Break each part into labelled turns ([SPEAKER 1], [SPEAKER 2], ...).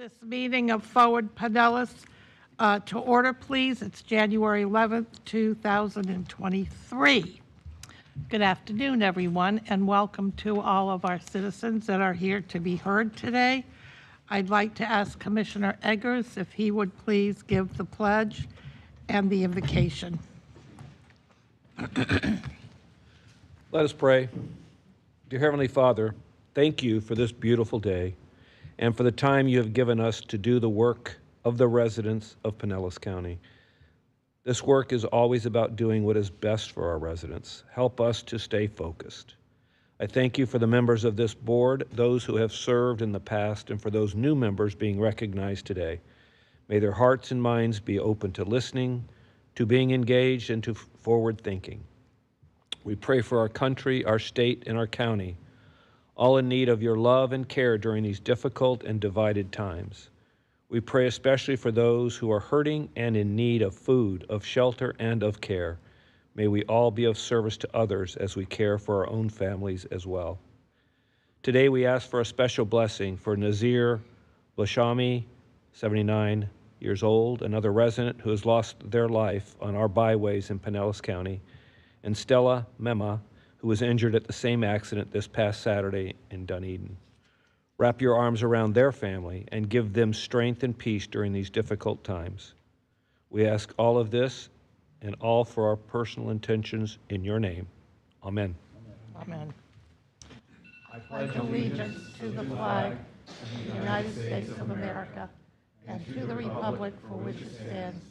[SPEAKER 1] This meeting of Forward Pinellas to order, please. It's January 11th, 2023. Good afternoon, everyone, and welcome to all of our citizens that are here to be heard today. I'd like to ask Commissioner Eggers if he would please give the pledge and the invocation.
[SPEAKER 2] Let us pray. Dear Heavenly Father, thank you for this beautiful day and for the time you have given us to do the work of the residents of Pinellas County. This work is always about doing what is best for our residents. Help us to stay focused. I thank you for the members of this board, those who have served in the past, and for those new members being recognized today. May their hearts and minds be open to listening, to being engaged, and to forward thinking. We pray for our country, our state, and our county, all in need of your love and care during these difficult and divided times. We pray especially for those who are hurting and in need of food, of shelter, and of care. May we all be of service to others as we care for our own families as well. Today we ask for a special blessing for Nazir Blashami, 79 years old, another resident who has lost their life on our byways in Pinellas County, and Stella Mema, who was injured at the same accident this past Saturday in Dunedin. Wrap your arms around their family and give them strength and peace during these difficult times. We ask all of this and all for our personal intentions in your name. Amen.
[SPEAKER 1] Amen. I pledge allegiance to the flag of the United States of America and to the republic for which it stands,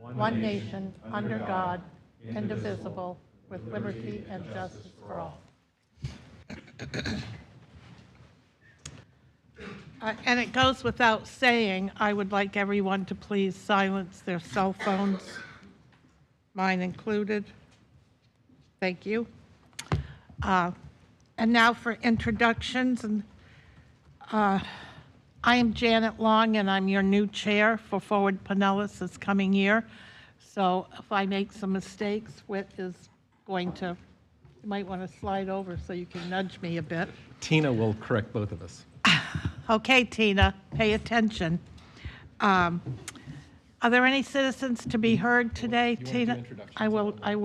[SPEAKER 1] one nation, under God, indivisible, with liberty and justice for all. And it goes without saying, I would like everyone to please silence their cell phones, mine included. Thank you. And now for introductions. And I am Janet Long, and I'm your new chair for Forward Pinellas this coming year. So if I make some mistakes, Whit is going to, you might want to slide over so you can nudge me a bit.
[SPEAKER 3] Tina will correct both of us.
[SPEAKER 1] Okay, Tina, pay attention. Are there any citizens to be heard today, Tina? I will, I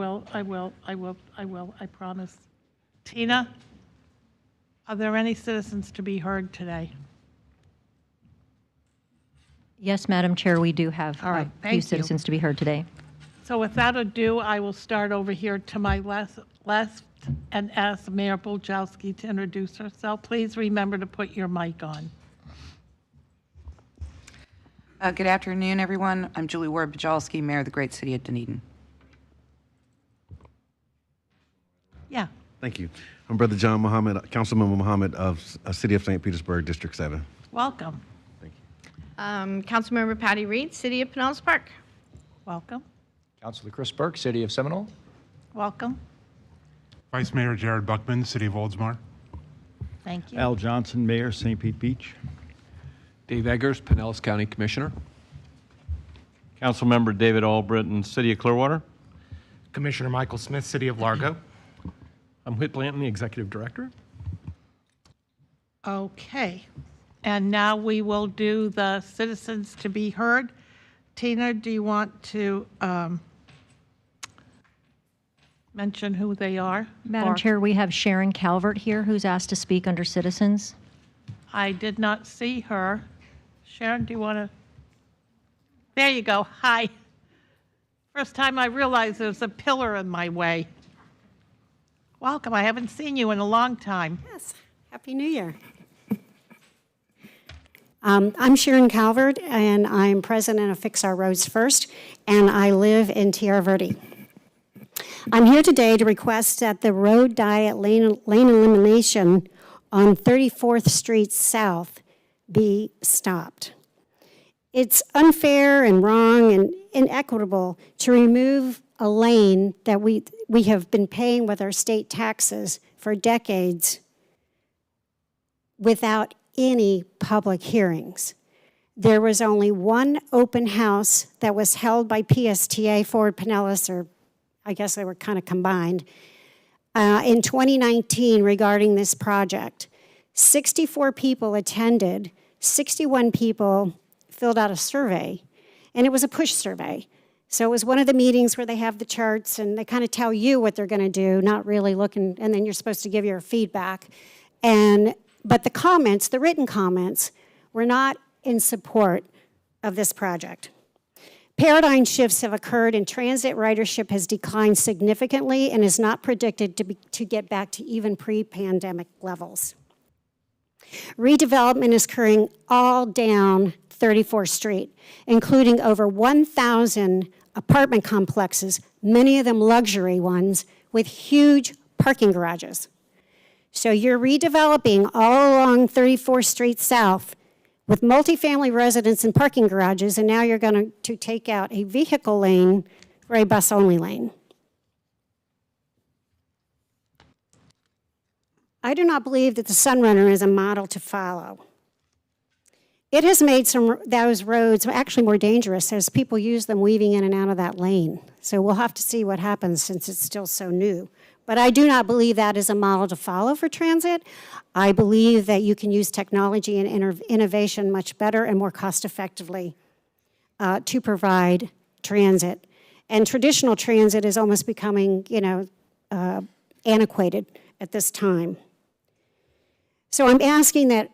[SPEAKER 1] promise. Tina, are there any citizens to be heard today?
[SPEAKER 4] Yes, Madam Chair, we do have
[SPEAKER 1] All right,
[SPEAKER 4] a few citizens to be heard today.
[SPEAKER 1] So without ado, I will start over here to my left and ask Mayor Buljowski to introduce herself. Please remember to put your mic on.
[SPEAKER 5] Good afternoon, everyone. I'm Julie Ward Bujalski, Mayor of the great city of Dunedin.
[SPEAKER 1] Yeah.
[SPEAKER 6] Thank you. I'm Brother John Muhammad, Councilmember Muhammad of City of St. Petersburg, District 7.
[SPEAKER 1] Welcome.
[SPEAKER 6] Thank you.
[SPEAKER 7] Councilmember Patty Reed, City of Pinellas Park.
[SPEAKER 1] Welcome.
[SPEAKER 3] Councilor Chris Burke, City of Seminole.
[SPEAKER 1] Welcome.
[SPEAKER 8] Vice Mayor Jared Buckman, City of Oldsmar.
[SPEAKER 1] Thank you.
[SPEAKER 9] Al Johnson, Mayor, St. Pete Beach.
[SPEAKER 10] Dave Eggers, Pinellas County Commissioner.
[SPEAKER 9] Councilmember David Albritton, City of Clearwater.
[SPEAKER 3] Commissioner Michael Smith, City of Largo. I'm Whit Blanton, the Executive Director.
[SPEAKER 1] Okay. And now we will do the citizens to be heard. Tina, do you want to mention who they are?
[SPEAKER 4] Madam Chair, we have Sharon Calvert here who's asked to speak under citizens.
[SPEAKER 1] I did not see her. Sharon, do you want to? There you go. Hi. First time I realized there's a pillar in my way. Welcome. I haven't seen you in a long time.
[SPEAKER 11] Yes. Happy New Year. I'm Sharon Calvert, and I'm president of Fix Our Roads First, and I live in Tierra Verde. I'm here today to request that the road diet lane elimination on 34th Street South be stopped. It's unfair and wrong and inequitable to remove a lane that we have been paying with our state taxes for decades without any public hearings. There was only one open house that was held by PSTA, Forward Pinellas, or I guess they were kind of combined, in 2019 regarding this project. 64 people attended. 61 people filled out a survey, and it was a push survey. So it was one of the meetings where they have the charts and they kind of tell you what they're going to do, not really looking, and then you're supposed to give your feedback. But the comments, the written comments, were not in support of this project. Paradigm shifts have occurred and transit ridership has declined significantly and is not predicted to get back to even pre-pandemic levels. Redevelopment is occurring all down 34th Street, including over 1,000 apartment complexes, many of them luxury ones, with huge parking garages. So you're redeveloping all along 34th Street South with multifamily residents and parking garages, and now you're going to take out a vehicle lane for a bus-only lane. I do not believe that the Sunrunner is a model to follow. It has made those roads actually more dangerous as people use them weaving in and out of that lane. So we'll have to see what happens since it's still so new. But I do not believe that is a model to follow for transit. I believe that you can use technology and innovation much better and more cost effectively to provide transit. And traditional transit is almost becoming, antiquated at this time. So I'm asking that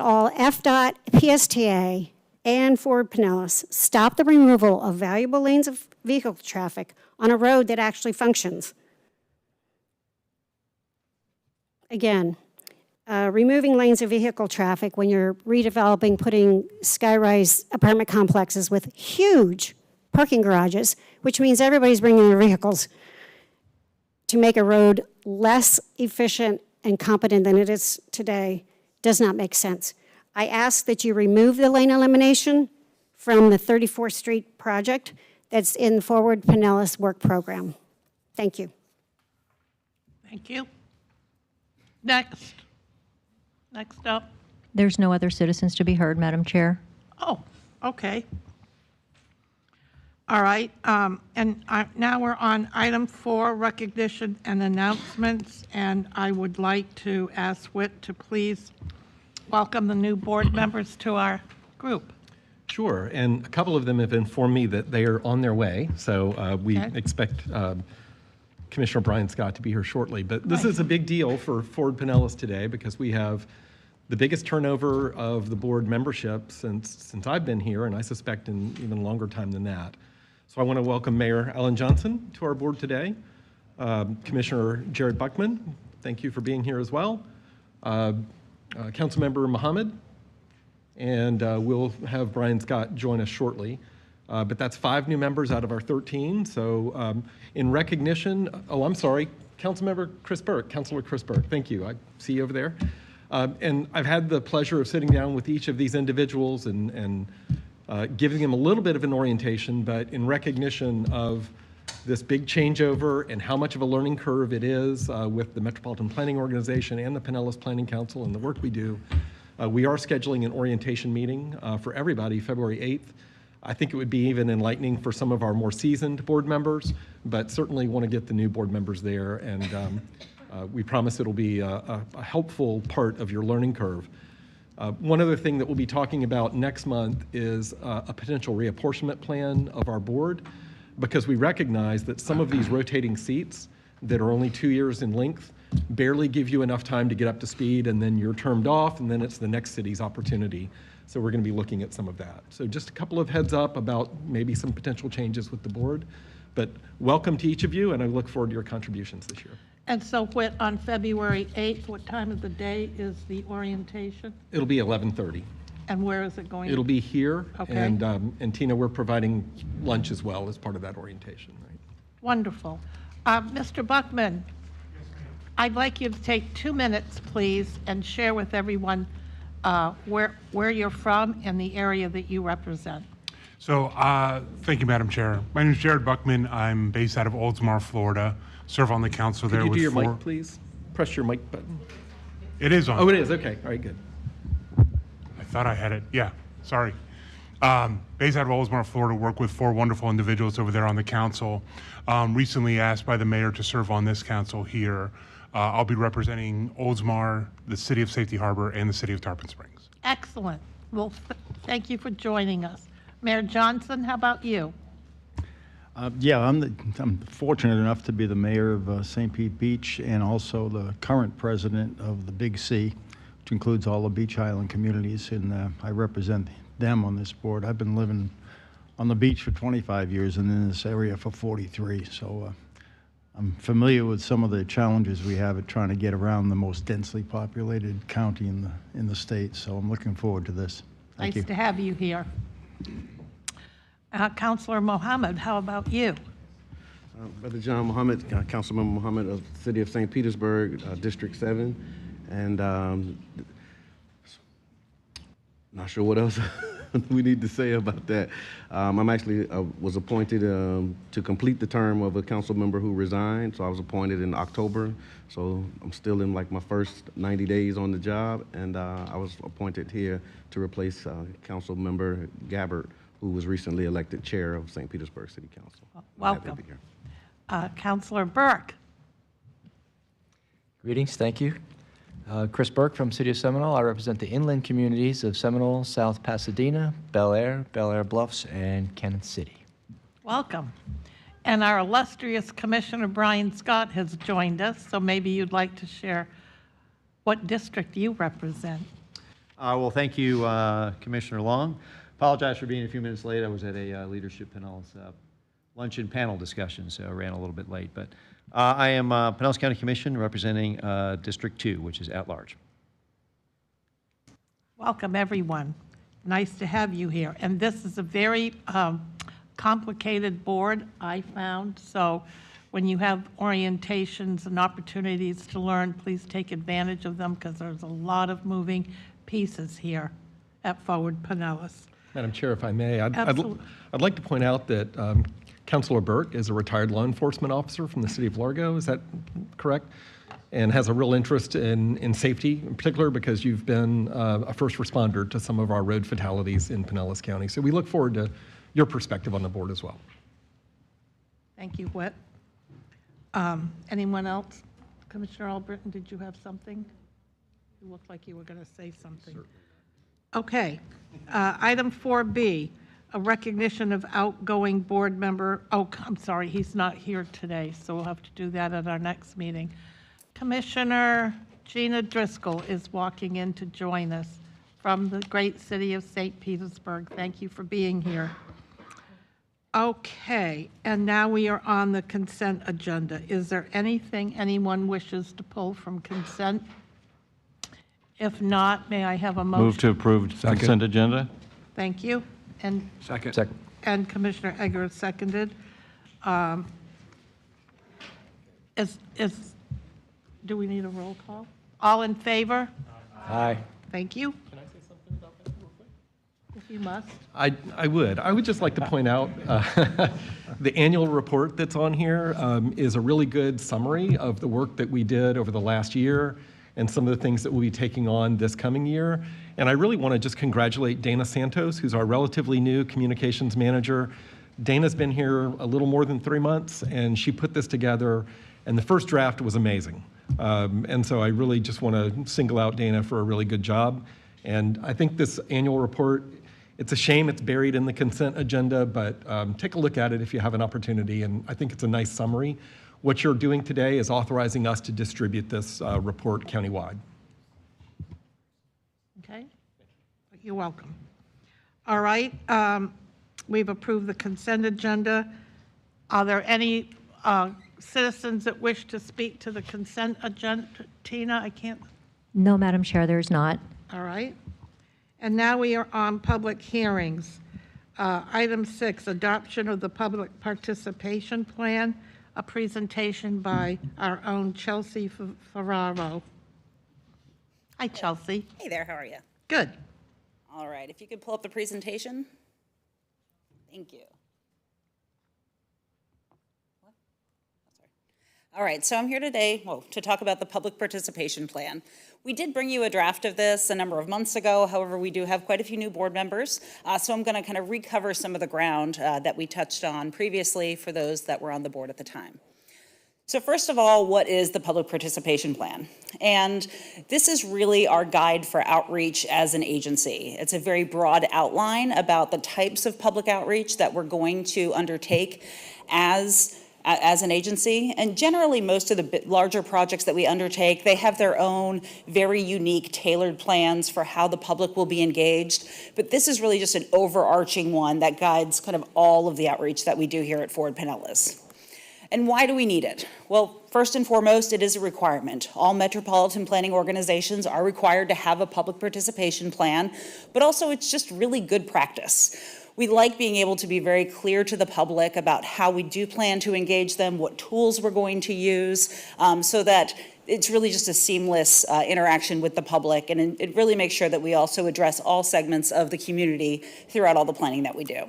[SPEAKER 11] all FDOT, PSTA, and Ford Pinellas stop the removal of valuable lanes of vehicle traffic on a road that actually functions. Again, removing lanes of vehicle traffic when you're redeveloping, putting skyrise apartment complexes with huge parking garages, which means everybody's bringing their vehicles to make a road less efficient and competent than it is today, does not make sense. I ask that you remove the lane elimination from the 34th Street project that's in the Forward Pinellas work program. Thank you.
[SPEAKER 1] Thank you. Next up.
[SPEAKER 4] There's no other citizens to be heard, Madam Chair.
[SPEAKER 1] Oh, okay. All right, now we're on item 4, recognition and announcements, and I would like to ask Whit to please welcome the new board members to our group.
[SPEAKER 3] Sure, and a couple of them have informed me that they are on their way, so we expect Commissioner Brian Scott to be here shortly. But this is a big deal for Ford Pinellas today because we have the biggest turnover of the board membership since I've been here, and I suspect in even longer time than that. So I want to welcome Mayor Ellen Johnson to our board today. Commissioner Jared Buckman, thank you for being here as well. Councilmember Mohammed, and we'll have Brian Scott join us shortly. But that's 5 new members out of our 13. So in recognition, I'm sorry, Councilmember Chris Burke, Councilor Chris Burke, thank you. I see you over there. And I've had the pleasure of sitting down with each of these individuals and giving them a little bit of an orientation, but in recognition of this big changeover and how much of a learning curve it is with the Metropolitan Planning Organization and the Pinellas Planning Council and the work we do, we are scheduling an orientation meeting for everybody February 8th. I think it would be even enlightening for some of our more seasoned board members, but certainly want to get the new board members there, and we promise it'll be a helpful part of your learning curve. One other thing that we'll be talking about next month is a potential reapportionment plan of our board, because we recognize that some of these rotating seats that are only 2 years in length barely give you enough time to get up to speed, and then you're termed off, and then it's the next city's opportunity. So we're going to be looking at some of that. So just a couple of heads up about maybe some potential changes with the board, but welcome to each of you, and I look forward to your contributions this year.
[SPEAKER 1] And so Whit, on February 8th, what time of the day is the orientation?
[SPEAKER 3] It'll be 11:30.
[SPEAKER 1] And where is it going?
[SPEAKER 3] It'll be here,
[SPEAKER 1] Okay.
[SPEAKER 3] and Tina, we're providing lunch as well as part of that orientation. Right?
[SPEAKER 1] Wonderful. Mr. Buckman, I'd like you to take 2 minutes, please, and share with everyone where you're from and the area that you represent.
[SPEAKER 8] So thank you, Madam Chair. My name is Jared Buckman. I'm based out of Oldsmar, Florida. Serve on the council there
[SPEAKER 3] Could you
[SPEAKER 8] with
[SPEAKER 3] do your
[SPEAKER 8] 4.
[SPEAKER 3] mic, please? Press your mic button.
[SPEAKER 8] It is on.
[SPEAKER 3] Oh, it is. Okay. All right, good.
[SPEAKER 8] I thought I had it. Yeah, sorry. Based out of Oldsmar, Florida, work with 4 wonderful individuals over there on the council. Recently asked by the mayor to serve on this council here. I'll be representing Oldsmar, the city of Safety Harbor, and the city of Tarpon Springs.
[SPEAKER 1] Excellent. Well, thank you for joining us. Mayor Johnson, how about you?
[SPEAKER 9] Yeah, I'm fortunate enough to be the mayor of St. Pete Beach and also the current president of the Big C, which includes all the Beach Island communities, and I represent them on this board. I've been living on the beach for 25 years and in this area for 43, so I'm familiar with some of the challenges we have at trying to get around the most densely populated county in the state, so I'm looking forward to this. Thank you.
[SPEAKER 1] Nice to have you here. Councilor Mohammed, how about you?
[SPEAKER 6] Brother John Mohammed, Councilmember Mohammed of the City of St. Petersburg, District 7, and not sure what else we need to say about that. I'm actually was appointed to complete the term of a council member who resigned, so I was appointed in October, so I'm still in like my first 90 days on the job, and I was appointed here to replace Council Member Gabbard, who was recently elected chair of St. Petersburg City Council. I'm happy to
[SPEAKER 1] Welcome.
[SPEAKER 6] be here.
[SPEAKER 1] Councilor Burke.
[SPEAKER 12] Greetings, thank you. Chris Burke from City of Seminole. I represent the inland communities of Seminole, South Pasadena, Bel Air Bluffs, and Cannon City.
[SPEAKER 1] Welcome. And our illustrious Commissioner Brian Scott has joined us, so maybe you'd like to share what district you represent.
[SPEAKER 13] Well, thank you, Commissioner Long. Apologize for being a few minutes late. I was at a Leadership Pinellas luncheon panel discussion, so I ran a little bit late. But I am Pinellas County Commission representing District 2, which is at large.
[SPEAKER 1] Welcome, everyone. Nice to have you here. And this is a very complicated board, I found. So when you have orientations and opportunities to learn, please take advantage of them because there's a lot of moving pieces here at Forward Pinellas.
[SPEAKER 3] Madam Chair, if I may,
[SPEAKER 1] Absolutely.
[SPEAKER 3] I'd like to point out that Councilor Burke is a retired law enforcement officer from the city of Largo. Is that correct? And has a real interest in safety, in particular because you've been a first responder to some of our road fatalities in Pinellas County. So we look forward to your perspective on the board as well.
[SPEAKER 1] Thank you, Whit. Anyone else? Commissioner Albritton, did you have something? You looked like you were going to say something. Certainly. Okay. Item 4B, a recognition of outgoing board member. Oh, I'm sorry, he's not here today, so we'll have to do that at our next meeting. Commissioner Gina Driscoll is walking in to join us from the great city of St. Petersburg. Thank you for being here. Okay, and now we are on the consent agenda. Is there anything anyone wishes to pull from consent? If not, may I have a motion?
[SPEAKER 9] Move to approve consent agenda.
[SPEAKER 1] Thank you. And
[SPEAKER 10] Second.
[SPEAKER 1] And Commissioner Egger has seconded. Do we need a roll call? All in favor?
[SPEAKER 12] Aye.
[SPEAKER 1] Thank you. Can I say something about that real quick? If you must.
[SPEAKER 3] I would. I would just like to point out the annual report that's on here is a really good summary of the work that we did over the last year and some of the things that we'll be taking on this coming year. And I really want to just congratulate Dana Santos, who's our relatively new communications manager. Dana's been here a little more than 3 months, and she put this together, and the first draft was amazing. And so I really just want to single out Dana for a really good job. And I think this annual report, it's a shame it's buried in the consent agenda, but take a look at it if you have an opportunity, and I think it's a nice summary. What you're doing today is authorizing us to distribute this report countywide.
[SPEAKER 1] Okay. You're welcome. All right. We've approved the consent agenda. Are there any citizens that wish to speak to the consent agenda? Tina, I can't.
[SPEAKER 4] No, Madam Chair, there's not.
[SPEAKER 1] All right. And now we are on public hearings. Item 6, adoption of the public participation plan, a presentation by our own Chelsea Ferraro. Hi, Chelsea.
[SPEAKER 14] Hey there, how are you?
[SPEAKER 1] Good.
[SPEAKER 14] All right, if you could pull up the presentation. Thank you. What? Oh, sorry. All right, so I'm here today, to talk about the public participation plan. We did bring you a draft of this a number of months ago. However, we do have quite a few new board members. So I'm going to kind of recover some of the ground that we touched on previously for those that were on the board at the time. So first of all, what is the public participation plan? And this is really our guide for outreach as an agency. It's a very broad outline about the types of public outreach that we're going to undertake as an agency. And generally, most of the larger projects that we undertake, they have their own very unique tailored plans for how the public will be engaged. But this is really just an overarching one that guides kind of all of the outreach that we do here at Ford Pinellas. And why do we need it? Well, first and foremost, it is a requirement. All metropolitan planning organizations are required to have a public participation plan, but also it's just really good practice. We like being able to be very clear to the public about how we do plan to engage them, what tools we're going to use, so that it's really just a seamless interaction with the public, and it really makes sure that we also address all segments of the community throughout all the planning that we do.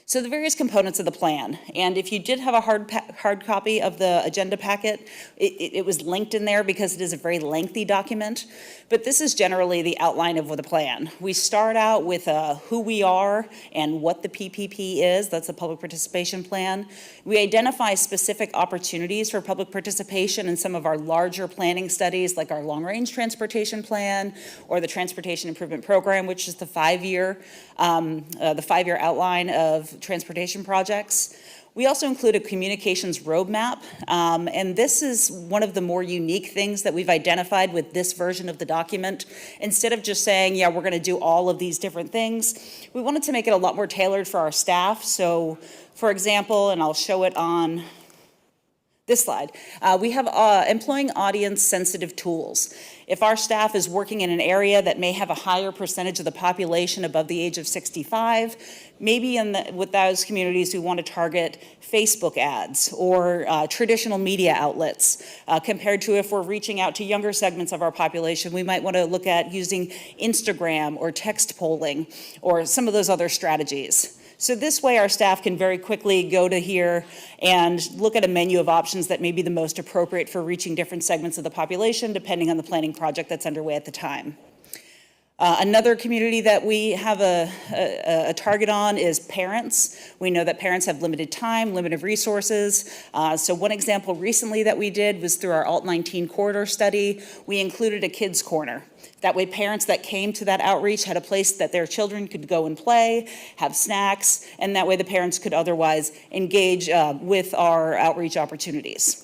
[SPEAKER 14] So the various components of the plan, and if you did have a hard copy of the agenda packet, it was linked in there because it is a very lengthy document, but this is generally the outline of the plan. We start out with who we are and what the PPP is, that's a public participation plan. We identify specific opportunities for public participation in some of our larger planning studies, like our long-range transportation plan or the Transportation Improvement Program, which is the five-year outline of transportation projects. We also include a communications roadmap, and this is one of the more unique things that we've identified with this version of the document. Instead of just saying, yeah, we're going to do all of these different things, we wanted to make it a lot more tailored for our staff. So, for example, and I'll show it on this slide, we have employing audience-sensitive tools. If our staff is working in an area that may have a higher percentage of the population above the age of 65, maybe with those communities we want to target Facebook ads or traditional media outlets, compared to if we're reaching out to younger segments of our population, we might want to look at using Instagram or text polling or some of those other strategies. So this way our staff can very quickly go to here and look at a menu of options that may be the most appropriate for reaching different segments of the population, depending on the planning project that's underway at the time. Another community that we have a target on is parents. We know that parents have limited time, limited resources. So one example recently that we did was through our Alt-19 corridor study. We included a kids corner. That way parents that came to that outreach had a place that their children could go and play, have snacks, and that way the parents could otherwise engage with our outreach opportunities.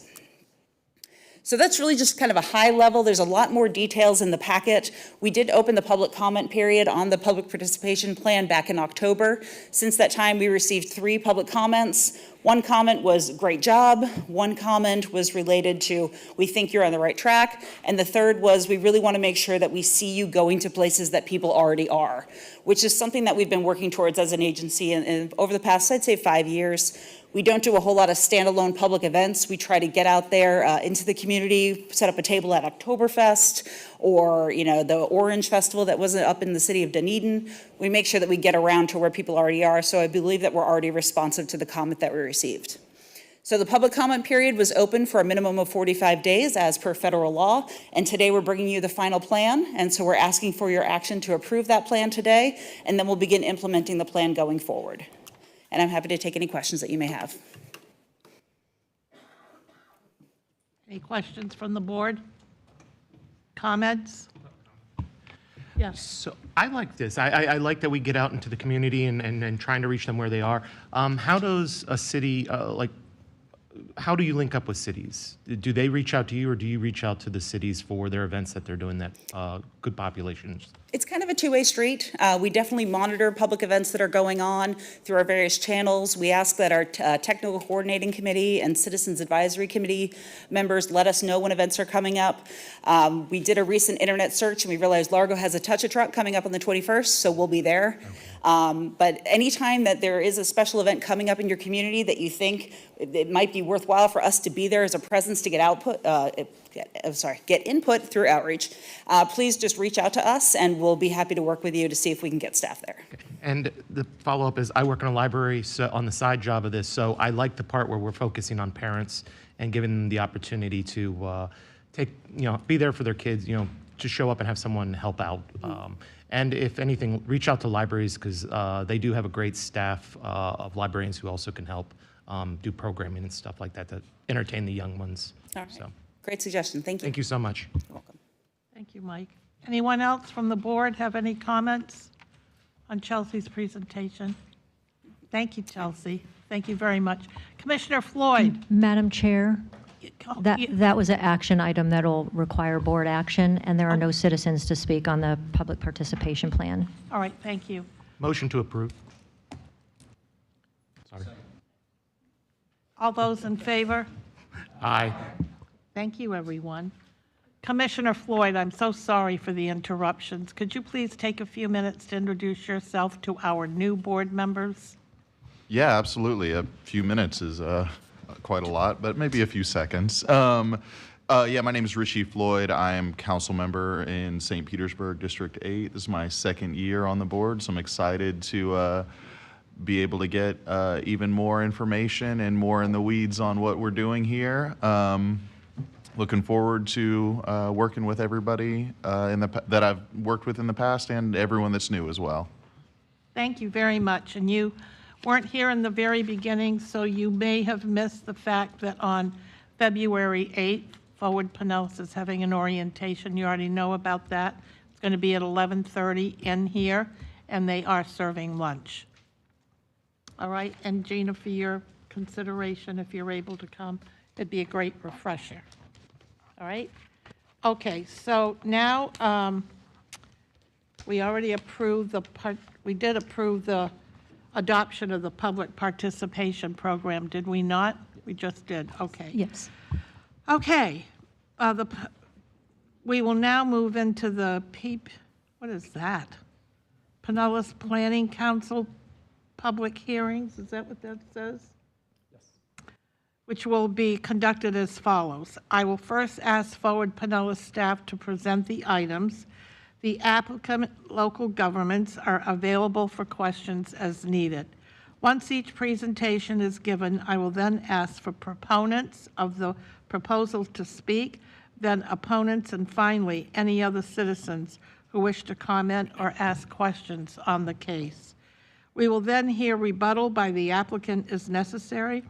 [SPEAKER 14] So that's really just kind of a high level. There's a lot more details in the packet. We did open the public comment period on the public participation plan back in October. Since that time, we received 3 public comments. One comment was, great job. One comment was related to, we think you're on the right track. And the third was, we really want to make sure that we see you going to places that people already are, which is something that we've been working towards as an agency and over the past, I'd say 5 years. We don't do a whole lot of standalone public events. We try to get out there into the community, set up a table at Oktoberfest or the Orange Festival that was up in the city of Dunedin. We make sure that we get around to where people already are, so I believe that we're already responsive to the comment that we received. So the public comment period was open for a minimum of 45 days as per federal law, and today we're bringing you the final plan, and so we're asking for your action to approve that plan today, and then we'll begin implementing the plan going forward. And I'm happy to take any questions that you may have.
[SPEAKER 1] Any questions from the board? Comments? Yes.
[SPEAKER 15] So I like this. I like that we get out into the community and trying to reach them where they are. How does a city, how do you link up with cities? Do they reach out to you or do you reach out to the cities for their events that they're doing that good populations?
[SPEAKER 14] It's kind of a two-way street. We definitely monitor public events that are going on through our various channels. We ask that our technical coordinating committee and citizens advisory committee members let us know when events are coming up. We did a recent internet search and we realized Largo has a touch-a-truck coming up on the 21st, so we'll be there. But anytime that there is a special event coming up in your community that you think it might be worthwhile for us to be there as a presence to get input through outreach, please just reach out to us and we'll be happy to work with you to see if we can get staff there.
[SPEAKER 15] And the follow-up is I work in a library on the side job of this, so I like the part where we're focusing on parents and giving them the opportunity to be there for their kids, to show up and have someone help out. And if anything, reach out to libraries because they do have a great staff of librarians who also can help do programming and stuff like that to entertain the young ones.
[SPEAKER 14] All right.
[SPEAKER 15] So,
[SPEAKER 14] Great suggestion. Thank you.
[SPEAKER 15] thank you so much.
[SPEAKER 14] You're welcome.
[SPEAKER 1] Thank you, Mike. Anyone else from the board have any comments on Chelsea's presentation? Thank you, Chelsea. Thank you very much. Commissioner Floyd?
[SPEAKER 4] Madam Chair,
[SPEAKER 1] Oh,
[SPEAKER 4] that was an action item that'll require board action, and there are no citizens to speak on the public participation plan.
[SPEAKER 1] All right, thank you.
[SPEAKER 15] Motion to approve. Sorry.
[SPEAKER 1] All those in favor?
[SPEAKER 15] Aye.
[SPEAKER 1] Thank you, everyone. Commissioner Floyd, I'm so sorry for the interruptions. Could you please take a few minutes to introduce yourself to our new board members?
[SPEAKER 16] Yeah, absolutely. A few minutes is quite a lot, but maybe a few seconds. Yeah, my name is Rishi Floyd. I am council member in St. Petersburg, District 8. This is my second year on the board, so I'm excited to be able to get even more information and more in the weeds on what we're doing here. Looking forward to working with everybody that I've worked with in the past and everyone that's new as well.
[SPEAKER 1] Thank you very much. And you weren't here in the very beginning, so you may have missed the fact that on February 8th, Forward Pinellas is having an orientation. You already know about that. It's going to be at 11:30 in here, and they are serving lunch. All right, and Gina, for your consideration, if you're able to come, it'd be a great refresher. All right? Okay, so now we already approved we did approve the adoption of the public participation program, did we not? We just did, okay.
[SPEAKER 4] Yes.
[SPEAKER 1] Okay, we will now move into the what is that? Pinellas Planning Council public hearings, is that what that says? Yes. Which will be conducted as follows. I will first ask Forward Pinellas staff to present the items. The applicant local governments are available for questions as needed. Once each presentation is given, I will then ask for proponents of the proposal to speak, then opponents, and finally, any other citizens who wish to comment or ask questions on the case. We will then hear rebuttal by the applicant as necessary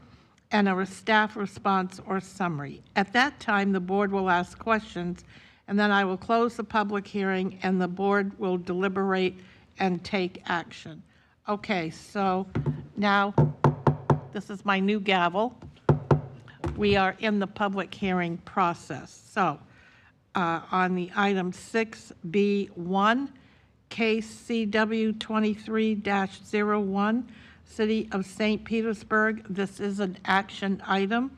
[SPEAKER 1] and a staff response or summary. At that time, the board will ask questions, and then I will close the public hearing and the board will deliberate and take action. Okay, so now this is my new gavel. We are in the public hearing process. So on the item 6B1, case CW 23-01, City of St. Petersburg. This is an action item.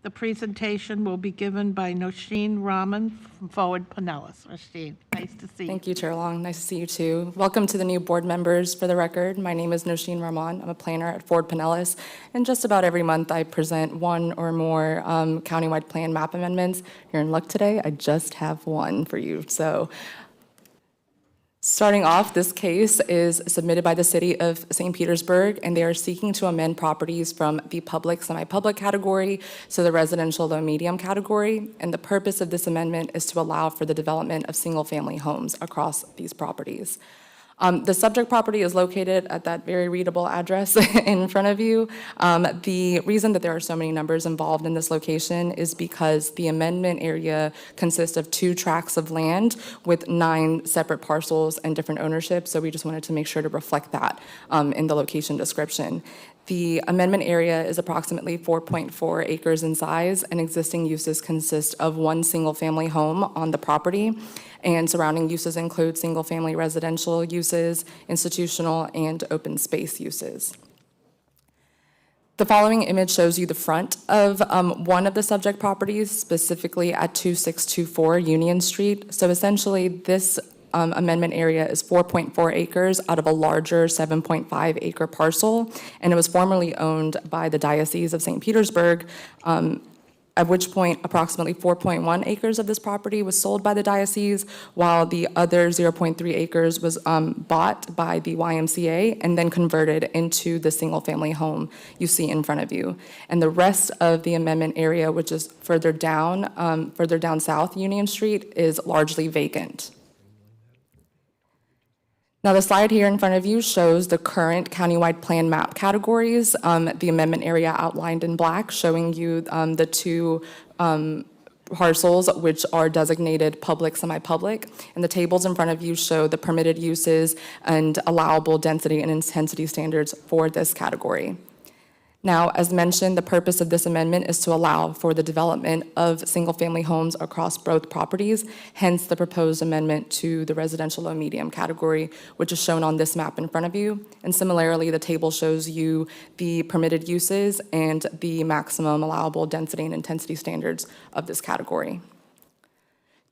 [SPEAKER 1] The presentation will be given by Nosheen Rahman from Forward Pinellas. Nosheen, nice to see you.
[SPEAKER 17] Thank you, Chair Long. Nice to see you too. Welcome to the new board members. For the record, my name is Nosheen Rahman. I'm a planner at Forward Pinellas, and just about every month I present one or more countywide plan map amendments. You're in luck today. I just have one for you. So, starting off, this case is submitted by the City of St. Petersburg, and they are seeking to amend properties from the public, semi-public category to the residential low-medium category. And the purpose of this amendment is to allow for the development of single-family homes across these properties. The subject property is located at that very readable address in front of you. The reason that there are so many numbers involved in this location is because the amendment area consists of 2 tracts of land with 9 separate parcels and different ownerships, so we just wanted to make sure to reflect that in the location description. The amendment area is approximately 4.4 acres in size, and existing uses consist of 1 single-family home on the property, and surrounding uses include single-family residential uses, institutional, and open space uses. The following image shows you the front of one of the subject properties, specifically at 2624 Union Street. So essentially, this amendment area is 4.4 acres out of a larger 7.5 acre parcel, and it was formerly owned by the Diocese of St. Petersburg, at which point approximately 4.1 acres of this property was sold by the diocese, while the other 0.3 acres was bought by the YMCA and then converted into the single-family home you see in front of you. And the rest of the amendment area, which is further down South Union Street, is largely vacant. Now, the slide here in front of you shows the current countywide plan map categories, the amendment area outlined in black, showing you the two parcels which are designated public, semi-public. And the tables in front of you show the permitted uses and allowable density and intensity standards for this category. Now, as mentioned, the purpose of this amendment is to allow for the development of single-family homes across both properties, hence the proposed amendment to the residential low medium category, which is shown on this map in front of you. And similarly, the table shows you the permitted uses and the maximum allowable density and intensity standards of this category.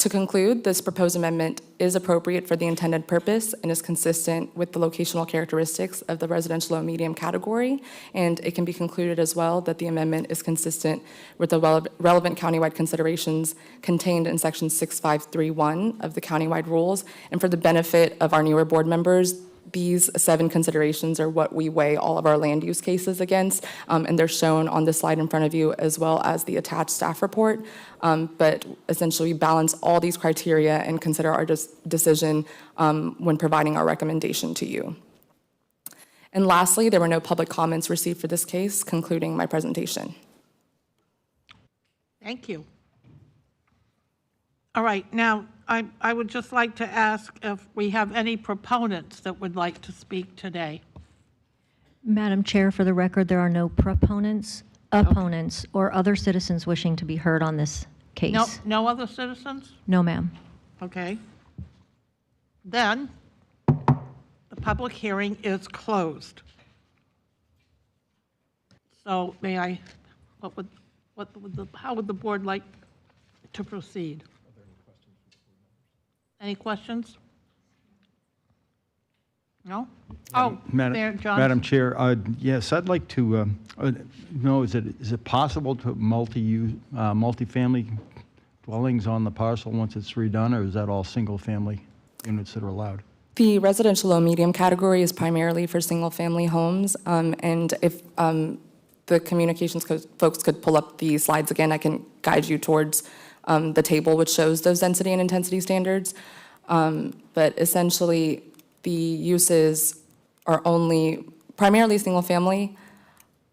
[SPEAKER 17] To conclude, this proposed amendment is appropriate for the intended purpose and is consistent with the locational characteristics of the residential low medium category, and it can be concluded as well that the amendment is consistent with the relevant countywide considerations contained in section 6531 of the countywide rules. And for the benefit of our newer board members, these 7 considerations are what we weigh all of our land use cases against, and they're shown on the slide in front of you as well as the attached staff report. But essentially, we balance all these criteria and consider our decision when providing our recommendation to you. And lastly, there were no public comments received for this case, concluding my presentation.
[SPEAKER 1] Thank you. All right, now, I would just like to ask if we have any proponents that would like to speak today.
[SPEAKER 4] Madam Chair, for the record, there are no proponents, opponents, or other citizens wishing to be heard on this case.
[SPEAKER 1] No other citizens?
[SPEAKER 4] No, ma'am.
[SPEAKER 1] Okay. Then, the public hearing is closed. So may I, how would the board like to proceed? Any questions? No? Oh, there, John.
[SPEAKER 9] Madam Chair, yes, I'd like to know, is it possible to multi-family dwellings on the parcel once it's redone, or is that all single-family units that are allowed?
[SPEAKER 17] The residential low medium category is primarily for single-family homes, and if the communications folks could pull up the slides again, I can guide you towards the table which shows those density and intensity standards. But essentially, the uses are only primarily single family.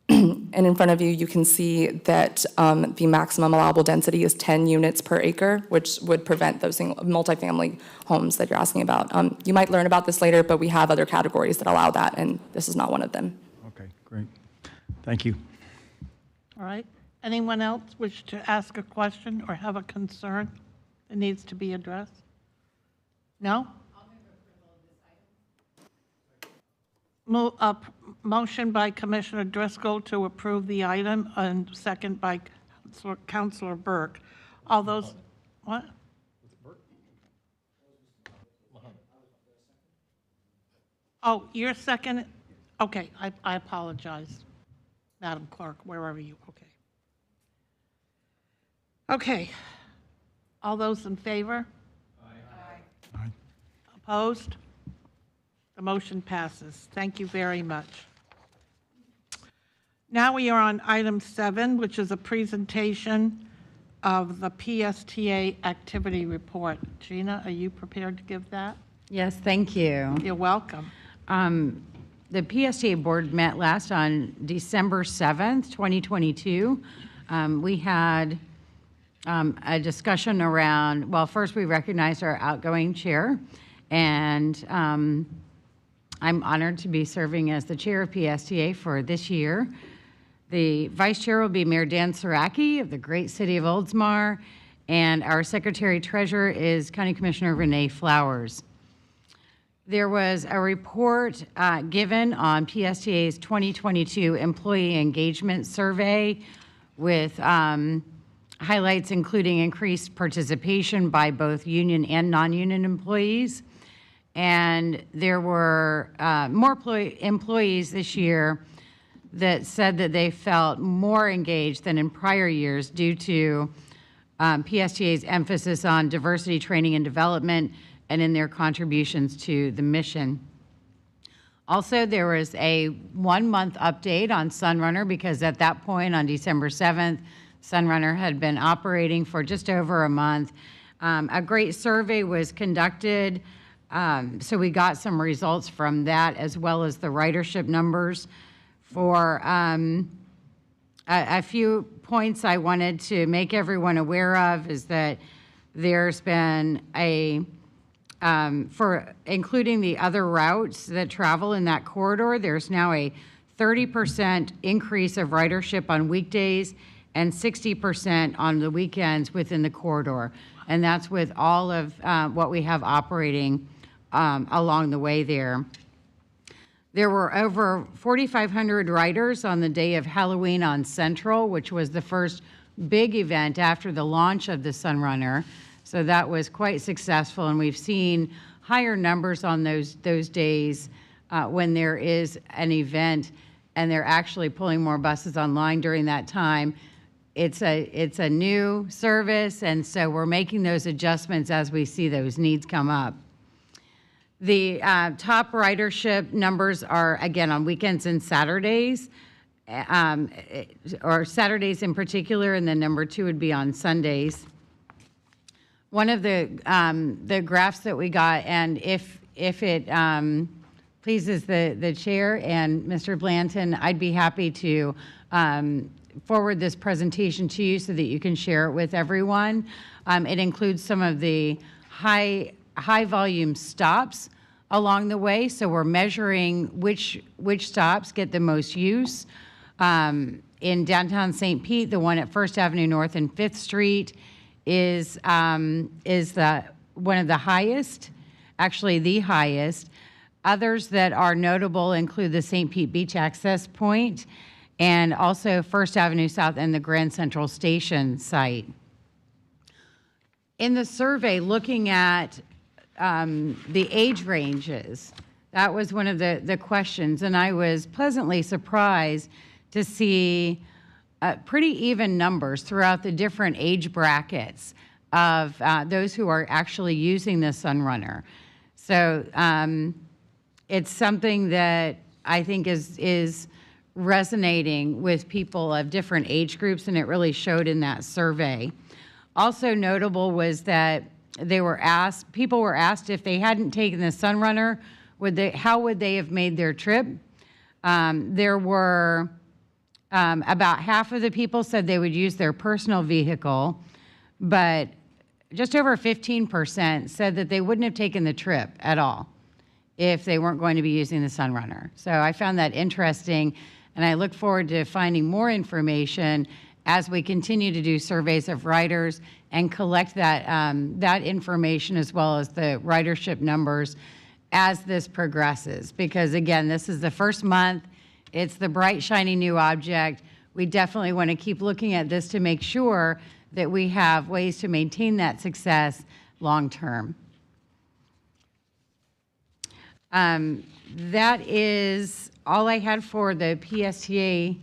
[SPEAKER 17] And in front of you, you can see that the maximum allowable density is 10 units per acre, which would prevent those multifamily homes that you're asking about. You might learn about this later, but we have other categories that allow that, and this is not one of them.
[SPEAKER 9] Okay, great. Thank you.
[SPEAKER 1] All right. Anyone else wish to ask a question or have a concern that needs to be addressed? No? Motion by Commissioner Driscoll to approve the item, and second by Councilor Burke. All those, what? Oh, you're second? Okay, I apologize, Madam Clerk, wherever you, okay. Okay. All those in favor? Aye. Aye. Opposed? The motion passes. Thank you very much. Now we are on item 7, which is a presentation of the PSTA activity report. Gina, are you prepared to give that?
[SPEAKER 18] Yes, thank you.
[SPEAKER 1] You're welcome.
[SPEAKER 18] The PSTA board met last on December 7th, 2022. We had a discussion around, well, first we recognized our outgoing chair, and I'm honored to be serving as the chair of PSTA for this year. The vice chair will be Mayor Dan Saraki of the great city of Oldsmar, and our secretary treasurer is County Commissioner Renee Flowers. There was a report given on PSTA's 2022 Employee Engagement Survey with highlights including increased participation by both union and non-union employees. And there were more employees this year that said that they felt more engaged than in prior years due to PSTA's emphasis on diversity training and development and in their contributions to the mission. Also, there was a 1-month update on Sunrunner because at that point on December 7th, Sunrunner had been operating for just over a month. A great survey was conducted So we got some results from that, as well as the ridership numbers. For a few points I wanted to make everyone aware of is that there's been for including the other routes that travel in that corridor, there's now a 30% increase of ridership on weekdays and 60% on the weekends within the corridor. And that's with all of what we have operating along the way there. There were over 4,500 riders on the day of Halloween on Central, which was the first big event after the launch of the Sunrunner. So that was quite successful, and we've seen higher numbers on those days when there is an event, and they're actually pulling more buses online during that time. It's a new service, and so we're making those adjustments as we see those needs come up. The top ridership numbers are, again, on weekends and Saturdays, or Saturdays in particular, and then number 2 would be on Sundays. One of the graphs that we got, and if it pleases the chair and Mr. Blanton, I'd be happy to forward this presentation to you so that you can share it with everyone. It includes some of the high volume stops along the way, so we're measuring which stops get the most use. In downtown St. Pete, the one at First Avenue North and 5th Street is one of the highest, actually the highest. Others that are notable include the St. Pete Beach Access Point and also First Avenue South and the Grand Central Station site. In the survey, looking at the age ranges, that was one of the questions, and I was pleasantly surprised to see pretty even numbers throughout the different age brackets of those who are actually using the Sunrunner. So it's something that I think is resonating with people of different age groups, and it really showed in that survey. Also notable was that people were asked if they hadn't taken the Sunrunner, how would they have made their trip? There were about half of the people said they would use their personal vehicle, but just over 15% said that they wouldn't have taken the trip at all if they weren't going to be using the Sunrunner. So I found that interesting, and I look forward to finding more information as we continue to do surveys of riders and collect that information as well as the ridership numbers as this progresses. Because again, this is the first month. It's the bright, shiny new object. We definitely want to keep looking at this to make sure that we have ways to maintain that success long term. That is all I had for the PSTA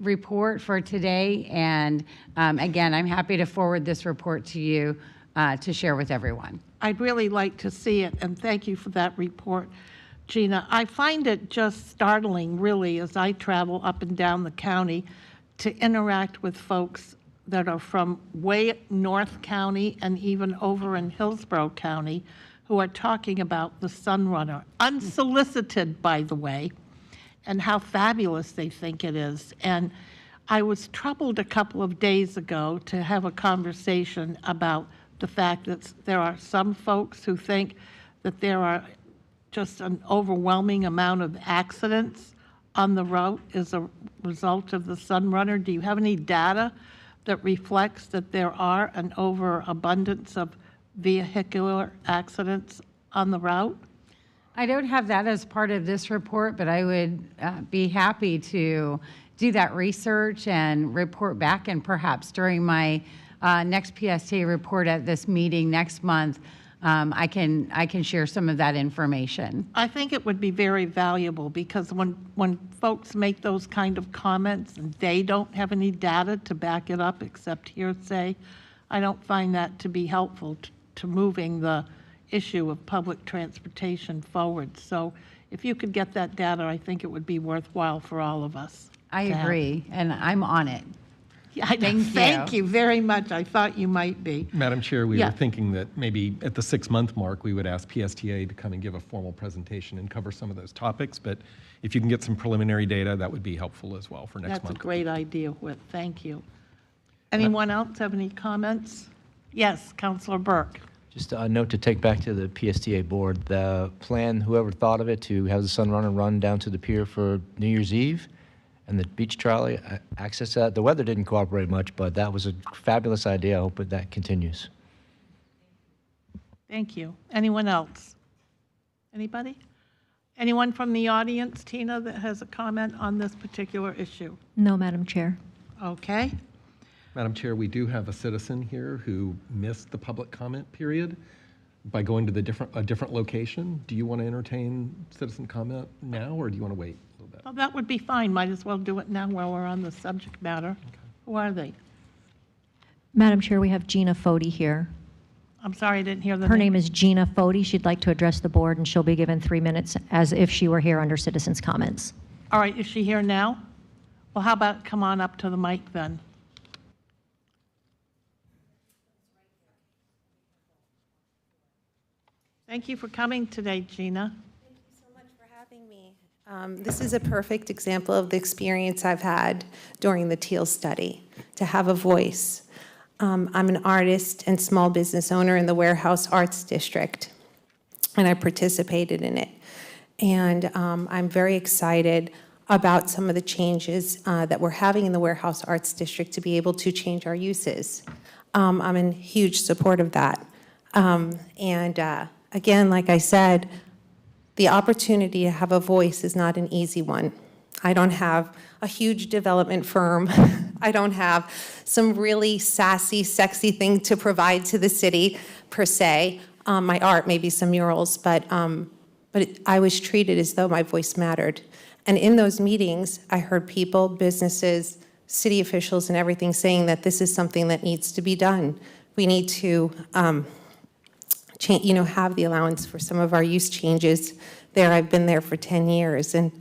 [SPEAKER 18] report for today. And again, I'm happy to forward this report to you to share with everyone.
[SPEAKER 1] I'd really like to see it, and thank you for that report, Gina. I find it just startling, really, as I travel up and down the county to interact with folks that are from way North County and even over in Hillsborough County who are talking about the Sunrunner, unsolicited, by the way, and how fabulous they think it is. And I was troubled a couple of days ago to have a conversation about the fact that there are some folks who think that there are just an overwhelming amount of accidents on the route as a result of the Sunrunner. Do you have any data that reflects that there are an overabundance of vehicular accidents on the route?
[SPEAKER 18] I don't have that as part of this report, but I would be happy to do that research and report back, and perhaps during my next PSTA report at this meeting next month, I can share some of that information.
[SPEAKER 1] I think it would be very valuable, because when folks make those kind of comments and they don't have any data to back it up except hearsay, I don't find that to be helpful to moving the issue of public transportation forward. So if you could get that data, I think it would be worthwhile for all of us.
[SPEAKER 18] I agree, and I'm on it.
[SPEAKER 1] Yeah, I know. Thank you very much. I thought you might be.
[SPEAKER 3] Madam Chair, we
[SPEAKER 1] Yeah.
[SPEAKER 3] were thinking that maybe at the 6-month mark, we would ask PSTA to come and give a formal presentation and cover some of those topics. But if you can get some preliminary data, that would be helpful as well for next
[SPEAKER 1] That's
[SPEAKER 3] month.
[SPEAKER 1] a great idea, Whit. Thank you. Anyone else have any comments? Yes, Councilor Burke.
[SPEAKER 12] Just a note to take back to the PSTA board. The plan, whoever thought of it, to have the Sun Run and run down to the pier for New Year's Eve and the beach trolley access that. The weather didn't cooperate much, but that was a fabulous idea. I hope that continues.
[SPEAKER 1] Thank you. Anyone else? Anybody? Anyone from the audience, Tina, that has a comment on this particular issue?
[SPEAKER 4] No, Madam Chair.
[SPEAKER 1] Okay.
[SPEAKER 3] Madam Chair, we do have a citizen here who missed the public comment period by going to a different location. Do you want to entertain citizen comment now, or do you want to wait a little bit?
[SPEAKER 1] Well, that would be fine. Might as well do it now while we're on the subject matter. Okay. Who are they?
[SPEAKER 4] Madam Chair, we have Gina Fody here.
[SPEAKER 1] I'm sorry, I didn't hear the
[SPEAKER 4] Her name is Gina Fody. She'd like to address the board, and she'll be given 3 minutes as if she were here under citizens' comments.
[SPEAKER 1] All right, is she here now? Well, how about come on up to the mic then? Thank you for coming today, Gina.
[SPEAKER 19] Thank you so much for having me. This is a perfect example of the experience I've had during the Teal study, to have a voice. I'm an artist and small business owner in the Warehouse Arts District, and I participated in it. And I'm very excited about some of the changes that we're having in the Warehouse Arts District to be able to change our uses. I'm in huge support of that. Again, like I said, the opportunity to have a voice is not an easy one. I don't have a huge development firm. I don't have some really sassy, sexy thing to provide to the city, per se. My art, maybe some murals, but I was treated as though my voice mattered. And in those meetings, I heard people, businesses, city officials, and everything saying that this is something that needs to be done. We need to have the allowance for some of our use changes there. I've been there for 10 years, and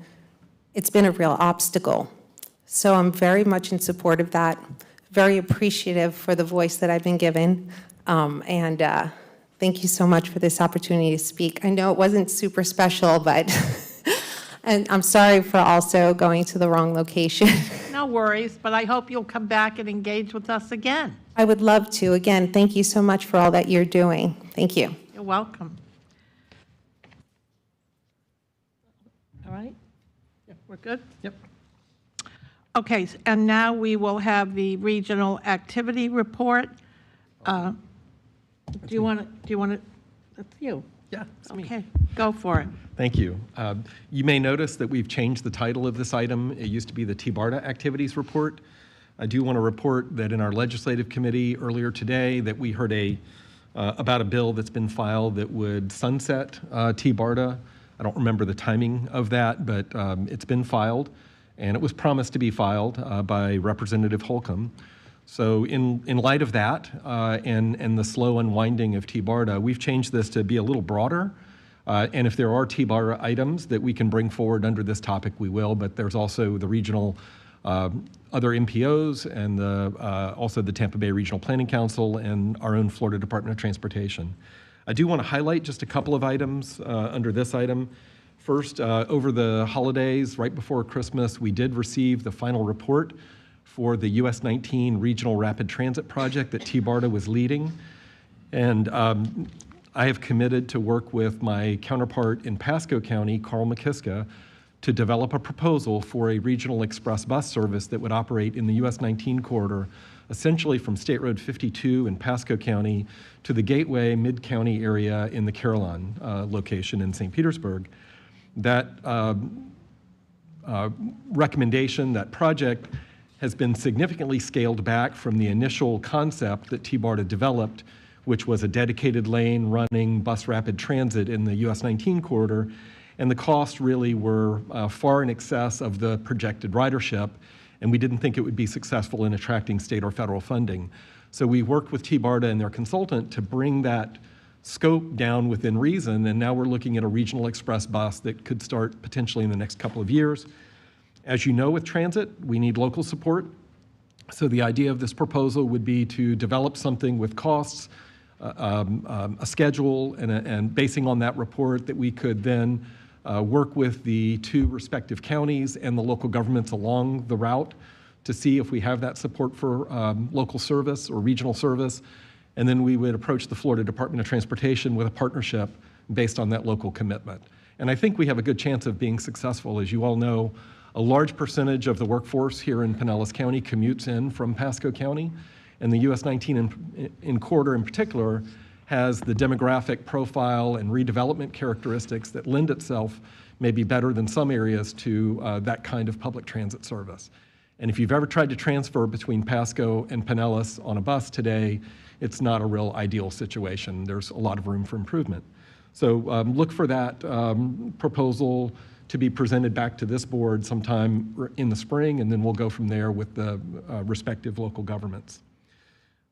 [SPEAKER 19] it's been a real obstacle. So I'm very much in support of that, very appreciative for the voice that I've been given, and thank you so much for this opportunity to speak. I know it wasn't super special, but and I'm sorry for also going to the wrong location.
[SPEAKER 1] No worries, but I hope you'll come back and engage with us again.
[SPEAKER 19] I would love to. Again, thank you so much for all that you're doing. Thank you.
[SPEAKER 1] You're welcome. All right? We're good?
[SPEAKER 3] Yep.
[SPEAKER 1] Okay, and now we will have the regional activity report. Do you want to, that's you.
[SPEAKER 3] Yeah, it's me.
[SPEAKER 1] Okay, go for it.
[SPEAKER 3] Thank you. You may notice that we've changed the title of this item. It used to be the T-BARTA Activities Report. I do want to report that in our legislative committee earlier today that we heard about a bill that's been filed that would sunset T-BARTA. I don't remember the timing of that, but it's been filed, and it was promised to be filed by Representative Holcomb. So in light of that and the slow unwinding of T-BARTA, we've changed this to be a little broader. And if there are T-BARTA items that we can bring forward under this topic, we will. But there's also the regional other MPOs and also the Tampa Bay Regional Planning Council and our own Florida Department of Transportation. I do want to highlight just a couple of items under this item. First, over the holidays, right before Christmas, we did receive the final report for the US 19 Regional Rapid Transit Project that T-BARTA was leading. And I have committed to work with my counterpart in Pasco County, Carl McKiska, to develop a proposal for a regional express bus service that would operate in the US 19 corridor, essentially from State Road 52 in Pasco County to the Gateway Mid-County area in the Carillon location in St. Petersburg. That recommendation, that project, has been significantly scaled back from the initial concept that T-BARTA developed, which was a dedicated lane running bus rapid transit in the US 19 corridor, and the costs really were far in excess of the projected ridership, and we didn't think it would be successful in attracting state or federal funding. So we worked with T-BARTA and their consultant to bring that scope down within reason, and now we're looking at a regional express bus that could start potentially in the next couple of years. As you know, with transit, we need local support. So the idea of this proposal would be to develop something with costs, a schedule, and basing on that report that we could then work with the two respective counties and the local governments along the route to see if we have that support for local service or regional service. And then we would approach the Florida Department of Transportation with a partnership based on that local commitment. And I think we have a good chance of being successful. As you all know, a large percentage of the workforce here in Pinellas County commutes in from Pasco County, and the US 19 in corridor in particular has the demographic profile and redevelopment characteristics that lend itself maybe better than some areas to that kind of public transit service. And if you've ever tried to transfer between Pasco and Pinellas on a bus today, it's not a real ideal situation. There's a lot of room for improvement. So look for that proposal to be presented back to this board sometime in the spring, and then we'll go from there with the respective local governments.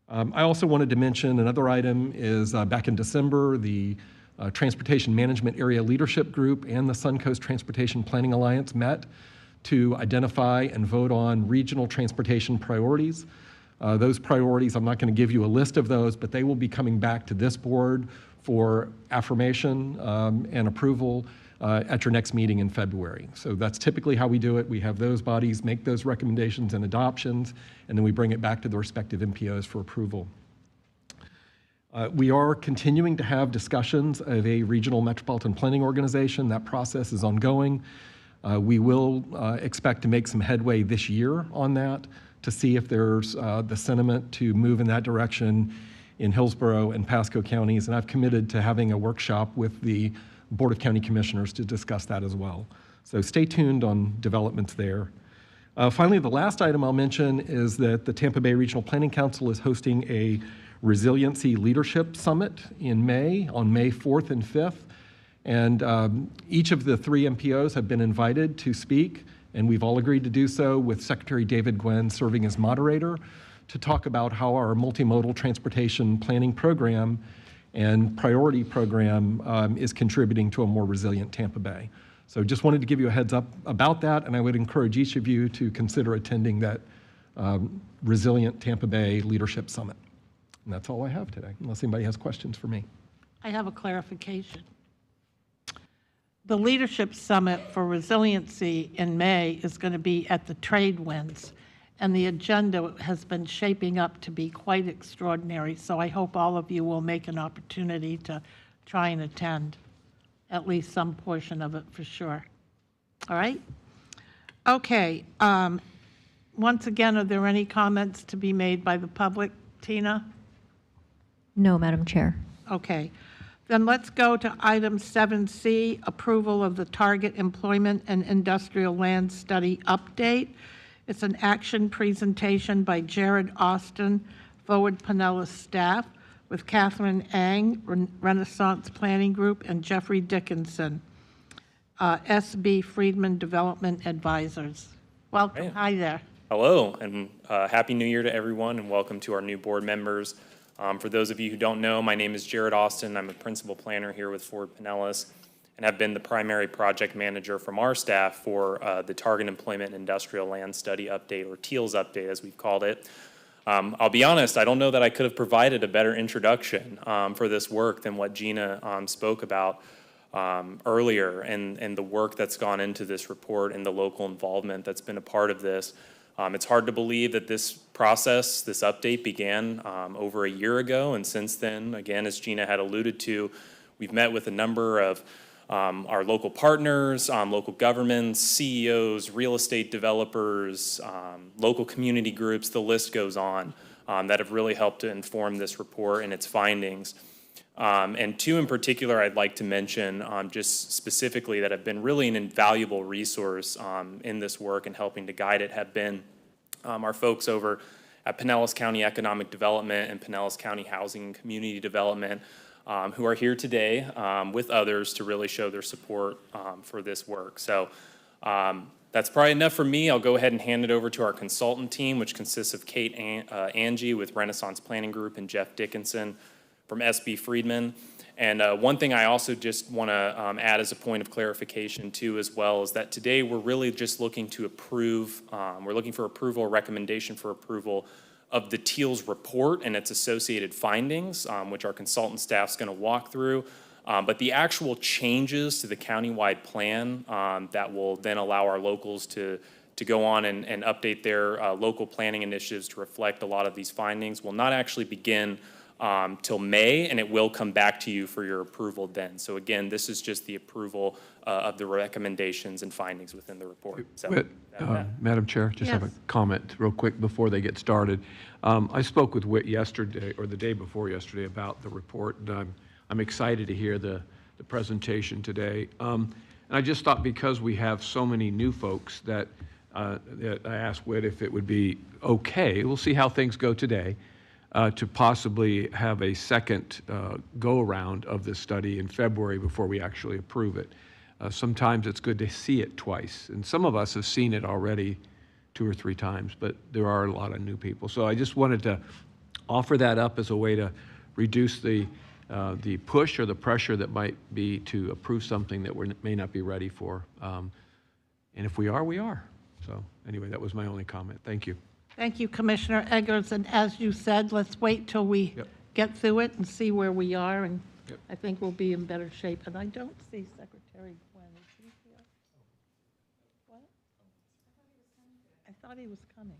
[SPEAKER 3] I also wanted to mention another item is back in December, the Transportation Management Area Leadership Group and the Suncoast Transportation Planning Alliance met to identify and vote on regional transportation priorities. Those priorities, I'm not going to give you a list of those, but they will be coming back to this board for affirmation and approval at your next meeting in February. So that's typically how we do it. We have those bodies make those recommendations and adoptions, and then we bring it back to the respective MPOs for approval. We are continuing to have discussions of a regional metropolitan planning organization. That process is ongoing. We will expect to make some headway this year on that to see if there's the sentiment to move in that direction in Hillsborough and Pasco counties, and I've committed to having a workshop with the Board of County Commissioners to discuss that as well. So stay tuned on developments there. Finally, the last item I'll mention is that the Tampa Bay Regional Planning Council is hosting a Resiliency Leadership Summit in May, on May 4th and 5th. And each of the three MPOs have been invited to speak, and we've all agreed to do so, with Secretary David Gwynn serving as moderator, to talk about how our multimodal transportation planning program and priority program is contributing to a more resilient Tampa Bay. So just wanted to give you a heads up about that, and I would encourage each of you to consider attending that Resilient Tampa Bay Leadership Summit. And that's all I have today, unless anybody has questions for me.
[SPEAKER 1] I have a clarification. The Leadership Summit for Resiliency in May is going to be at the Trade Winds, and the agenda has been shaping up to be quite extraordinary, so I hope all of you will make an opportunity to try and attend, at least some portion of it for sure. All right? Okay. Once again, are there any comments to be made by the public? Tina?
[SPEAKER 4] No, Madam Chair.
[SPEAKER 1] Okay. Then let's go to item 7C, approval of the Target Employment and Industrial Land Study update. It's an action presentation by Jared Austin, Forward Pinellas staff, with Catherine Ang, Renaissance Planning Group, and Jeffrey Dickinson, SB Friedman Development Advisors. Welcome.
[SPEAKER 20] Right.
[SPEAKER 1] Hi there.
[SPEAKER 20] Hello, and Happy New Year to everyone, and welcome to our new board members. For those of you who don't know, my name is Jared Austin. I'm a principal planner here with Forward Pinellas, and have been the primary project manager from our staff for the Target Employment and Industrial Land Study Update, or TEALS update as we've called it. I'll be honest, I don't know that I could have provided a better introduction for this work than what Gina spoke about earlier, and the work that's gone into this report and the local involvement that's been a part of this. It's hard to believe that this process, this update began over a year ago, and since then, again, as Gina had alluded to, we've met with a number of our local partners, local governments, CEOs, real estate developers, local community groups, the list goes on, that have really helped to inform this report and its findings. And two in particular I'd like to mention just specifically that have been really an invaluable resource in this work and helping to guide it have been our folks over at Pinellas County Economic Development and Pinellas County Housing and Community Development, who are here today with others to really show their support for this work. So that's probably enough for me. I'll go ahead and hand it over to our consultant team, which consists of Kate Angie with Renaissance Planning Group and Jeff Dickinson from SB Friedman. And one thing I also just want to add as a point of clarification too as well is that today we're really just looking to approve, we're looking for approval, or recommendation for approval of the TEALS report and its associated findings, which our consultant staff's going to walk through. But the actual changes to the countywide plan that will then allow our locals to go on and update their local planning initiatives to reflect a lot of these findings will not actually begin till May, and it will come back to you for your approval then. So again, this is just the approval of the recommendations and findings within the report. So,
[SPEAKER 2] Whit, Madam Chair, just have a comment real quick before they get started. I spoke with Whit yesterday, or the day before yesterday, about the report, and I'm excited to hear the presentation today. And I just thought, because we have so many new folks, that I asked Whit if it would be okay, we'll see how things go today, to possibly have a second go-around of this study in February before we actually approve it. Sometimes it's good to see it twice, and some of us have seen it already 2 or 3 times, but there are a lot of new people. So I just wanted to offer that up as a way to reduce the push or the pressure that might be to approve something that we may not be ready for. And if we are, we are. So anyway, that was my only comment. Thank you.
[SPEAKER 1] Thank you, Commissioner Eggers. And as you said, let's wait till we get through it and see where we are, and I think we'll be in better shape. And I don't see Secretary Quinn. Is he here? What? I thought he was coming.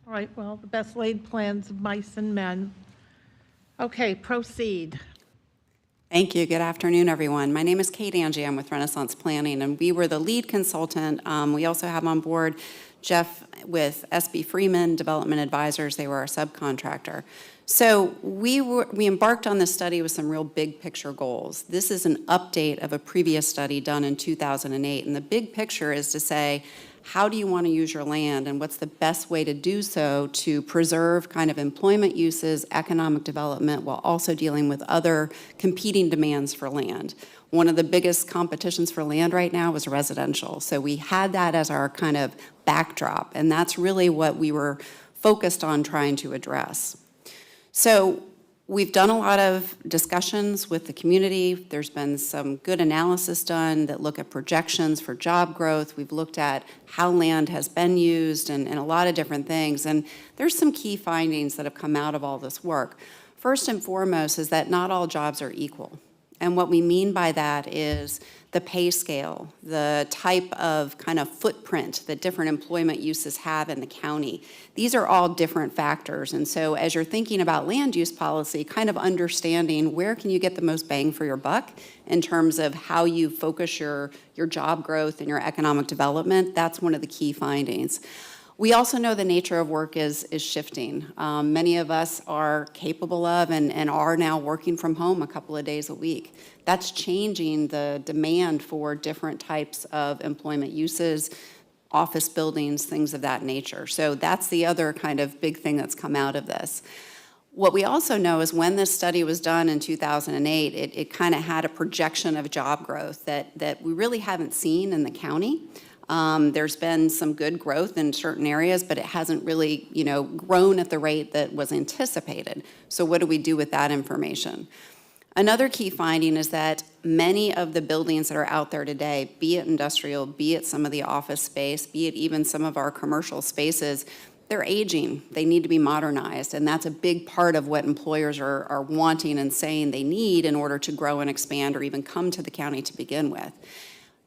[SPEAKER 1] All right, well, the best laid plans of mice and men. Okay, proceed.
[SPEAKER 21] Thank you. Good afternoon, everyone. My name is Kate Angie. I'm with Renaissance Planning, and we were the lead consultant. We also have on board Jeff with SB Freeman Development Advisors. They were our subcontractor. So we embarked on this study with some real big picture goals. This is an update of a previous study done in 2008, and the big picture is to say, how do you want to use your land, and what's the best way to do so to preserve kind of employment uses, economic development, while also dealing with other competing demands for land. One of the biggest competitions for land right now is residential. So we had that as our kind of backdrop, and that's really what we were focused on trying to address. So we've done a lot of discussions with the community. There's been some good analysis done that look at projections for job growth. We've looked at how land has been used and a lot of different things. And there's some key findings that have come out of all this work. First and foremost is that not all jobs are equal. And what we mean by that is the pay scale, the type of kind of footprint that different employment uses have in the county. These are all different factors. And so as you're thinking about land use policy, kind of understanding where can you get the most bang for your buck in terms of how you focus your job growth and your economic development, that's one of the key findings. We also know the nature of work is shifting. Many of us are capable of and are now working from home a couple of days a week. That's changing the demand for different types of employment uses, office buildings, things of that nature. So that's the other kind of big thing that's come out of this. What we also know is when this study was done in 2008, it kind of had a projection of job growth that we really haven't seen in the county. There's been some good growth in certain areas, but it hasn't really, grown at the rate that was anticipated. So what do we do with that information? Another key finding is that many of the buildings that are out there today, be it industrial, be it some of the office space, be it even some of our commercial spaces, they're aging. They need to be modernized, and that's a big part of what employers are wanting and saying they need in order to grow and expand or even come to the county to begin with.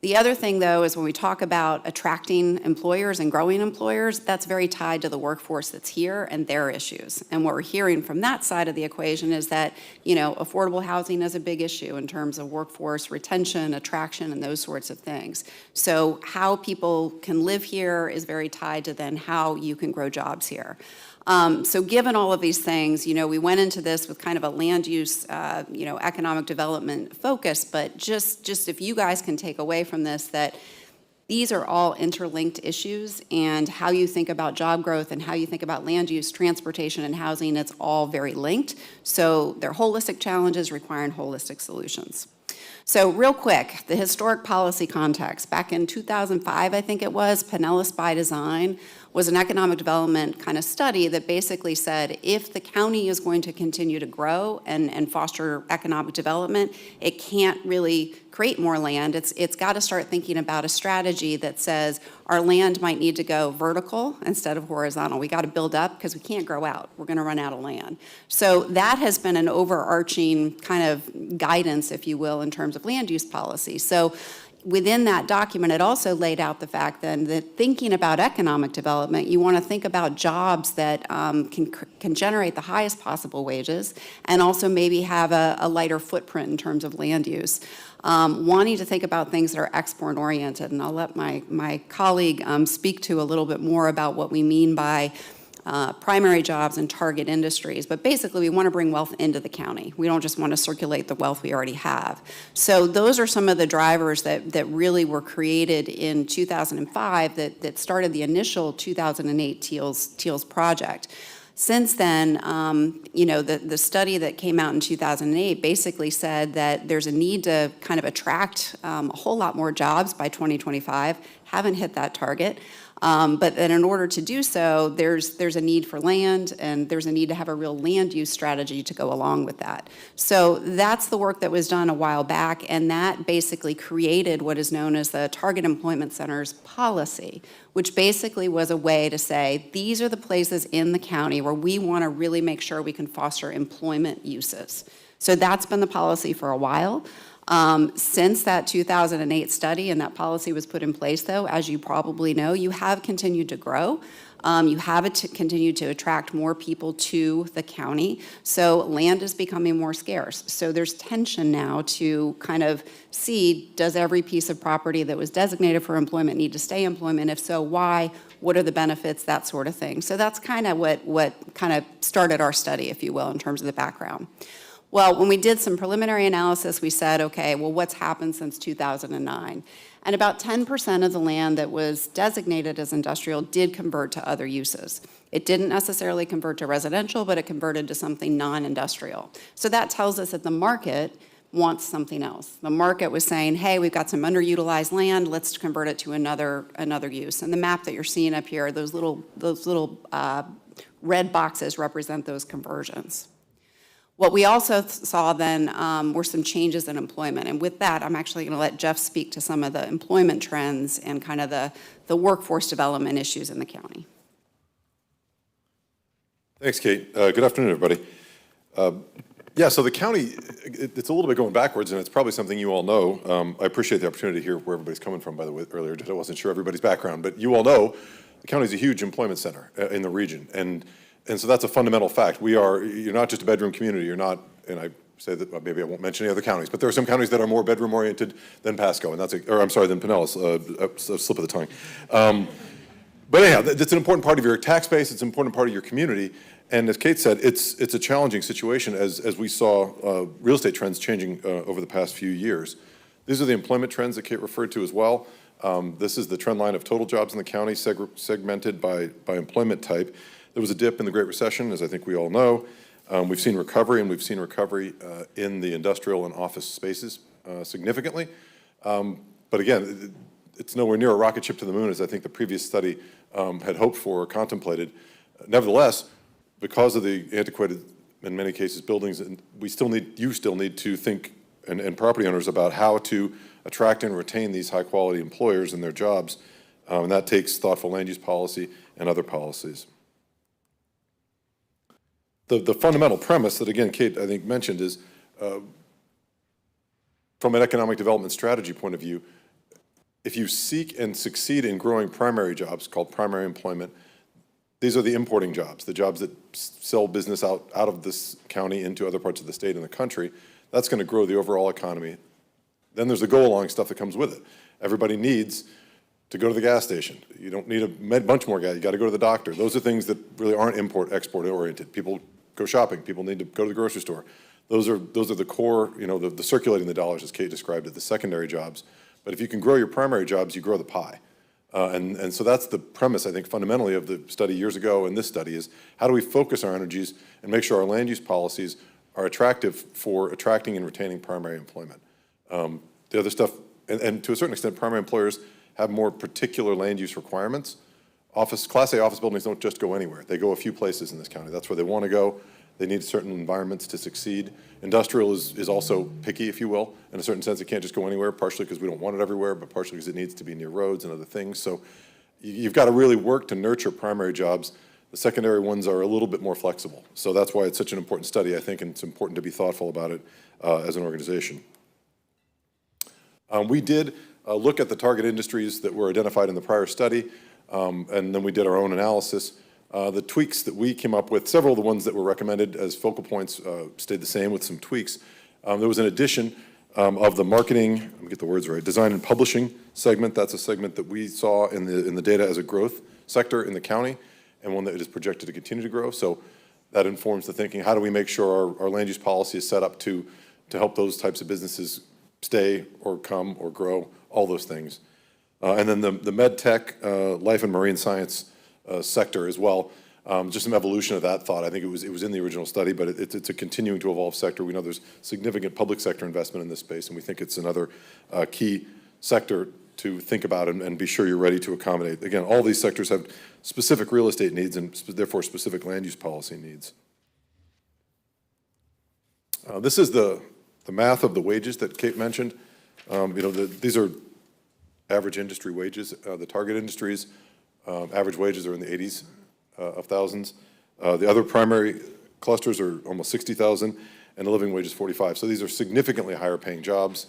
[SPEAKER 21] The other thing, though, is when we talk about attracting employers and growing employers, that's very tied to the workforce that's here and their issues. And what we're hearing from that side of the equation is that, affordable housing is a big issue in terms of workforce retention, attraction, and those sorts of things. So how people can live here is very tied to then how you can grow jobs here. So given all of these things, we went into this with kind of a land use, economic development focus, but just if you guys can take away from this that these are all interlinked issues, and how you think about job growth and how you think about land use, transportation, and housing, it's all very linked. So they're holistic challenges requiring holistic solutions. So real quick, the historic policy context. Back in 2005, I think it was, Pinellas by Design was an economic development kind of study that basically said if the county is going to continue to grow and foster economic development, it can't really create more land. It's got to start thinking about a strategy that says our land might need to go vertical instead of horizontal. We got to build up because we can't grow out. We're going to run out of land. So that has been an overarching kind of guidance, if you will, in terms of land use policy. So within that document, it also laid out the fact then that thinking about economic development, you want to think about jobs that can generate the highest possible wages and also maybe have a lighter footprint in terms of land use. Wanting to think about things that are export oriented, and I'll let my colleague speak to a little bit more about what we mean by primary jobs and target industries. But basically, we want to bring wealth into the county. We don't just want to circulate the wealth we already have. So those are some of the drivers that really were created in 2005 that started the initial 2008 TEALS project. Since then, the study that came out in 2008 basically said that there's a need to kind of attract a whole lot more jobs by 2025. Haven't hit that target. But then in order to do so, there's a need for land, and there's a need to have a real land use strategy to go along with that. So that's the work that was done a while back, and that basically created what is known as the Target Employment Centers policy, which basically was a way to say, these are the places in the county where we want to really make sure we can foster employment uses. So that's been the policy for a while. Since that 2008 study and that policy was put in place, though, as you probably know, you have continued to grow. You have continued to attract more people to the county. So land is becoming more scarce. So there's tension now to kind of see, does every piece of property that was designated for employment need to stay employment? If so, why? What are the benefits? That sort of thing. So that's kind of what kind of started our study, if you will, in terms of the background. Well, when we did some preliminary analysis, we said, okay, well, what's happened since 2009? And about 10% of the land that was designated as industrial did convert to other uses. It didn't necessarily convert to residential, but it converted to something non-industrial. So that tells us that the market wants something else. The market was saying, hey, we've got some underutilized land, let's convert it to another use. And the map that you're seeing up here, those little red boxes represent those conversions. What we also saw then were some changes in employment. And with that, I'm actually going to let Jeff speak to some of the employment trends and kind of the workforce development issues in the county.
[SPEAKER 5] Thanks, Kate. Good afternoon, everybody. Yeah, so the county, it's a little bit going backwards, and it's probably something you all know. I appreciate the opportunity to hear where everybody's coming from, by the way, earlier. I wasn't sure everybody's background, but you all know the county is a huge employment center in the region. And so that's a fundamental fact. You're not just a bedroom community. You're not, and I say that maybe I won't mention any other counties, but there are some counties that are more bedroom oriented than Pasco, and than Pinellas, a slip of the tongue. But anyhow, it's an important part of your tax base. It's an important part of your community. And as Kate said, it's a challenging situation as we saw real estate trends changing over the past few years. These are the employment trends that Kate referred to as well. This is the trend line of total jobs in the county segmented by employment type. There was a dip in the Great Recession, as I think we all know. We've seen recovery, and we've seen recovery in the industrial and office spaces significantly. But again, it's nowhere near a rocket ship to the moon, as I think the previous study had hoped for or contemplated. Nevertheless, because of the antiquated, in many cases, buildings, you still need to think, and property owners, about how to attract and retain these high-quality employers in their jobs. And that takes thoughtful land use policy and other policies. The fundamental premise that, again, Kate, I think, mentioned is, from an economic development strategy point of view, if you seek and succeed in growing primary jobs, called primary employment, these are the importing jobs, the jobs that sell business out of this county into other parts of the state and the country. That's going to grow the overall economy. Then there's the go-along stuff that comes with it. Everybody needs to go to the gas station. You don't need a bunch more gas. You got to go to the doctor. Those are things that really aren't import-export oriented. People go shopping. People need to go to the grocery store. Those are the core, the circulating the dollars, as Kate described it, the secondary jobs. But if you can grow your primary jobs, you grow the pie. And so that's the premise, I think, fundamentally of the study years ago and this study is how do we focus our energies and make sure our land use policies are attractive for attracting and retaining primary employment. The other stuff, and to a certain extent, primary employers have more particular land use requirements Class A office buildings don't just go anywhere. They go a few places in this county. That's where they want to go. They need certain environments to succeed. Industrial is also picky, if you will. In a certain sense, it can't just go anywhere, partially because we don't want it everywhere, but partially because it needs to be near roads and other things. So you've got to really work to nurture primary jobs. The secondary ones are a little bit more flexible. So that's why it's such an important study, I think, and it's important to be thoughtful about it as an organization. We did look at the target industries that were identified in the prior study, and then we did our own analysis. The tweaks that we came up with, several of the ones that were recommended as focal points stayed the same with some tweaks. There was an addition of the marketing, let me get the words right, design and publishing segment. That's a segment that we saw in the data as a growth sector in the county, and one that is projected to continue to grow. So that informs the thinking, how do we make sure our land use policy is set up to help those types of businesses stay or come or grow, all those things. And then the med tech, life and marine science sector as well. Just some evolution of that thought. I think it was in the original study, but it's a continuing to evolve sector. We know there's significant public sector investment in this space, and we think it's another key sector to think about and be sure you're ready to accommodate. Again, all these sectors have specific real estate needs and therefore specific land use policy needs. This is the math of the wages that Kate mentioned. These are average industry wages. The target industries, average wages are in the 80s of thousands. The other primary clusters are almost 60,000, and the living wage is 45. So these are significantly higher paying jobs.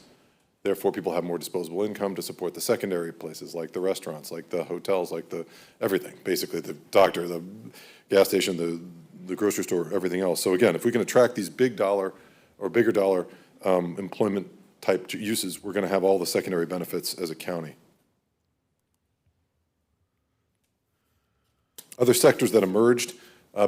[SPEAKER 5] Therefore, people have more disposable income to support the secondary places, like the restaurants, like the hotels, like everything, basically, the doctor, the gas station, the grocery store, everything else. So again, if we can attract these big dollar or bigger dollar employment type uses, we're going to have all the secondary benefits as a county. Other sectors that emerged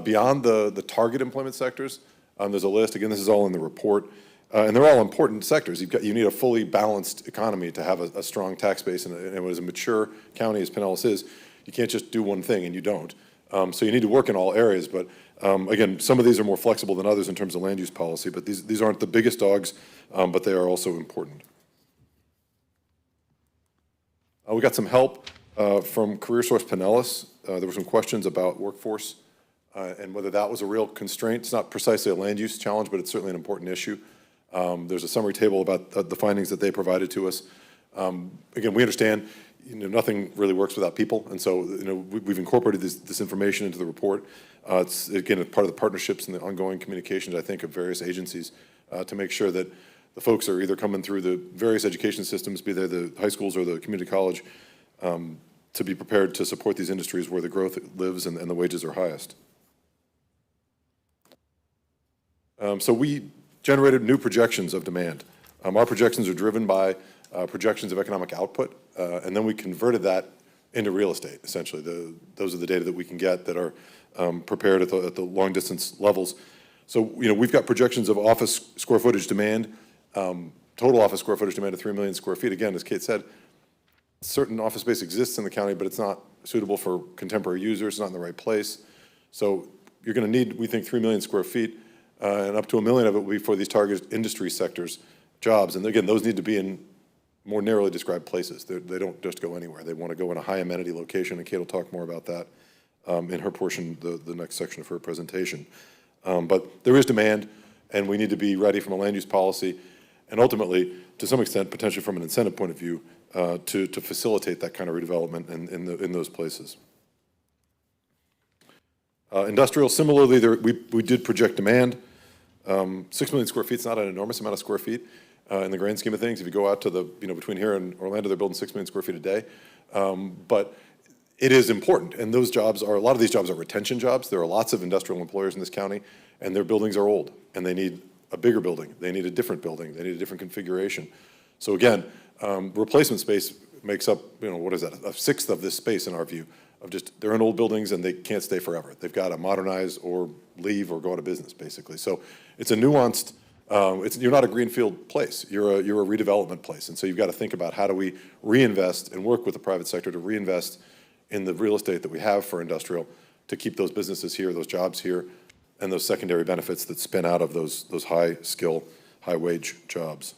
[SPEAKER 5] beyond the target employment sectors, there's a list. Again, this is all in the report. And they're all important sectors. You need a fully balanced economy to have a strong tax base, and as a mature county as Pinellas is, you can't just do one thing, and you don't. So you need to work in all areas, but again, some of these are more flexible than others in terms of land use policy, but these aren't the biggest dogs, but they are also important. We got some help from CareerSource Pinellas. There were some questions about workforce and whether that was a real constraint. It's not precisely a land use challenge, but it's certainly an important issue. There's a summary table about the findings that they provided to us. Again, we understand nothing really works without people, and so we've incorporated this information into the report. It's again part of the partnerships and the ongoing communications, I think, of various agencies to make sure that the folks are either coming through the various education systems, be they the high schools or the community college, to be prepared to support these industries where the growth lives and the wages are highest. So we generated new projections of demand. Our projections are driven by projections of economic output, and then we converted that into real estate, essentially. Those are the data that we can get that are prepared at the long distance levels. So, we've got projections of office square footage demand, total office square footage demand of 3 million square feet. Again, as Kate said, certain office space exists in the county, but it's not suitable for contemporary users, it's not in the right place. So you're going to need, we think, 3 million square feet, and up to 1 million of it will be for these target industry sectors jobs. And again, those need to be in more narrowly described places. They don't just go anywhere. They want to go in a high amenity location, and Kate will talk more about that in her portion, the next section of her presentation. But there is demand, and we need to be ready from a land use policy, and ultimately, to some extent, potentially from an incentive point of view, to facilitate that kind of redevelopment in those places. Industrial, similarly, we did project demand. 6 million square feet is not an enormous amount of square feet in the grand scheme of things. If you go out to between here and Orlando, they're building 6 million square feet a day. But it is important, and those jobs are, a lot of these jobs are retention jobs. There are lots of industrial employers in this county, and their buildings are old, and they need a bigger building. They need a different building. They need a different configuration. So again, replacement space makes up, what is that, a sixth of this space in our view, of just, they're in old buildings and they can't stay forever. They've got to modernize or leave or go out of business, basically. So it's a nuanced, you're not a greenfield place, you're a redevelopment place. And so you've got to think about how do we reinvest and work with the private sector to reinvest in the real estate that we have for industrial to keep those businesses here, those jobs here, and those secondary benefits that spin out of those high skill, high wage jobs.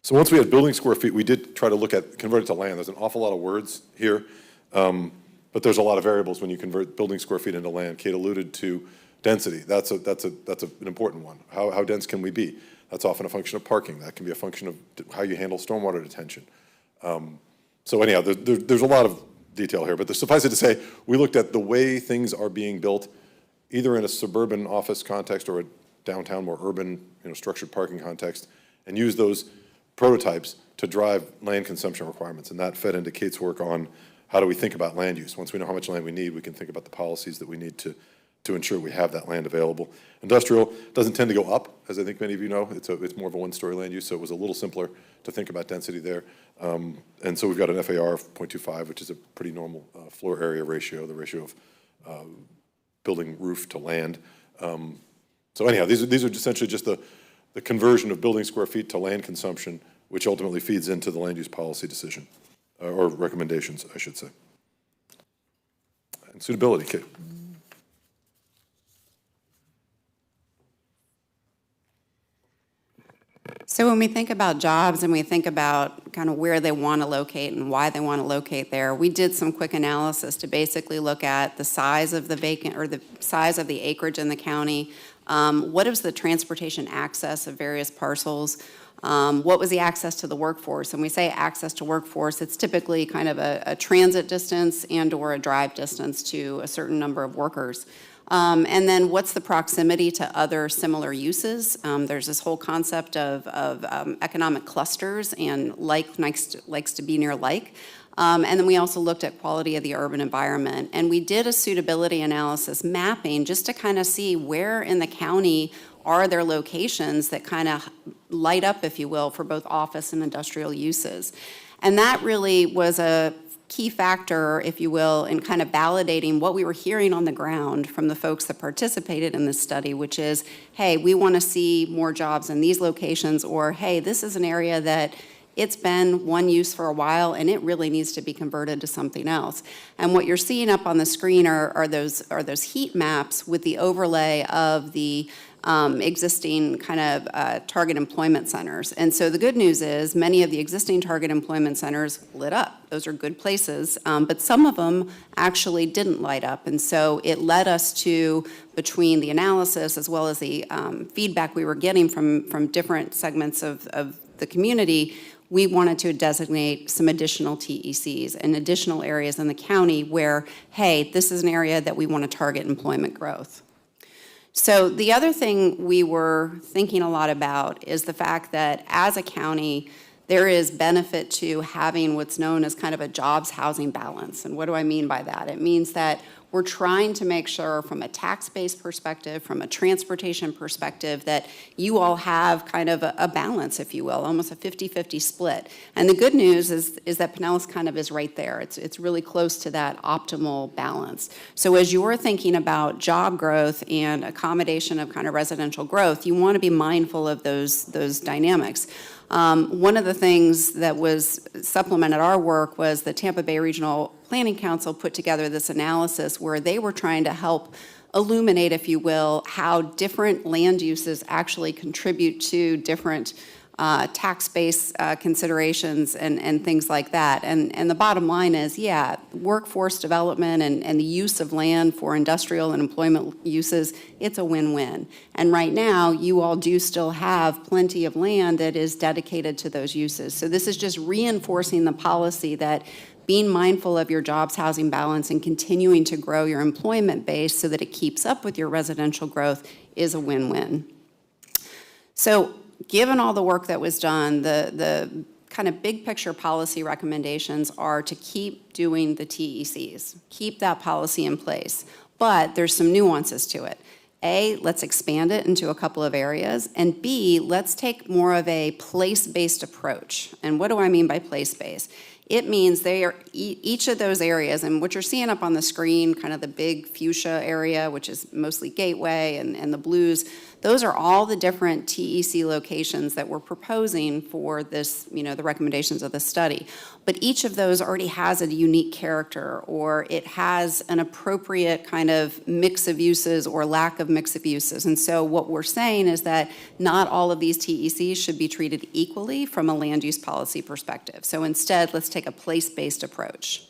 [SPEAKER 5] So once we had building square feet, we did try to look at, convert it to land. There's an awful lot of words here, but there's a lot of variables when you convert building square feet into land. Kate alluded to density. That's an important one. How dense can we be? That's often a function of parking. That can be a function of how you handle stormwater detention. So anyhow, there's a lot of detail here, but suffice it to say, we looked at the way things are being built, either in a suburban office context or a downtown, more urban, structured parking context, and used those prototypes to drive land consumption requirements. And that fed into Kate's work on how do we think about land use. Once we know how much land we need, we can think about the policies that we need to ensure we have that land available. Industrial doesn't tend to go up, as I think many of you know. It's more of a one-story land use, so it was a little simpler to think about density there. And so we've got an FAR of 0.25, which is a pretty normal floor area ratio, the ratio of building roof to land. So anyhow, these are essentially just the conversion of building square feet to land consumption, which ultimately feeds into the land use policy decision, or recommendations, I should say. And suitability, Kate.
[SPEAKER 21] So when we think about jobs and we think about kind of where they want to locate and why they want to locate there, we did some quick analysis to basically look at the size of the vacant or the size of the acreage in the county. What is the transportation access of various parcels? What was the access to the workforce? And we say access to workforce, it's typically kind of a transit distance and or a drive distance to a certain number of workers. And then what's the proximity to other similar uses? There's this whole concept of economic clusters, and like likes to be near like. And then we also looked at quality of the urban environment. And we did a suitability analysis mapping just to kind of see where in the county are there locations that kind of light up, if you will, for both office and industrial uses. And that really was a key factor, if you will, in kind of validating what we were hearing on the ground from the folks that participated in this study, which is, hey, we want to see more jobs in these locations, or hey, this is an area that it's been one use for a while and it really needs to be converted to something else. And what you're seeing up on the screen are those heat maps with the overlay of the existing kind of target employment centers. And so the good news is many of the existing target employment centers lit up. Those are good places, but some of them actually didn't light up. And so it led us to, between the analysis as well as the feedback we were getting from different segments of the community, we wanted to designate some additional TECs and additional areas in the county where, hey, this is an area that we want to target employment growth. So the other thing we were thinking a lot about is the fact that as a county, there is benefit to having what's known as kind of a jobs housing balance. And what do I mean by that? It means that we're trying to make sure from a tax-based perspective, from a transportation perspective, that you all have kind of a balance, if you will, almost a 50-50 split. And the good news is that Pinellas kind of is right there. It's really close to that optimal balance. So as you're thinking about job growth and accommodation of kind of residential growth, you want to be mindful of those dynamics. One of the things that was supplemented our work was the Tampa Bay Regional Planning Council put together this analysis where they were trying to help illuminate, if you will, how different land uses actually contribute to different tax-based considerations and things like that. And the bottom line is, yeah, workforce development and the use of land for industrial and employment uses, it's a win-win. And right now, you all do still have plenty of land that is dedicated to those uses. So this is just reinforcing the policy that being mindful of your jobs housing balance and continuing to grow your employment base so that it keeps up with your residential growth is a win-win. So given all the work that was done, the kind of big picture policy recommendations are to keep doing the TECs, keep that policy in place, but there's some nuances to it. A, let's expand it into a couple of areas, and B, let's take more of a place-based approach. And what do I mean by place-based? It means they are each of those areas, and what you're seeing up on the screen, kind of the big fuchsia area, which is mostly Gateway, and the blues, those are all the different TEC locations that we're proposing for this, the recommendations of the study. But each of those already has a unique character, or it has an appropriate kind of mix of uses or lack of mix of uses. And so what we're saying is that not all of these TECs should be treated equally from a land use policy perspective. So instead, let's take a place-based approach.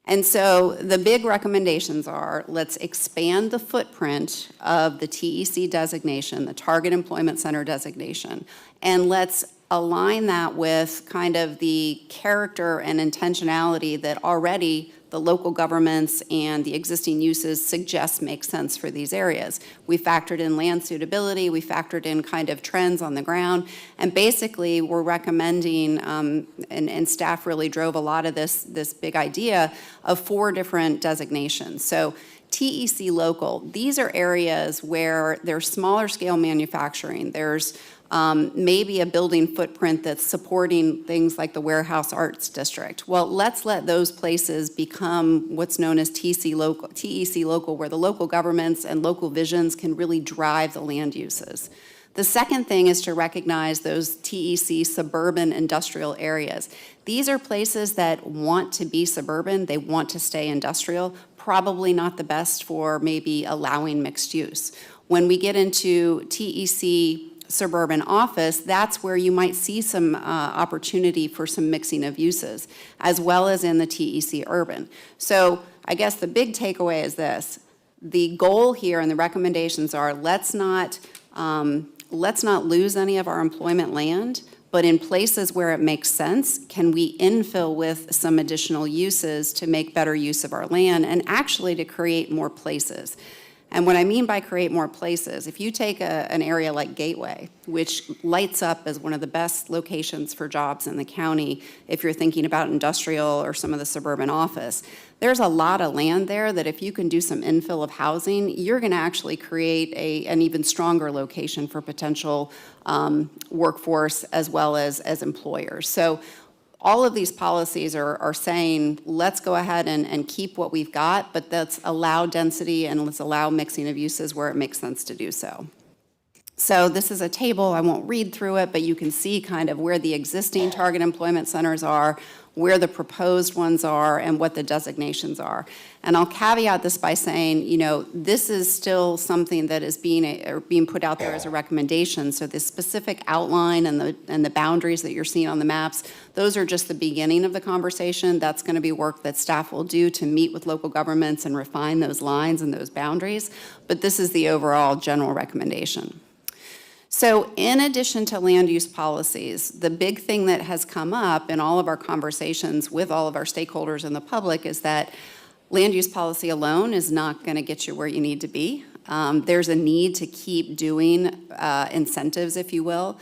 [SPEAKER 21] And so the big recommendations are, let's expand the footprint of the TEC designation, the Target Employment Center designation, and let's align that with kind of the character and intentionality that already the local governments and the existing uses suggest make sense for these areas. We factored in land suitability, we factored in kind of trends on the ground, and basically we're recommending, and staff really drove a lot of this big idea of 4 different designations. So TEC local, these are areas where there's smaller scale manufacturing, there's maybe a building footprint that's supporting things like the Warehouse Arts District. Well, let's let those places become what's known as TEC local, where the local governments and local visions can really drive the land uses. The second thing is to recognize those TEC suburban industrial areas. These are places that want to be suburban, they want to stay industrial, probably not the best for maybe allowing mixed use. When we get into TEC suburban office, that's where you might see some opportunity for some mixing of uses, as well as in the TEC urban. So I guess the big takeaway is this. The goal here and the recommendations are, let's not lose any of our employment land, but in places where it makes sense, can we infill with some additional uses to make better use of our land and actually to create more places. And what I mean by create more places, if you take an area like Gateway, which lights up as one of the best locations for jobs in the county, if you're thinking about industrial or some of the suburban office, there's a lot of land there that if you can do some infill of housing, you're going to actually create an even stronger location for potential workforce as well as employers. So all of these policies are saying, let's go ahead and keep what we've got, but let's allow density and let's allow mixing of uses where it makes sense to do so. So this is a table, I won't read through it, but you can see kind of where the existing target employment centers are, where the proposed ones are, and what the designations are. And I'll caveat this by saying, this is still something that is being put out there as a recommendation. So the specific outline and the boundaries that you're seeing on the maps, those are just the beginning of the conversation. That's going to be work that staff will do to meet with local governments and refine those lines and those boundaries. But this is the overall general recommendation. So in addition to land use policies, the big thing that has come up in all of our conversations with all of our stakeholders and the public is that land use policy alone is not going to get you where you need to be. There's a need to keep doing incentives, if you will.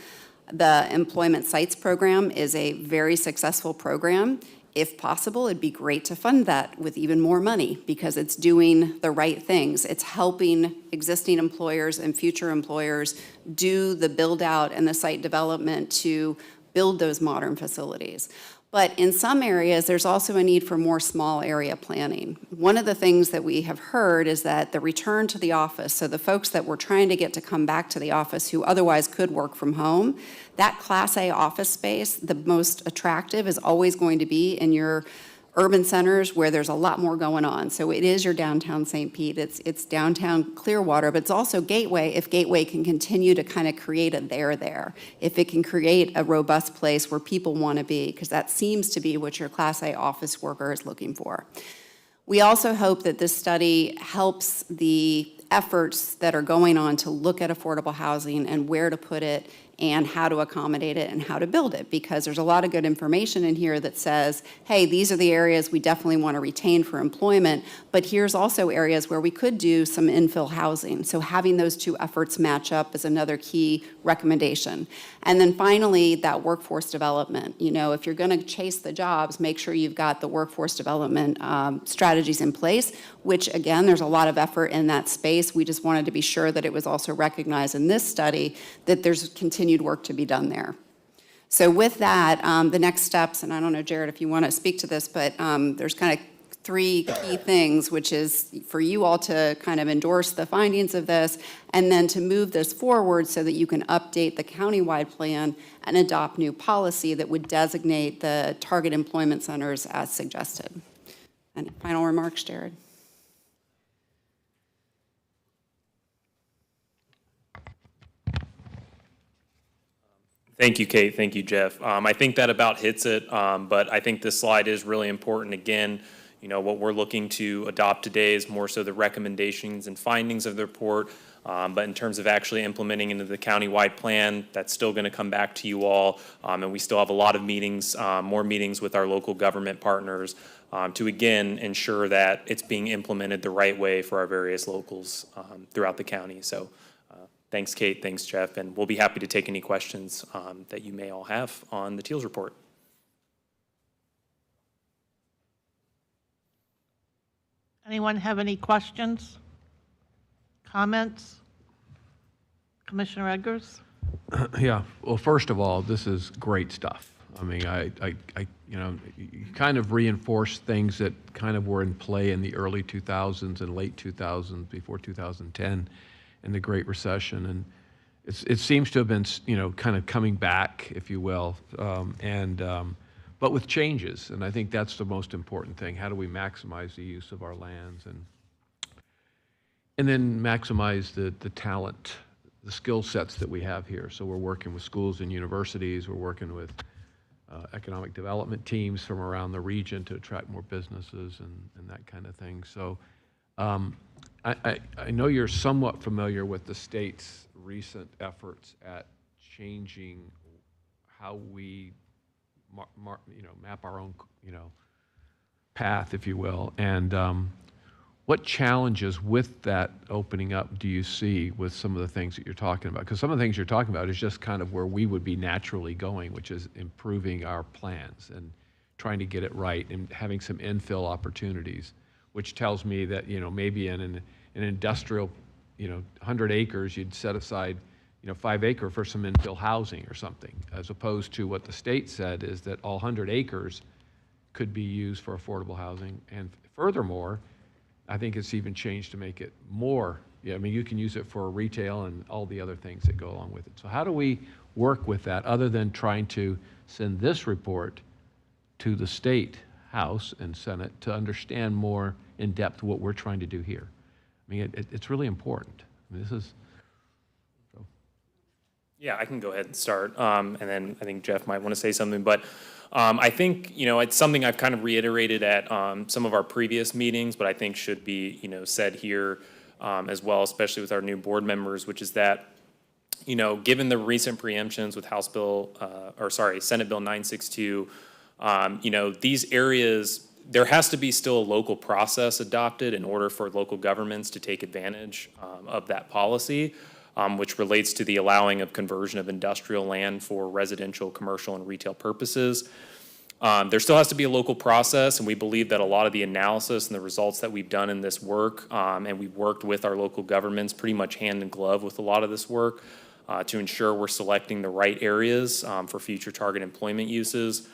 [SPEAKER 21] The Employment Sites Program is a very successful program. If possible, it'd be great to fund that with even more money because it's doing the right things. It's helping existing employers and future employers do the build out and the site development to build those modern facilities. But in some areas, there's also a need for more small area planning. One of the things that we have heard is that the return to the office, so the folks that we're trying to get to come back to the office who otherwise could work from home, that Class A office space, the most attractive is always going to be in your urban centers where there's a lot more going on. So it is your downtown St. Pete, it's downtown Clearwater, but it's also Gateway, if Gateway can continue to kind of create a there, if it can create a robust place where people want to be, because that seems to be what your Class A office worker is looking for. We also hope that this study helps the efforts that are going on to look at affordable housing and where to put it and how to accommodate it and how to build it, because there's a lot of good information in here that says, hey, these are the areas we definitely want to retain for employment, but here's also areas where we could do some infill housing. So having those two efforts match up is another key recommendation. And then finally, that workforce development. If you're going to chase the jobs, make sure you've got the workforce development strategies in place, which again, there's a lot of effort in that space. We just wanted to be sure that it was also recognized in this study that there's continued work to be done there. So with that, the next steps, and I don't know, Jared, if you want to speak to this, but there's kind of three key things, which is for you all to kind of endorse the findings of this, and then to move this forward so that you can update the countywide plan and adopt new policy that would designate the target employment centers as suggested. And final remarks, Jared.
[SPEAKER 20] Thank you, Kate. Thank you, Jeff. I think that about hits it, but I think this slide is really important. Again, what we're looking to adopt today is more so the recommendations and findings of the report, but in terms of actually implementing into the countywide plan, that's still going to come back to you all, and we still have a lot of meetings, more meetings with our local government partners to, again, ensure that it's being implemented the right way for our various locals throughout the county. So. Thanks, Kate. Thanks, Jeff. And we'll be happy to take any questions that you may all have on the TEALS report.
[SPEAKER 1] Anyone have any questions, comments? Commissioner Eggers?
[SPEAKER 10] Yeah. Well, first of all, this is great stuff. I mean, you kind of reinforce things that kind of were in play in the early 2000s and late 2000s, before 2010. And the Great Recession, and it seems to have been, kind of coming back, if you will, but with changes, and I think that's the most important thing. How do we maximize the use of our lands, and then maximize the talent, the skill sets that we have here? So we're working with schools and universities, we're working with economic development teams from around the region to attract more businesses and that kind of thing. So. I know you're somewhat familiar with the state's recent efforts at changing how we map our own path, if you will. And what challenges with that opening up do you see with some of the things that you're talking about? Because some of the things you're talking about is just kind of where we would be naturally going, which is improving our plans and trying to get it right and having some infill opportunities, which tells me that, maybe in an industrial, 100 acres, you'd set aside, 5 acre for some infill housing or something, as opposed to what the state said is that all 100 acres could be used for affordable housing. And furthermore, I think it's even changed to make it more, you can use it for retail and all the other things that go along with it. So how do we work with that other than trying to send this report to the state House and Senate to understand more in depth what we're trying to do here? I mean, it's really important. I mean, this is. So.
[SPEAKER 20] Yeah, I can go ahead and start, and then I think Jeff might want to say something. But I think it's something I've kind of reiterated at some of our previous meetings, but I think should be said here as well, especially with our new board members, which is that given the recent preemptions with Senate Bill 962. These areas, there has to be still a local process adopted in order for local governments to take advantage of that policy, which relates to the allowing of conversion of industrial land for residential, commercial, and retail purposes. There still has to be a local process, and we believe that a lot of the analysis and the results that we've done in this work, and we've worked with our local governments pretty much hand in glove with a lot of this work to ensure we're selecting the right areas for future target employment uses.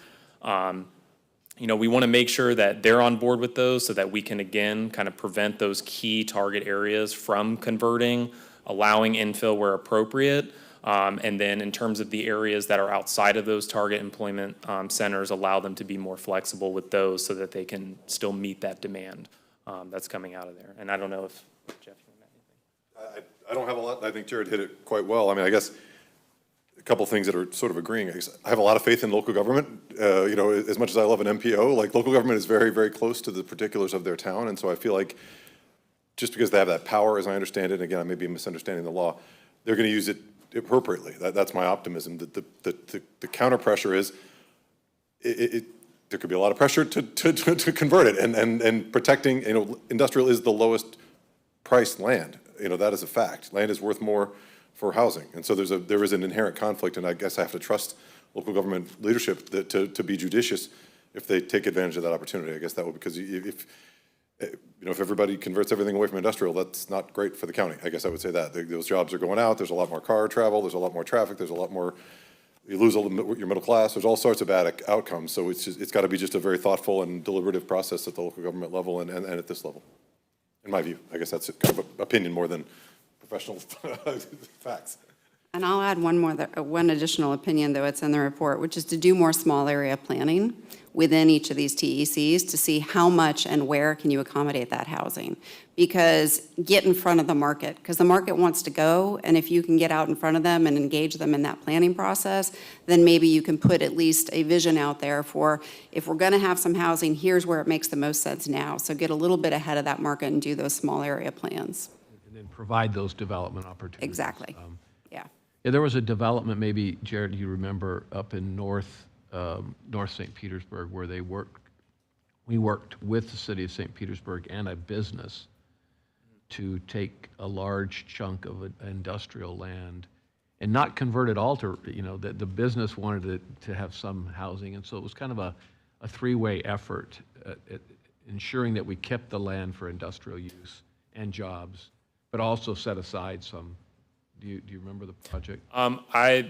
[SPEAKER 20] We want to make sure that they're on board with those so that we can, again, kind of prevent those key target areas from converting, allowing infill where appropriate, and then in terms of the areas that are outside of those target employment centers, allow them to be more flexible with those so that they can still meet that demand that's coming out of there. And I don't know if, Jeff, you want to add anything?
[SPEAKER 5] I don't have a lot. I think Jared hit it quite well. I mean, I guess couple things that are sort of agreeing. I have a lot of faith in local government. As much as I love an MPO, like local government is very, very close to the particulars of their town. And so I feel like just because they have that power, as I understand it, and again, I may be misunderstanding the law, they're going to use it appropriately. That's my optimism. The counter pressure is there could be a lot of pressure to convert it and protecting, industrial is the lowest priced land. That is a fact. Land is worth more for housing. And so there is an inherent conflict, and I guess I have to trust local government leadership to be judicious if they take advantage of that opportunity. I guess that would, because if everybody converts everything away from industrial, that's not great for the county. I guess I would say that. Those jobs are going out, there's a lot more car travel, there's a lot more traffic, there's a lot more you lose your middle class. There's all sorts of bad outcomes. So it's got to be just a very thoughtful and deliberative process at the local government level and at this level, in my view. I guess that's kind of opinion more than professional facts.
[SPEAKER 21] And I'll add one additional opinion, though it's in the report, which is to do more small area planning within each of these TECs to see how much and where can you accommodate that housing. Because get in front of the market, because the market wants to go, and if you can get out in front of them and engage them in that planning process, then maybe you can put at least a vision out there for, if we're gonna have some housing, here's where it makes the most sense now. So get a little bit ahead of that market and do those small area plans.
[SPEAKER 10] And then provide those development opportunities.
[SPEAKER 21] Exactly, yeah.
[SPEAKER 10] Yeah, there was a development, maybe, Jared, you remember, up in North St. Petersburg, where we worked with the city of St. Petersburg and a business to take a large chunk of industrial land and not convert it all to, the business wanted it to have some housing. And so it was kind of a three-way effort at ensuring that we kept the land for industrial use and jobs, but also set aside some. Do you remember the project?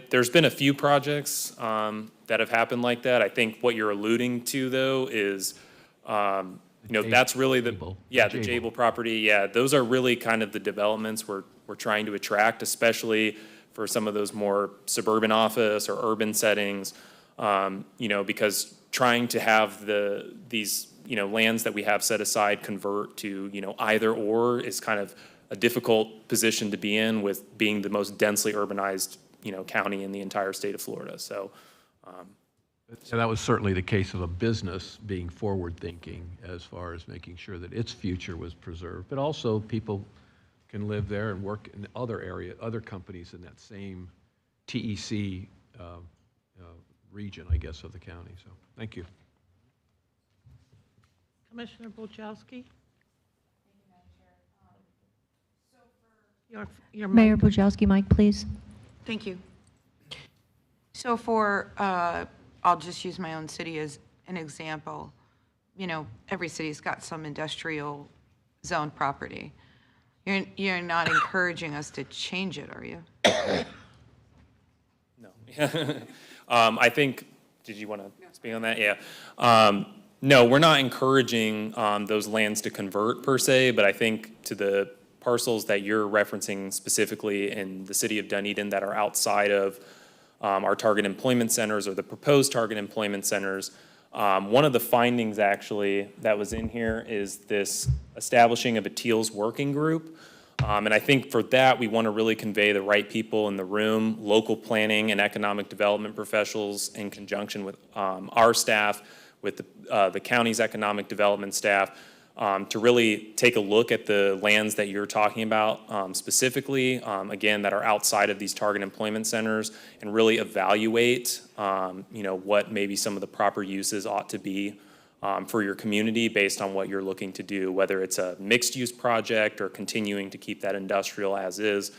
[SPEAKER 20] There's been a few projects that have happened like that. I think what you're alluding to, though, is, that's really the Jable property. Yeah, those are really kind of the developments we're trying to attract, especially for some of those more suburban office or urban settings. Because trying to have these lands that we have set aside convert to either or is kind of a difficult position to be in, with being the most densely urbanized, county in the entire state of Florida. So
[SPEAKER 10] that was certainly the case of a business being forward-thinking as far as making sure that its future was preserved, but also people can live there and work in other companies in that same TEC region, I guess, of the county. So, thank you.
[SPEAKER 1] Commissioner Bujalski?
[SPEAKER 4] Mayor Bujalski, mic, please.
[SPEAKER 7] Thank you. So for, I'll just use my own city as an example. Every city's got some industrial zone property. You're not encouraging us to change it, are you?
[SPEAKER 20] No. I think, did you want to speak on that? Yeah. No, we're not encouraging those lands to convert per se, but I think to the parcels that you're referencing specifically in the city of Dunedin that are outside of our target employment centers or the proposed target employment centers, one of the findings actually that was in here is this establishing of a TEALS working group. And I think for that, we want to really convey the right people in the room, local planning and economic development professionals in conjunction with our staff, with the county's economic development staff, to really take a look at the lands that you're talking about specifically, again, that are outside of these target employment centers, and really evaluate, what maybe some of the proper uses ought to be for your community based on what you're looking to do, whether it's a mixed-use project or continuing to keep that industrial as is.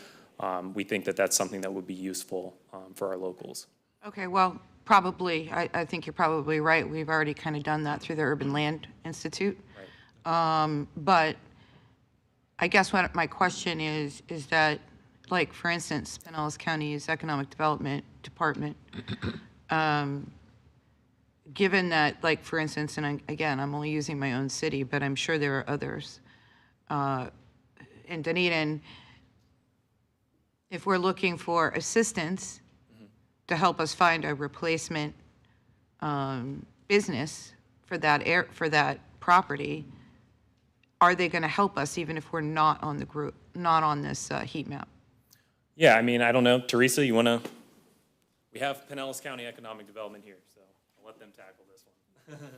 [SPEAKER 20] We think that that's something that would be useful for our locals.
[SPEAKER 7] Okay, well, probably, I think you're probably right. We've already kind of done that through the Urban Land Institute. But I guess what my question is that, like, for instance, Pinellas County's Economic Development Department, given that, like, for instance, and again, I'm only using my own city, but I'm sure there are others, in Dunedin, if we're looking for assistance to help us find a replacement business for that property, are they going to help us even if we're not on the group, not on this heat map?
[SPEAKER 20] Yeah, I mean, I don't know. Teresa, you want to? We have Pinellas County Economic Development here, so I'll let them tackle this one.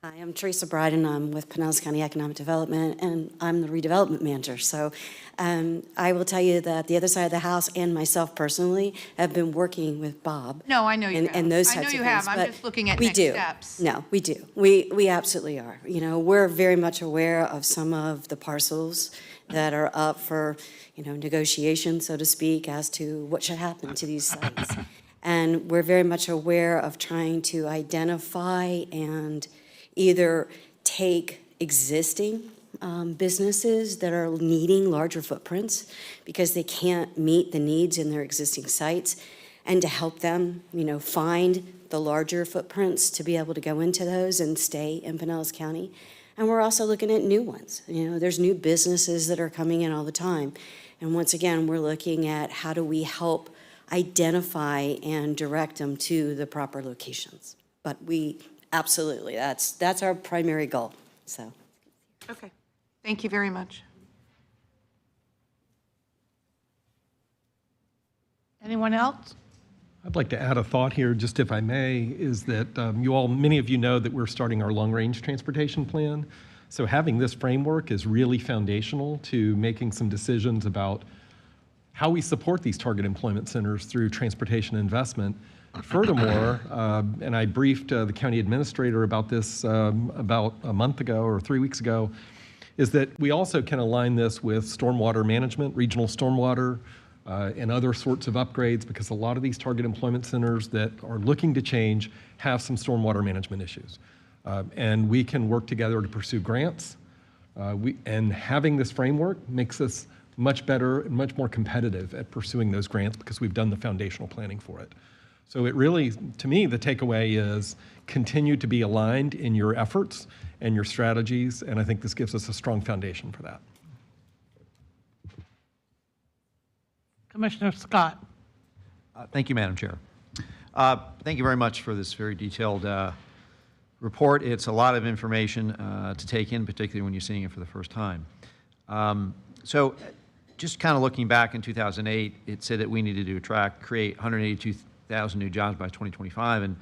[SPEAKER 22] Hi, I'm Teresa Bride, and I'm with Pinellas County Economic Development, and I'm the redevelopment manager. So I will tell you that the other side of the house and myself personally have been working with Bob.
[SPEAKER 7] No, I know you have.
[SPEAKER 22] And those types
[SPEAKER 7] I know
[SPEAKER 22] of
[SPEAKER 7] you
[SPEAKER 22] things,
[SPEAKER 7] have. I'm
[SPEAKER 22] but
[SPEAKER 7] just looking at
[SPEAKER 22] we
[SPEAKER 7] next
[SPEAKER 22] do.
[SPEAKER 7] steps.
[SPEAKER 22] No, we do. We absolutely are. We're very much aware of some of the parcels that are up for, negotiation, so to speak, as to what should happen to these sites. And we're very much aware of trying to identify and either take existing businesses that are needing larger footprints because they can't meet the needs in their existing sites, and to help them, find the larger footprints to be able to go into those and stay in Pinellas County. And we're also looking at new ones. There's new businesses that are coming in all the time. And once again, we're looking at how do we help identify and direct them to the proper locations. But we absolutely, that's our primary goal. So.
[SPEAKER 7] Okay. Thank you very much.
[SPEAKER 1] Anyone else?
[SPEAKER 3] I'd like to add a thought here, just if I may, is that many of you know that we're starting our long-range transportation plan. So having this framework is really foundational to making some decisions about how we support these target employment centers through transportation investment. Furthermore, and I briefed the county administrator about this about a month ago or 3 weeks ago, is that we also can align this with stormwater management, regional stormwater, and other sorts of upgrades, because a lot of these target employment centers that are looking to change have some stormwater management issues. And we can work together to pursue grants. And having this framework makes us much better and much more competitive at pursuing those grants because we've done the foundational planning for it. So it really, to me, the takeaway is continue to be aligned in your efforts and your strategies, and I think this gives us a strong foundation for that.
[SPEAKER 1] Commissioner Scott.
[SPEAKER 13] Thank you, Madam Chair. Thank you very much for this very detailed report. It's a lot of information to take in, particularly when you're seeing it for the first time. So just kind of looking back in 2008, it said that we needed to create 182,000 new jobs by 2025, and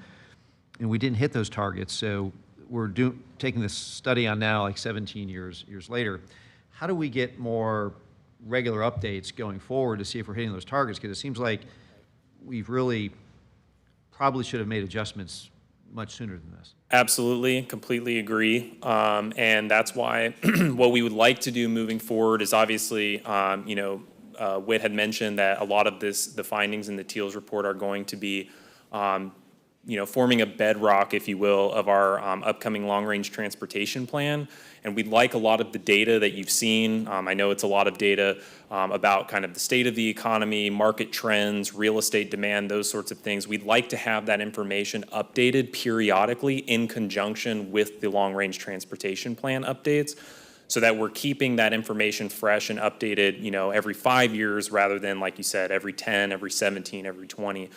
[SPEAKER 13] we didn't hit those targets. So we're taking this study on now, like 17 years later. How do we get more regular updates going forward to see if we're hitting those targets? Because it seems like we've really probably should have made adjustments much sooner than this.
[SPEAKER 20] Absolutely, completely agree. And that's why what we would like to do moving forward is obviously, Whit had mentioned that a lot of the findings in the Teals report are going to be, forming a bedrock, if you will, of our upcoming long-range transportation plan. And we'd like a lot of the data that you've seen. I know it's a lot of data about kind of the state of the economy, market trends, real estate demand, those sorts of things. We'd like to have that information updated periodically in conjunction with the long-range transportation plan updates, so that we're keeping that information fresh and updated, every 5 years rather than, like you said, every 10, every 17, every 20.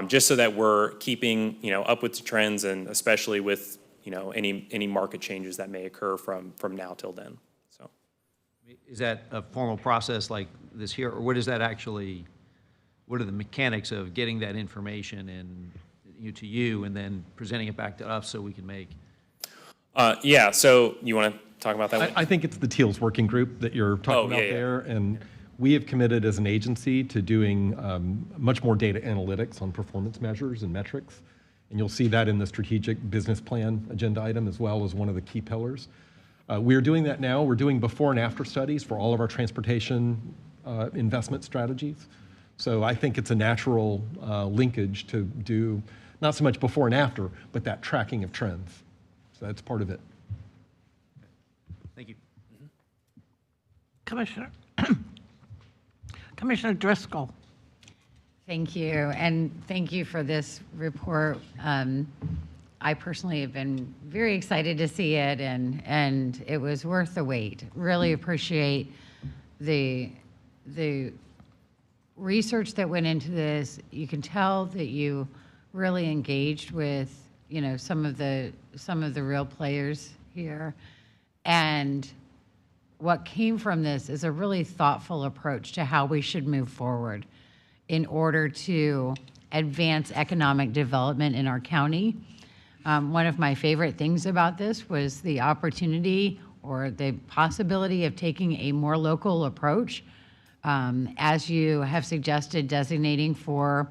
[SPEAKER 20] Just so that we're keeping, up with the trends, and especially with, any market changes that may occur from now till then. So,
[SPEAKER 13] is that a formal process like this here, or what is that actually? What are the mechanics of getting that information to you and then presenting it back to us so we can make?
[SPEAKER 20] Yeah. So you want to talk about that?
[SPEAKER 3] I think it's the Teals working group that you're talking about there, and we have committed as an agency to doing much more data analytics on performance measures and metrics. And you'll see that in the strategic business plan agenda item as well as one of the key pillars. We're doing that now. We're doing before and after studies for all of our transportation investment strategies. So I think it's a natural linkage to do not so much before and after, but that tracking of trends. So that's part of it.
[SPEAKER 13] Thank you.
[SPEAKER 1] Commissioner Driscoll.
[SPEAKER 18] Thank you, and thank you for this report. I personally have been very excited to see it, and it was worth the wait. Really appreciate the research that went into this. You can tell that you really engaged with, some of the real players here, and what came from this is a really thoughtful approach to how we should move forward in order to advance economic development in our county. One of my favorite things about this was the opportunity or the possibility of taking a more local approach, as you have suggested, designating for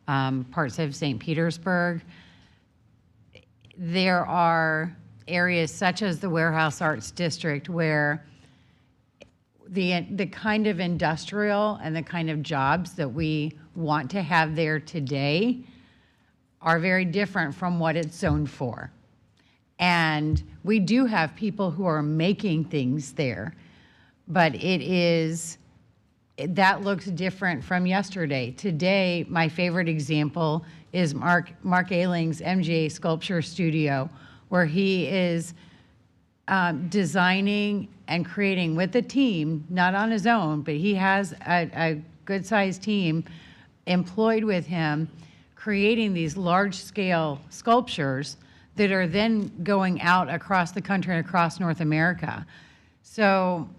[SPEAKER 18] parts of St. Petersburg. There are areas such as the Warehouse Arts District where the kind of industrial and the kind of jobs that we want to have there today are very different from what it's zoned for. And we do have people who are making things there, but it is that looks different from yesterday. Today, my favorite example is Mark Ailing's MGA Sculpture Studio, where he is designing and creating with a team, not on his own, but he has a good-sized team employed with him, creating these large-scale sculptures that are then going out across the country and across North America. So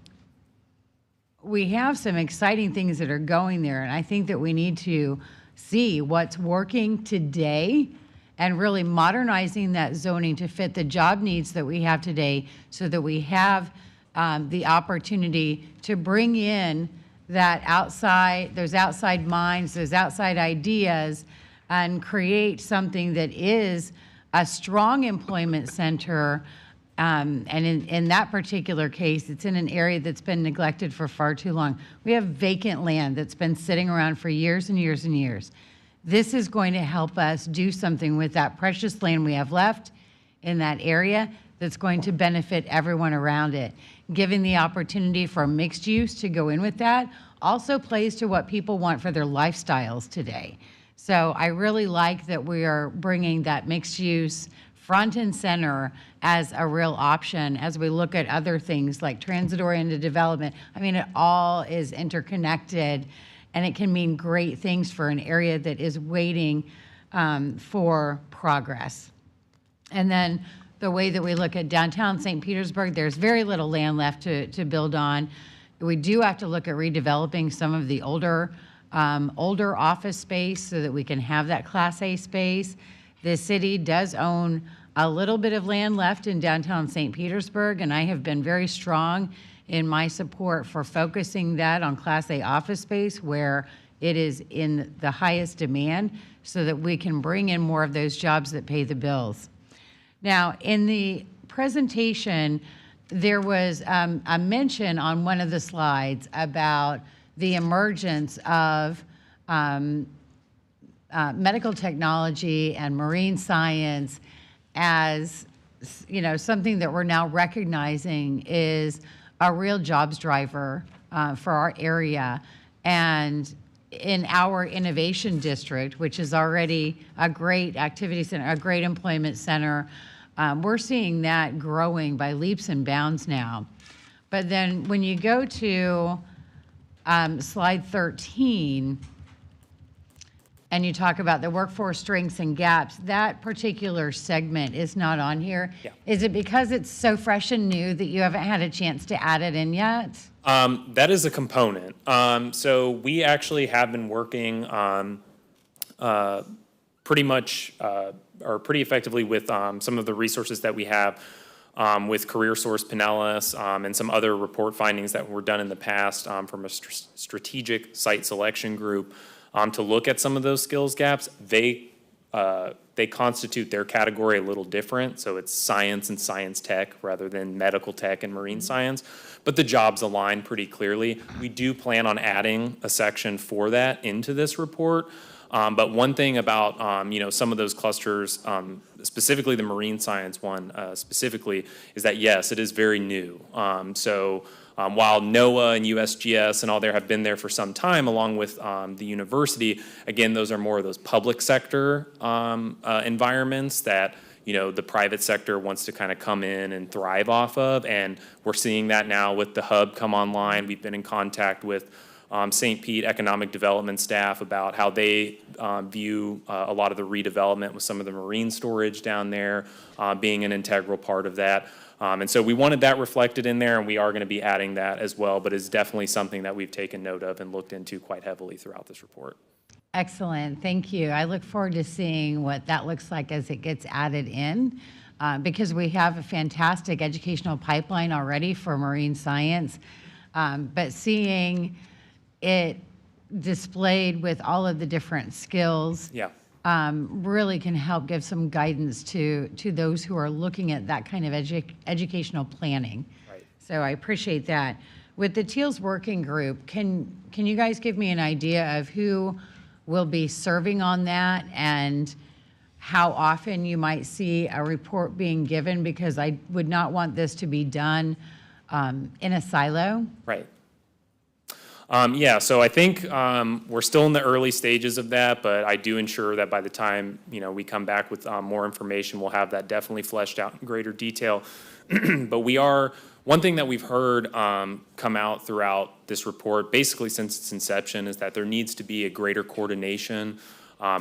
[SPEAKER 18] we have some exciting things that are going there, and I think that we need to see what's working today and really modernizing that zoning to fit the job needs that we have today, so that we have the opportunity to bring in that those outside minds, those outside ideas, and create something that is a strong employment center. And in that particular case, it's in an area that's been neglected for far too long. We have vacant land that's been sitting around for years and years and years. This is going to help us do something with that precious land we have left in that area that's going to benefit everyone around it. Giving the opportunity for mixed use to go in with that also plays to what people want for their lifestyles today. So I really like that we are bringing that mixed use front and center as a real option as we look at other things like transit-oriented development. I mean, it all is interconnected, and it can mean great things for an area that is waiting for progress. And then the way that we look at downtown St. Petersburg, there's very little land left to build on. We do have to look at redeveloping some of the older office space so that we can have that Class A space. The city does own a little bit of land left in downtown St. Petersburg, and I have been very strong in my support for focusing that on Class A office space where it is in the highest demand, so that we can bring in more of those jobs that pay the bills. Now, in the presentation, there was a mention on one of the slides about the emergence of medical technology and marine science as, you know, something that we're now recognizing is a real jobs driver for our area. And in our innovation district, which is already a great activity center, a great employment center, we're seeing that growing by leaps and bounds now. But then when you go to slide 13, and you talk about the workforce strengths and gaps, that particular segment is not on here.
[SPEAKER 20] Yeah.
[SPEAKER 18] Is it because it's so fresh and new that you haven't had a chance to add it in yet?
[SPEAKER 20] That is a component. So we actually have been working pretty much or pretty effectively with some of the resources that we have with Career Source Pinellas and some other report findings that were done in the past from a strategic site selection group to look at some of those skills gaps. They constitute their category a little different. So it's science and science tech rather than medical tech and marine science. But the jobs align pretty clearly. We do plan on adding a section for that into this report. But one thing about you know, some of those clusters, specifically the marine science one specifically, is that yes, it is very new. While NOAA and USGS and all there have been there for some time, along with the university, again, those are more of those public sector environments that, you know, the private sector wants to kind of come in and thrive off of. And we're seeing that now with the hub come online. We've been in contact with St. Pete economic development staff about how they view a lot of the redevelopment with some of the marine storage down there being an integral part of that. And so we wanted that reflected in there, and we are going to be adding that as well, but it's definitely something that we've taken note of and looked into quite heavily throughout this report.
[SPEAKER 18] Excellent, thank you. I look forward to seeing what that looks like as it gets added in, because we have a fantastic educational pipeline already for marine science, but seeing it displayed with all of the different skills really can help give some guidance to those who are looking at that kind of educational planning.
[SPEAKER 20] Right.
[SPEAKER 18] So I appreciate that. With the TEALS working group, can you guys give me an idea of who will be serving on that and how often you might see a report being given? Because I would not want this to be done in a silo.
[SPEAKER 20] Right. Yeah, so I think we're still in the early stages of that, but I do ensure that by the time, we come back with more information, we'll have that definitely fleshed out in greater detail. But one thing that we've heard come out throughout this report, basically since its inception, is that there needs to be a greater coordination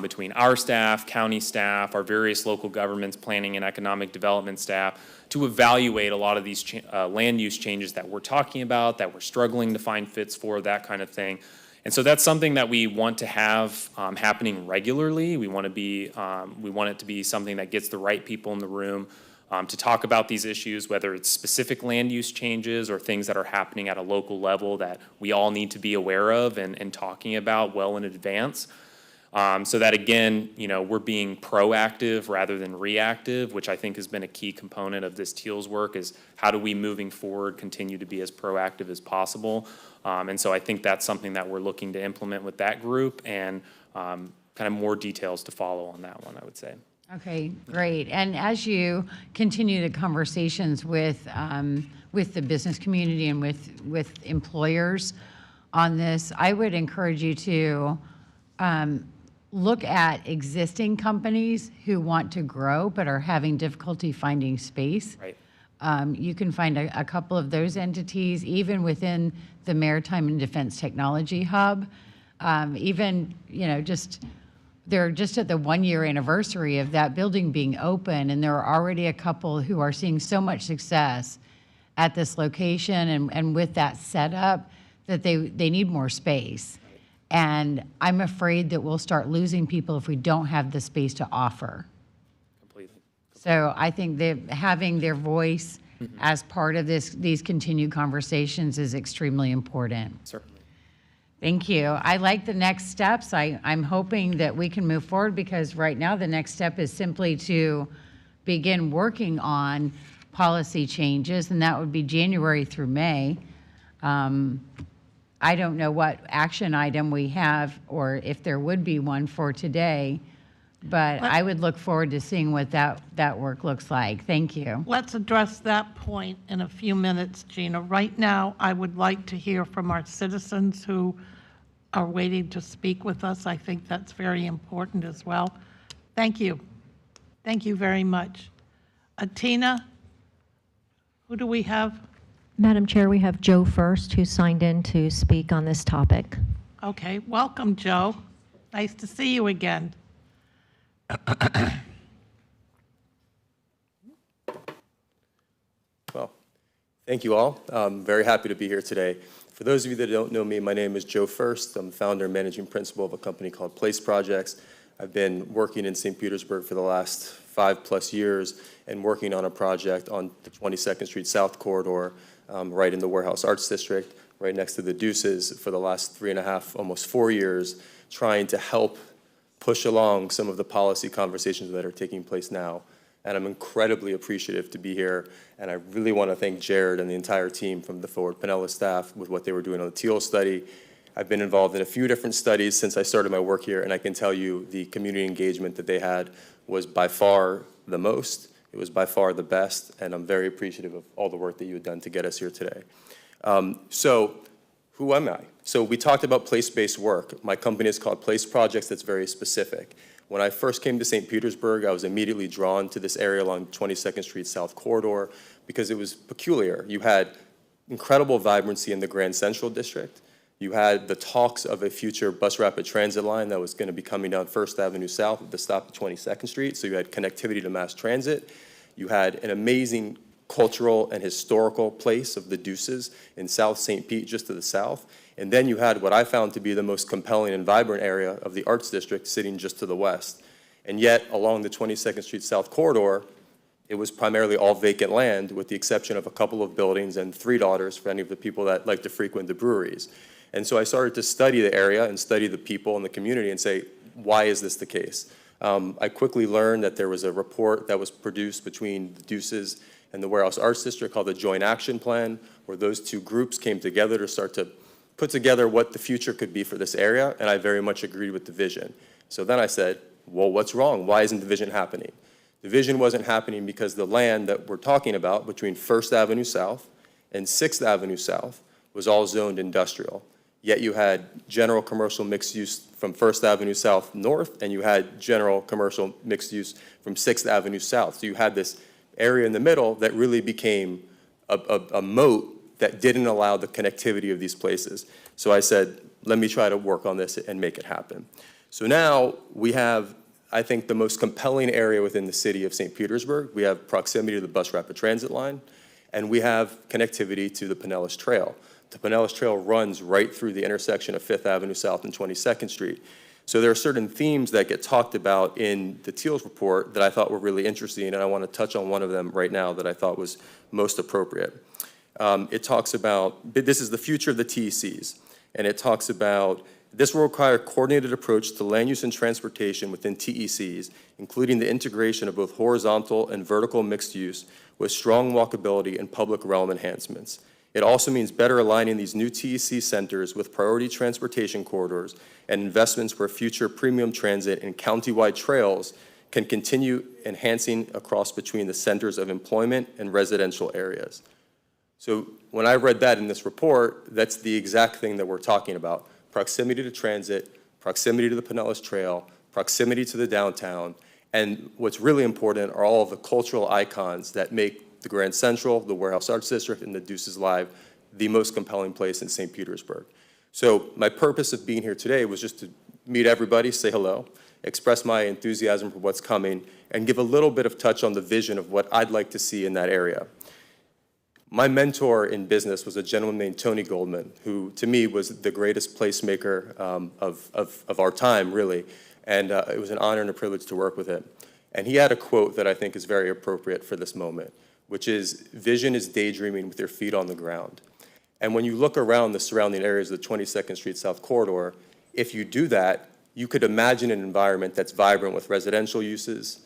[SPEAKER 20] between our staff, county staff, our various local governments, planning and economic development staff, to evaluate a lot of these land use changes that we're talking about, that we're struggling to find fits for, that kind of thing. And so that's something that we want to have happening regularly. We want it to be something that gets the right people in the room to talk about these issues, whether it's specific land use changes or things that are happening at a local level that we all need to be aware of and talking about well in advance. So that, again, we're being proactive rather than reactive, which I think has been a key component of this TEALS work, is how do we, moving forward, continue to be as proactive as possible. And so I think that's something that we're looking to implement with that group, and kind of more details to follow on that one, I would say.
[SPEAKER 18] Okay, great. And as you continue the conversations with the business community and with employers on this, I would encourage you to look at existing companies who want to grow but are having difficulty finding space.
[SPEAKER 20] Right.
[SPEAKER 18] You can find a couple of those entities, even within the Maritime and Defense Technology Hub. They're just at the 1-year anniversary of that building being open, and there are already a couple who are seeing so much success at this location and with that setup that they need more space. And I'm afraid that we'll start losing people if we don't have the space to offer.
[SPEAKER 20] Completely.
[SPEAKER 18] So I think that having their voice as part of these continued conversations is extremely important.
[SPEAKER 20] Certainly.
[SPEAKER 18] Thank you. I like the next steps. I'm hoping that we can move forward, because right now the next step is simply to begin working on policy changes, and that would be January through May. I don't know what action item we have or if there would be one for today, but I would look forward to seeing what that work looks like. Thank you.
[SPEAKER 1] Let's address that point in a few minutes, Gina. Right now, I would like to hear from our citizens who are waiting to speak with us. I think that's very important as well. Thank you. Thank you very much. Tina, who do we have?
[SPEAKER 4] Madam Chair, we have Joe first, who signed in to speak on this topic.
[SPEAKER 1] Okay, welcome, Joe. Nice to see you again.
[SPEAKER 8] Well, thank you all. I'm very happy to be here today. For those of you that don't know me, my name is Joe First. I'm founder and managing principal of a company called Place Projects. I've been working in St. Petersburg for the last 5+ years and working on a project on the 22nd Street South corridor, right in the Warehouse Arts District, right next to the Deuces, for the last 3.5, almost 4 years, trying to help push along some of the policy conversations that are taking place now. And I'm incredibly appreciative to be here, and I really want to thank Jared and the entire team from the Forward Pinellas staff with what they were doing on the TEALS study. I've been involved in a few different studies since I started my work here, and I can tell you the community engagement that they had was by far the most. It was by far the best, and I'm very appreciative of all the work that you had done to get us here today. So who am I? So we talked about place-based work. My company is called Place Projects. That's very specific. When I first came to St. Petersburg, I was immediately drawn to this area along 22nd Street South corridor because it was peculiar. You had incredible vibrancy in the Grand Central District. You had the talks of a future bus rapid transit line that was going to be coming down First Avenue South at the stop at 22nd Street, so you had connectivity to mass transit. You had an amazing cultural and historical place of the Deuces in South St. Pete, just to the south. And then you had what I found to be the most compelling and vibrant area of the Arts District sitting just to the west. And yet, along the 22nd Street South corridor, it was primarily all vacant land, with the exception of a couple of buildings and 3 daughters for any of the people that like to frequent the breweries. And so I started to study the area and study the people and the community and say, why is this the case? I quickly learned that there was a report that was produced between the Deuces and the Warehouse Arts District called the Joint Action Plan, where those two groups came together to start to put together what the future could be for this area, and I very much agreed with the vision. So then I said, well, what's wrong? Why isn't the vision happening? The vision wasn't happening because the land that we're talking about between 1st Avenue South and 6th Avenue South was all zoned industrial. yet you had general commercial mixed use from 1st Avenue South north, and you had general commercial mixed use from 6th Avenue South. So you had this area in the middle that really became a moat that didn't allow the connectivity of these places. So I said, let me try to work on this and make it happen. So now we have, I think, the most compelling area within the city of St. Petersburg. We have proximity to the bus rapid transit line, and we have connectivity to the Pinellas Trail. The Pinellas Trail runs right through the intersection of 5th Avenue South and 22nd Street. So there are certain themes that get talked about in the Teals report that I thought were really interesting, and I want to touch on one of them right now that I thought was most appropriate. It talks about, this is the future of the TECs, and it talks about, this will require a coordinated approach to land use and transportation within TECs, including the integration of both horizontal and vertical mixed use with strong walkability and public realm enhancements. It also means better aligning these new TEC centers with priority transportation corridors and investments where future premium transit and countywide trails can continue enhancing across between the centers of employment and residential areas. So when I read that in this report, that's the exact thing that we're talking about. Proximity to transit, proximity to the Pinellas Trail, proximity to the downtown, and what's really important are all of the cultural icons that make the Grand Central, the Warehouse Arts District, and the Deuces Live the most compelling place in St. Petersburg. So my purpose of being here today was just to meet everybody, say hello, express my enthusiasm for what's coming, and give a little bit of touch on the vision of what I'd like to see in that area. My mentor in business was a gentleman named Tony Goldman, who to me was the greatest placemaker of our time, really. And it was an honor and a privilege to work with him. And he had a quote that I think is very appropriate for this moment, which is, vision is daydreaming with your feet on the ground. And when you look around the surrounding areas of the 22nd Street South Corridor, if you do that, you could imagine an environment that's vibrant with residential uses,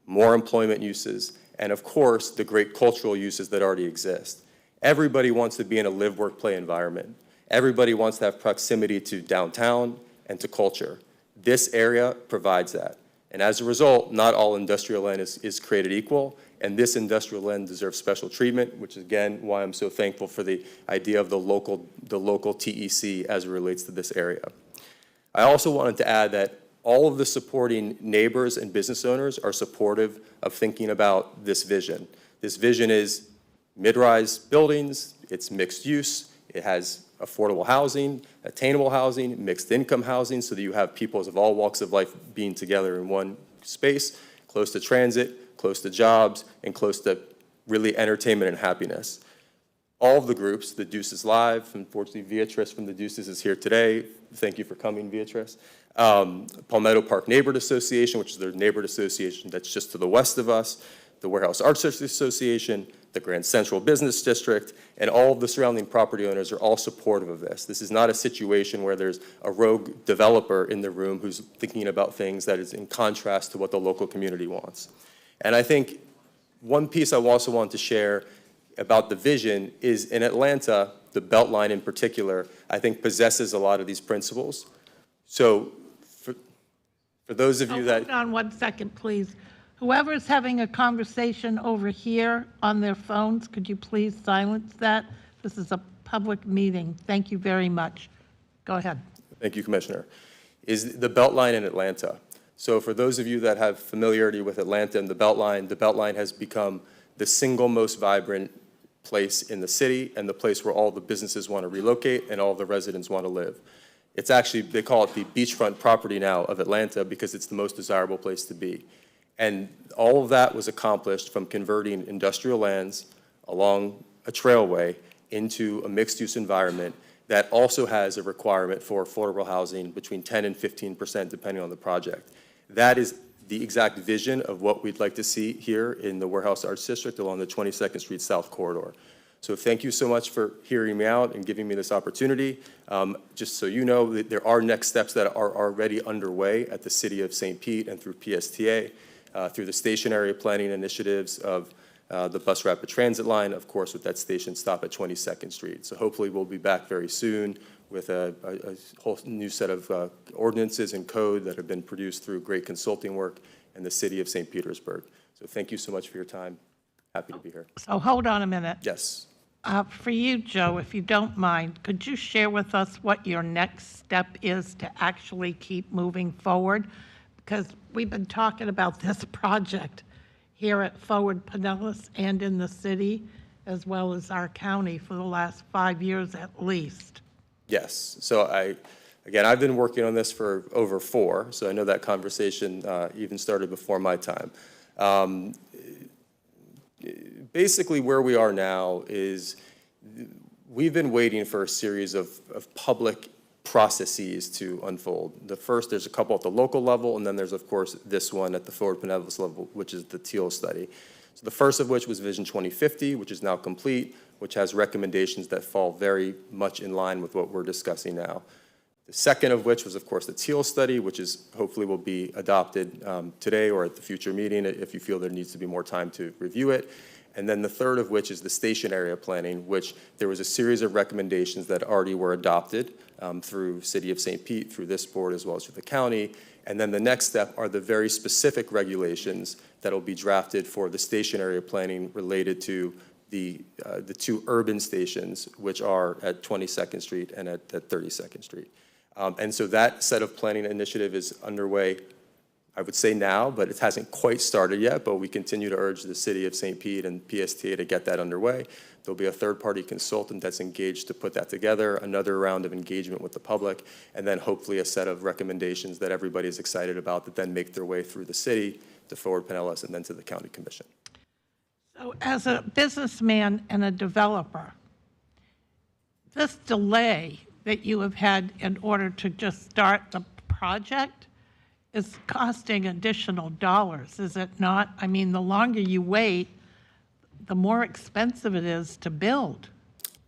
[SPEAKER 8] more employment uses, and of course, the great cultural uses that already exist. Everybody wants to be in a live, work, play environment. Everybody wants to have proximity to downtown and to culture. This area provides that. And as a result, not all industrial land is created equal, and this industrial land deserves special treatment, which is again why I'm so thankful for the idea of the local TEC as it relates to this area. I also wanted to add that all of the supporting neighbors and business owners are supportive of thinking about this vision. This vision is mid-rise buildings, it's mixed use, it has affordable housing, attainable housing, mixed income housing, so that you have people of all walks of life being together in one space, close to transit, close to jobs, and close to really entertainment and happiness. All of the groups, the Deuces Live, unfortunately Beatrice from the Deuces is here today. Thank you for coming, Beatrice. Palmetto Park Neighborhood Association, which is their neighborhood association that's just to the west of us, the Warehouse Arts Association, the Grand Central Business District, and all of the surrounding property owners are all supportive of this. This is not a situation where there's a rogue developer in the room who's thinking about things that is in contrast to what the local community wants. And I think one piece I also want to share about the vision is in Atlanta, the Beltline in particular, I think possesses a lot of these principles. So for those of you that—
[SPEAKER 1] Hold on 1 second, please. Whoever is having a conversation over here on their phones, could you please silence that? This is a public meeting. Thank you very much. Go ahead.
[SPEAKER 8] Thank you, Commissioner. Is the Beltline in Atlanta. So for those of you that have familiarity with Atlanta and the Beltline has become the single most vibrant place in the city and the place where all the businesses want to relocate and all the residents want to live. It's actually, they call it the beachfront property now of Atlanta because it's the most desirable place to be. And all of that was accomplished from converting industrial lands along a trailway into a mixed-use environment that also has a requirement for affordable housing between 10 and 15% depending on the project. That is the exact vision of what we'd like to see here in the Warehouse Arts District along the 22nd Street South Corridor. So thank you so much for hearing me out and giving me this opportunity. Just so you know, there are next steps that are already underway at the City of St. Pete and through PSTA, through the station area planning initiatives of the bus rapid transit line, of course, with that station stop at 22nd Street. So hopefully we'll be back very soon with a whole new set of ordinances and code that have been produced through great consulting work in the City of St. Petersburg. So thank you so much for your time. Happy to be here.
[SPEAKER 1] So hold on a minute.
[SPEAKER 8] Yes.
[SPEAKER 1] For you, Joe, if you don't mind, could you share with us what your next step is to actually keep moving forward? Because we've been talking about this project here at Forward Pinellas and in the city, as well as our county, for the last 5 years at least.
[SPEAKER 8] Yes. So I've been working on this for over 4, so I know that conversation even started before my time. Basically, where we are now is we've been waiting for a series of public processes to unfold. The first, there's a couple at the local level, and then there's, of course, this one at the Forward Pinellas level, which is the Teal study. So the first of which was Vision 2050, which is now complete, which has recommendations that fall very much in line with what we're discussing now. The second of which was, of course, the Teal study, which is hopefully will be adopted today or at the future meeting if you feel there needs to be more time to review it. And then the third of which is the station area planning, which there was a series of recommendations that already were adopted through City of St. Pete, through this board, as well as through the county. And then the next step are the very specific regulations that will be drafted for the station area planning related to the 2 urban stations, which are at 22nd Street and at 32nd Street. And so that set of planning initiative is underway, I would say now, but it hasn't quite started yet, but we continue to urge the City of St. Pete and PSTA to get that underway. There'll be a third-party consultant that's engaged to put that together, another round of engagement with the public, and then hopefully a set of recommendations that everybody's excited about that then make their way through the city to Forward Pinellas and then to the county commission.
[SPEAKER 1] So as a businessman and a developer, this delay that you have had in order to just start the project is costing additional dollars, is it not? I mean, the longer you wait, the more expensive it is to build.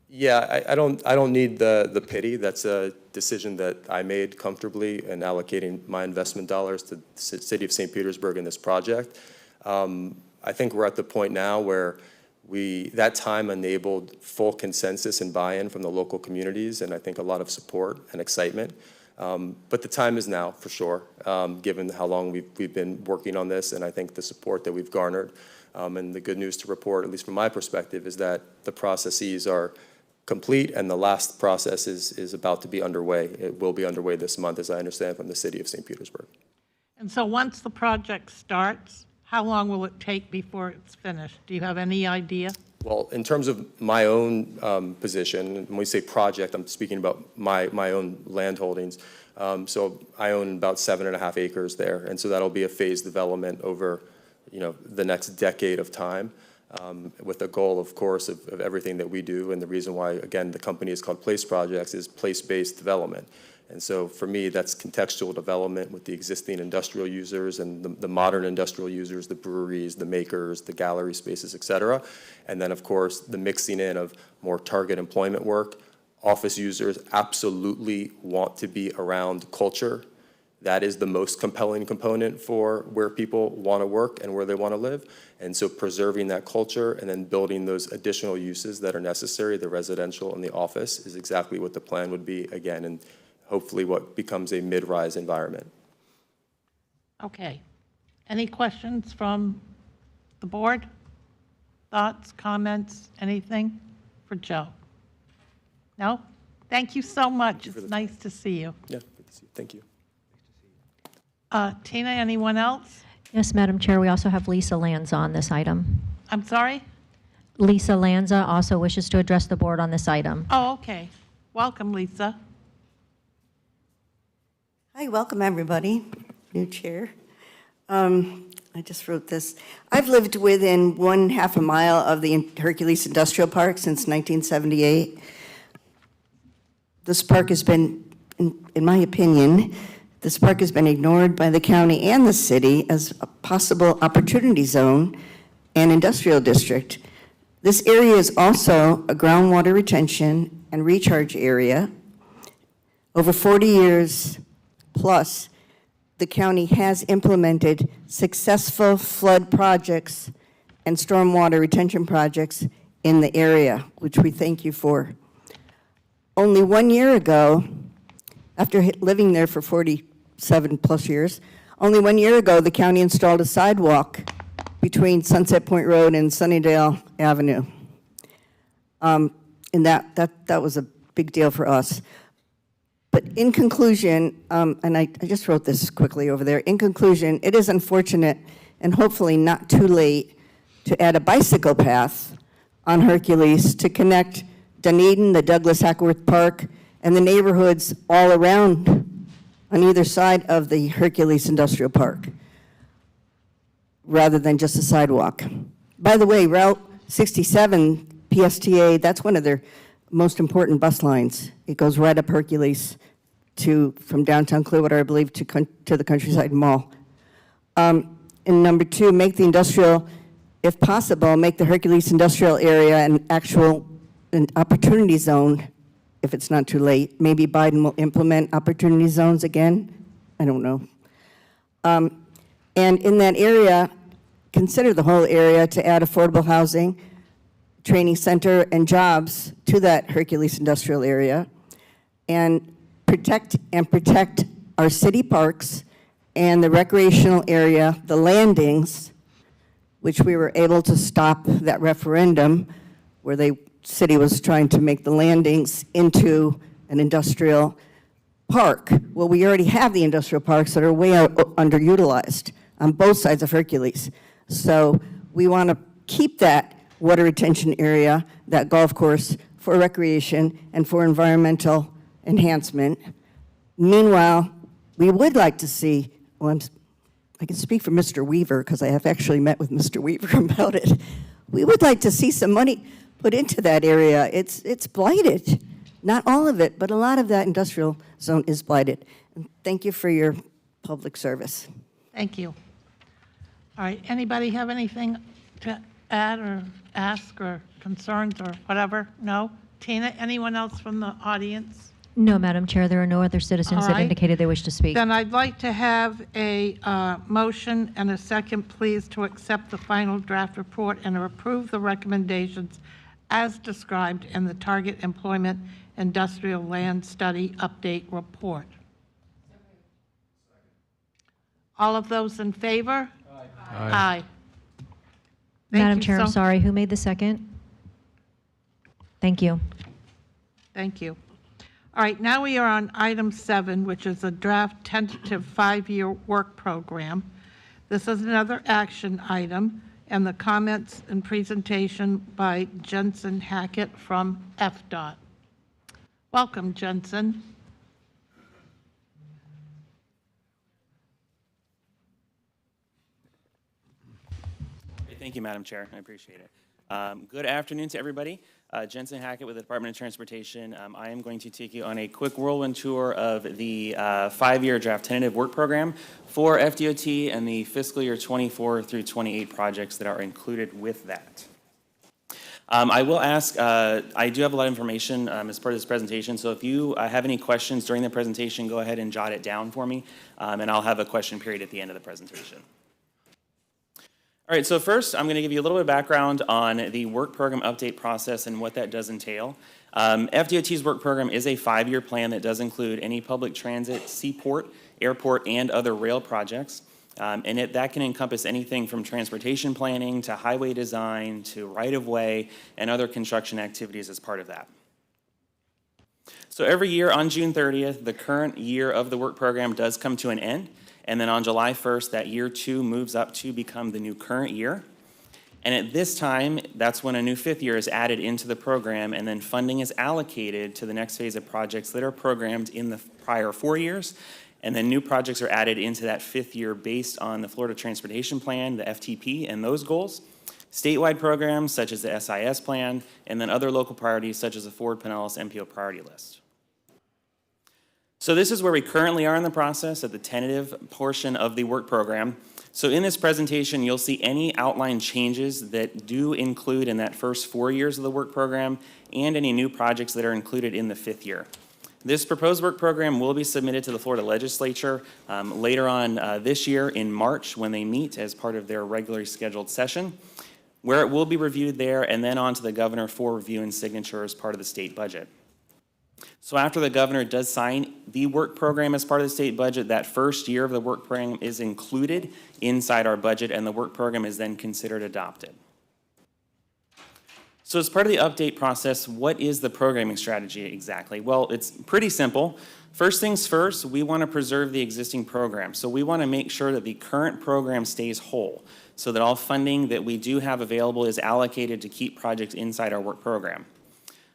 [SPEAKER 8] Yeah, I don't need the pity. That's a decision that I made comfortably in allocating my investment dollars to the City of St. Petersburg in this project. I think we're at the point now where that time enabled full consensus and buy-in from the local communities, and I think a lot of support and excitement. But the time is now, for sure, given how long we've been working on this, and I think the support that we've garnered. And the good news to report, at least from my perspective, is that the processes are complete, and the last process is about to be underway. It will be underway this month, as I understand, from the City of St. Petersburg.
[SPEAKER 1] And so once the project starts, how long will it take before it's finished? Do you have any idea?
[SPEAKER 8] Well, in terms of my own position, when we say project, I'm speaking about my own land holdings. So I own about 7.5 acres there, and so that'll be a phased development over, the next decade of time, with the goal, of course, of everything that we do. And the reason why, again, the company is called Place Projects is place-based development. And so for me, that's contextual development with the existing industrial users and the modern industrial users, the breweries, the makers, the gallery spaces, et cetera. And then, of course, the mixing in of more target employment work. Office users absolutely want to be around culture. That is the most compelling component for where people want to work and where they want to live. And so preserving that culture and then building those additional uses that are necessary, the residential and the office, is exactly what the plan would be, again, and hopefully what becomes a mid-rise environment.
[SPEAKER 1] Okay. Any questions from the board? Thoughts, comments, anything for Joe? No? Thank you so much. It's nice to see you.
[SPEAKER 8] Yeah, good to see you. Thank you.
[SPEAKER 1] Tina, anyone else?
[SPEAKER 4] Yes, Madam Chair, we also have Lisa Lanza on this item.
[SPEAKER 1] I'm sorry?
[SPEAKER 4] Lisa Lanza also wishes to address the board on this item.
[SPEAKER 1] Oh, okay. Welcome, Lisa.
[SPEAKER 6] Hi, welcome everybody. New chair. I just wrote this. I've lived within 1/2 a mile of the Hercules Industrial Park since 1978. This park has been, in my opinion, this park has been ignored by the county and the city as a possible opportunity zone and industrial district. This area is also a groundwater retention and recharge area. Over 40 years plus, the county has implemented successful flood projects and stormwater retention projects in the area, which we thank you for. Only 1 year ago, after living there for 47 plus years, only 1 year ago, the county installed a sidewalk between Sunset Point Road and Sunnydale Avenue. And that was a big deal for us. But in conclusion, and I just wrote this quickly over there, in conclusion, it is unfortunate and hopefully not too late to add a bicycle path on Hercules to connect Dunedin, the Douglas Hackworth Park, and the neighborhoods all around on either side of the Hercules Industrial Park, rather than just a sidewalk. By the way, Route 67, PSTA, that's one of their most important bus lines. It goes right up Hercules from downtown Clearwater, I believe, to the Countryside Mall. And number two, make the industrial, if possible, make the Hercules industrial area an opportunity zone, if it's not too late. Maybe Biden will implement opportunity zones again. I don't know. And in that area, consider the whole area to add affordable housing, training center, and jobs to that Hercules industrial area, and protect our city parks and the recreational area, the landings, which we were able to stop that referendum where the city was trying to make the landings into an industrial park. Well, we already have the industrial parks that are way underutilized on both sides of Hercules. So we want to keep that water retention area, that golf course, for recreation and for environmental enhancement. Meanwhile, we would like to see, I can speak for Mr. Weaver because I have actually met with Mr. Weaver about it. We would like to see some money put into that area. It's blighted. Not all of it, but a lot of that industrial zone is blighted. And thank you for your public service.
[SPEAKER 1] Thank you. All right, anybody have anything to add or ask or concerns or whatever? No? Tina, anyone else from the audience?
[SPEAKER 4] No, Madam Chair, there are no other citizens
[SPEAKER 1] All
[SPEAKER 4] that
[SPEAKER 1] right.
[SPEAKER 4] indicated they wish to speak.
[SPEAKER 1] Then I'd like to have a motion and a second, please, to accept the final draft report and to approve the recommendations as described in the Target Employment Industrial Land Study Update Report. All of those in favor? Aye. Thank
[SPEAKER 4] Madam
[SPEAKER 1] you
[SPEAKER 4] Chair, I'm
[SPEAKER 1] so-
[SPEAKER 4] sorry, who made the second? Thank you.
[SPEAKER 1] Thank you. All right, now we are on item 7, which is a draft tentative 5-year work program. This is another action item, and the comments and presentation by Jensen Hackett from FDOT. Welcome, Jensen.
[SPEAKER 11] Thank you, Madam Chair. I appreciate it. Good afternoon to everybody. Jensen Hackett with the Department of Transportation. I am going to take you on a quick whirlwind tour of the 5-year draft tentative work program for FDOT and the fiscal year 24 through 28 projects that are included with that. I will ask, I do have a lot of information as part of this presentation, so if you have any questions during the presentation, go ahead and jot it down for me, and I'll have a question period at the end of the presentation. All right, so first I'm going to give you a little bit of background on the work program update process and what that does entail. FDOT's work program is a 5-year plan that does include any public transit, seaport, airport, and other rail projects. And that can encompass anything from transportation planning to highway design to right-of-way and other construction activities as part of that. So every year on June 30th, the current year of the work program does come to an end. And then on July 1st, that year 2 moves up to become the new current year. And at this time, that's when a new 5th year is added into the program, and then funding is allocated to the next phase of projects that are programmed in the prior 4 years. And then new projects are added into that 5th year based on the Florida Transportation Plan, the FTP, and those goals. Statewide programs such as the SIS plan, and then other local priorities such as the Ford Pinellas MPO priority list. So this is where we currently are in the process at the tentative portion of the work program. So in this presentation, you'll see any outline changes that do include in that first 4 years of the work program and any new projects that are included in the 5th year. This proposed work program will be submitted to the Florida Legislature later on this year in March when they meet as part of their regularly scheduled session, where it will be reviewed there and then on to the governor for review and signature as part of the state budget. So after the governor does sign the work program as part of the state budget, that first year of the work program is included inside our budget and the work program is then considered adopted. So as part of the update process, what is the programming strategy exactly? Well, it's pretty simple. First things first, we want to preserve the existing program. So we want to make sure that the current program stays whole, so that all funding that we do have available is allocated to keep projects inside our work program.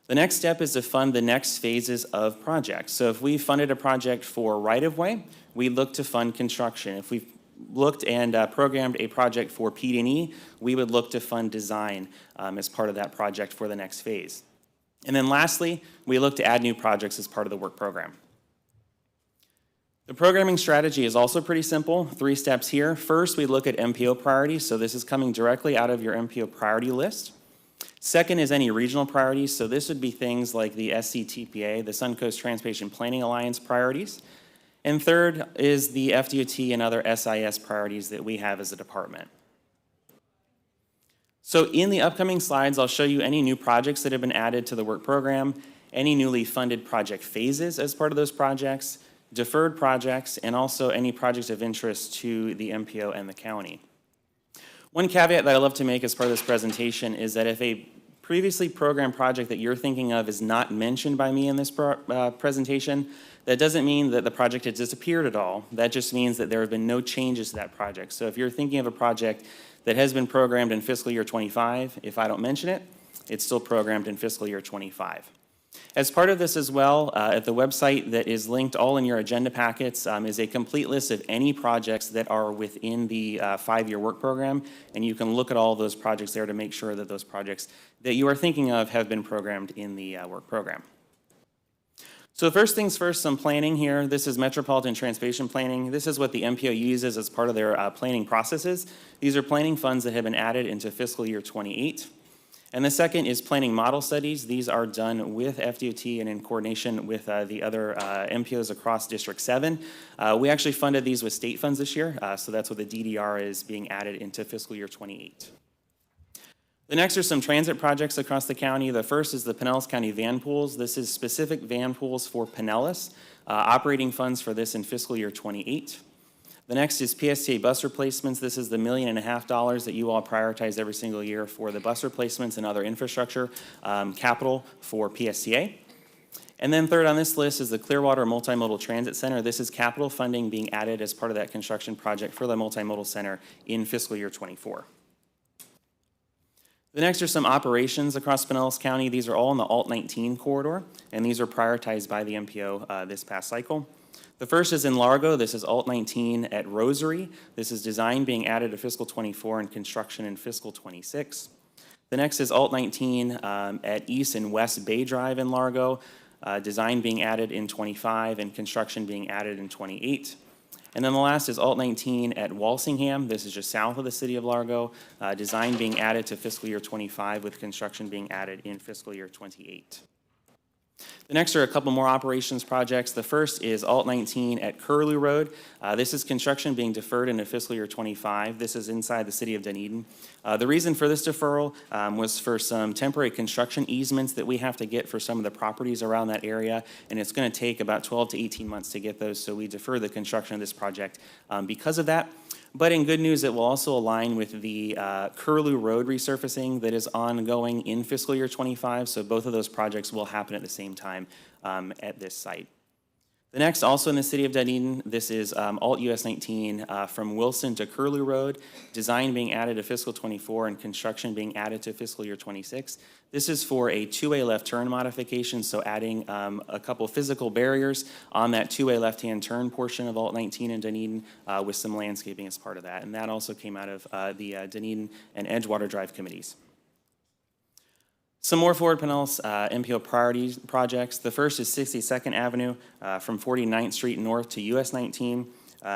[SPEAKER 11] The next step is to fund the next phases of projects. So if we funded a project for right-of-way, we look to fund construction. If we've looked and programmed a project for PD&E, we would look to fund design as part of that project for the next phase. And then lastly, we look to add new projects as part of the work program. The programming strategy is also pretty simple. 3 steps here. First, we look at MPO priorities. So this is coming directly out of your MPO priority list. Second is any regional priorities. So this would be things like the SCTPA, the Suncoast Transportation Planning Alliance priorities. And third is the FDOT and other SIS priorities that we have as a department. So in the upcoming slides, I'll show you any new projects that have been added to the work program, any newly funded project phases as part of those projects, deferred projects, and also any projects of interest to the MPO and the county. One caveat that I love to make as part of this presentation is that if a previously programmed project that you're thinking of is not mentioned by me in this presentation, that doesn't mean that the project has disappeared at all. That just means that there have been no changes to that project. So if you're thinking of a project that has been programmed in fiscal year 25, if I don't mention it, it's still programmed in fiscal year 25. As part of this as well, at the website that is linked all in your agenda packets is a complete list of any projects that are within the 5-year work program, and you can look at all of those projects there to make sure that those projects that you are thinking of have been programmed in the work program. So first things first, some planning here. This is Metropolitan Transportation Planning. This is what the MPO uses as part of their planning processes. These are planning funds that have been added into fiscal year 28. And the second is planning model studies. These are done with FDOT and in coordination with the other MPOs across District 7. We actually funded these with state funds this year, so that's what the DDR is being added into fiscal year 28. The next are some transit projects across the county. The first is the Pinellas County van pools. This is specific van pools for Pinellas. Operating funds for this in fiscal year 28. The next is PSTA bus replacements. This is the $1.5 million that you all prioritize every single year for the bus replacements and other infrastructure capital for PSTA. And then third on this list is the Clearwater Multimodal Transit Center. This is capital funding being added as part of that construction project for the multimodal center in fiscal year 24. The next are some operations across Pinellas County. These are all in the Alt 19 corridor, and these are prioritized by the MPO this past cycle. The first is in Largo. This is Alt 19 at Rosary. This is design being added to fiscal 24 and construction in fiscal 26. The next is Alt 19 at East and West Bay Drive in Largo. Design being added in 25 and construction being added in 28. And then the last is Alt 19 at Walsingham. This is just south of the city of Largo. Design being added to fiscal year 25 with construction being added in fiscal year 28. The next are a couple more operations projects. The first is Alt 19 at Curlew Road. This is construction being deferred into fiscal year 25. This is inside the city of Dunedin. The reason for this deferral was for some temporary construction easements that we have to get for some of the properties around that area, and it's going to take about 12 to 18 months to get those, so we defer the construction of this project because of that. But in good news, it will also align with the Curlew Road resurfacing that is ongoing in fiscal year 25, so both of those projects will happen at the same time at this site. The next, also in the city of Dunedin, this is Alt US 19 from Wilson to Curlew Road, design being added to fiscal 24 and construction being added to fiscal year 26. This is for a two-way left turn modification, so adding a couple physical barriers on that two-way left-hand turn portion of Alt 19 in Dunedin with some landscaping as part of that. And that also came out of the Dunedin and Edgewater Drive committees. Some more Forward Pinellas MPO priority projects. The first is 62nd Avenue from 49th Street North to US 19.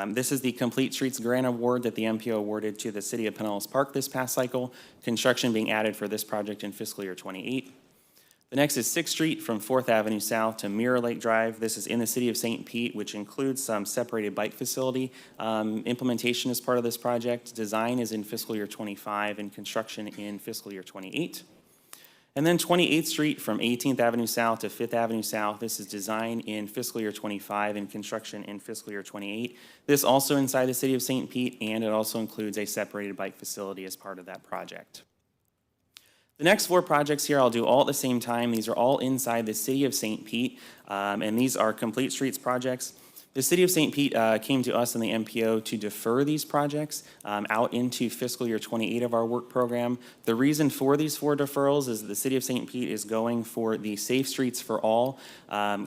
[SPEAKER 11] This is the Complete Streets Grant Award that the MPO awarded to the City of Pinellas Park this past cycle. Construction being added for this project in fiscal year 28. The next is 6th Street from 4th Avenue South to Mirror Lake Drive. This is in the city of St. Pete, which includes some separated bike facility implementation as part of this project. Design is in fiscal year 25 and construction in fiscal year 28. And then 28th Street from 18th Avenue South to 5th Avenue South. This is design in fiscal year 25 and construction in fiscal year 28. This also inside the city of St. Pete, and it also includes a separated bike facility as part of that project. The next 4 projects here I'll do all at the same time. These are all inside the city of St. Pete, and these are complete streets projects. The city of St. Pete came to us in the MPO to defer these projects out into fiscal year 28 of our work program. The reason for these 4 deferrals is that the city of St. Pete is going for the Safe Streets for All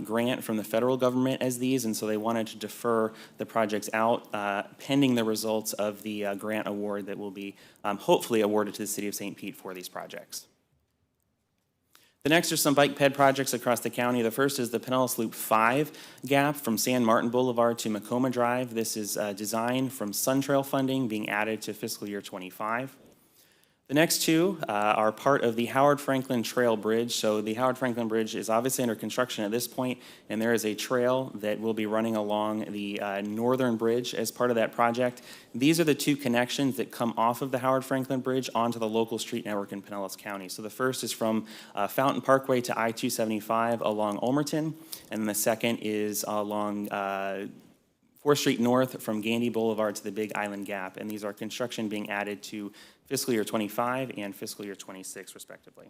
[SPEAKER 11] grant from the federal government as these, and so they wanted to defer the projects out pending the results of the grant award that will be hopefully awarded to the city of St. Pete for these projects. The next are some bike ped projects across the county. The first is the Pinellas Loop 5 gap from San Martin Boulevard to Macoma Drive. This is designed from Sun Trail funding being added to fiscal year 25. The next 2 are part of the Howard Franklin Trail Bridge. So the Howard Franklin Bridge is obviously under construction at this point, and there is a trail that will be running along the northern bridge as part of that project. These are the 2 connections that come off of the Howard Franklin Bridge onto the local street network in Pinellas County. So the first is from Fountain Parkway to I-275 along Ulmerton, and the second is along 4th Street North from Gandy Boulevard to the Big Island Gap, and these are construction being added to fiscal year 25 and fiscal year 26, respectively.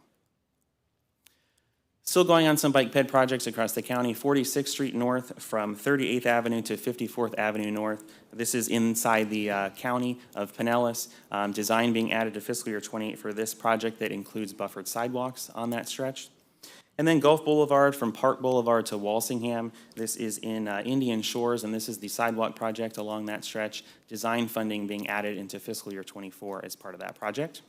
[SPEAKER 11] Still going on some bike ped projects across the county, 46th Street North from 38th Avenue to 54th Avenue North. This is inside the county of Pinellas. Design being added to fiscal year 28 for this project that includes buffered sidewalks on that stretch. And then Gulf Boulevard from Park Boulevard to Walsingham. This is in Indian Shores, and this is the sidewalk project along that stretch. Design funding being added into fiscal year 24 as part of that project.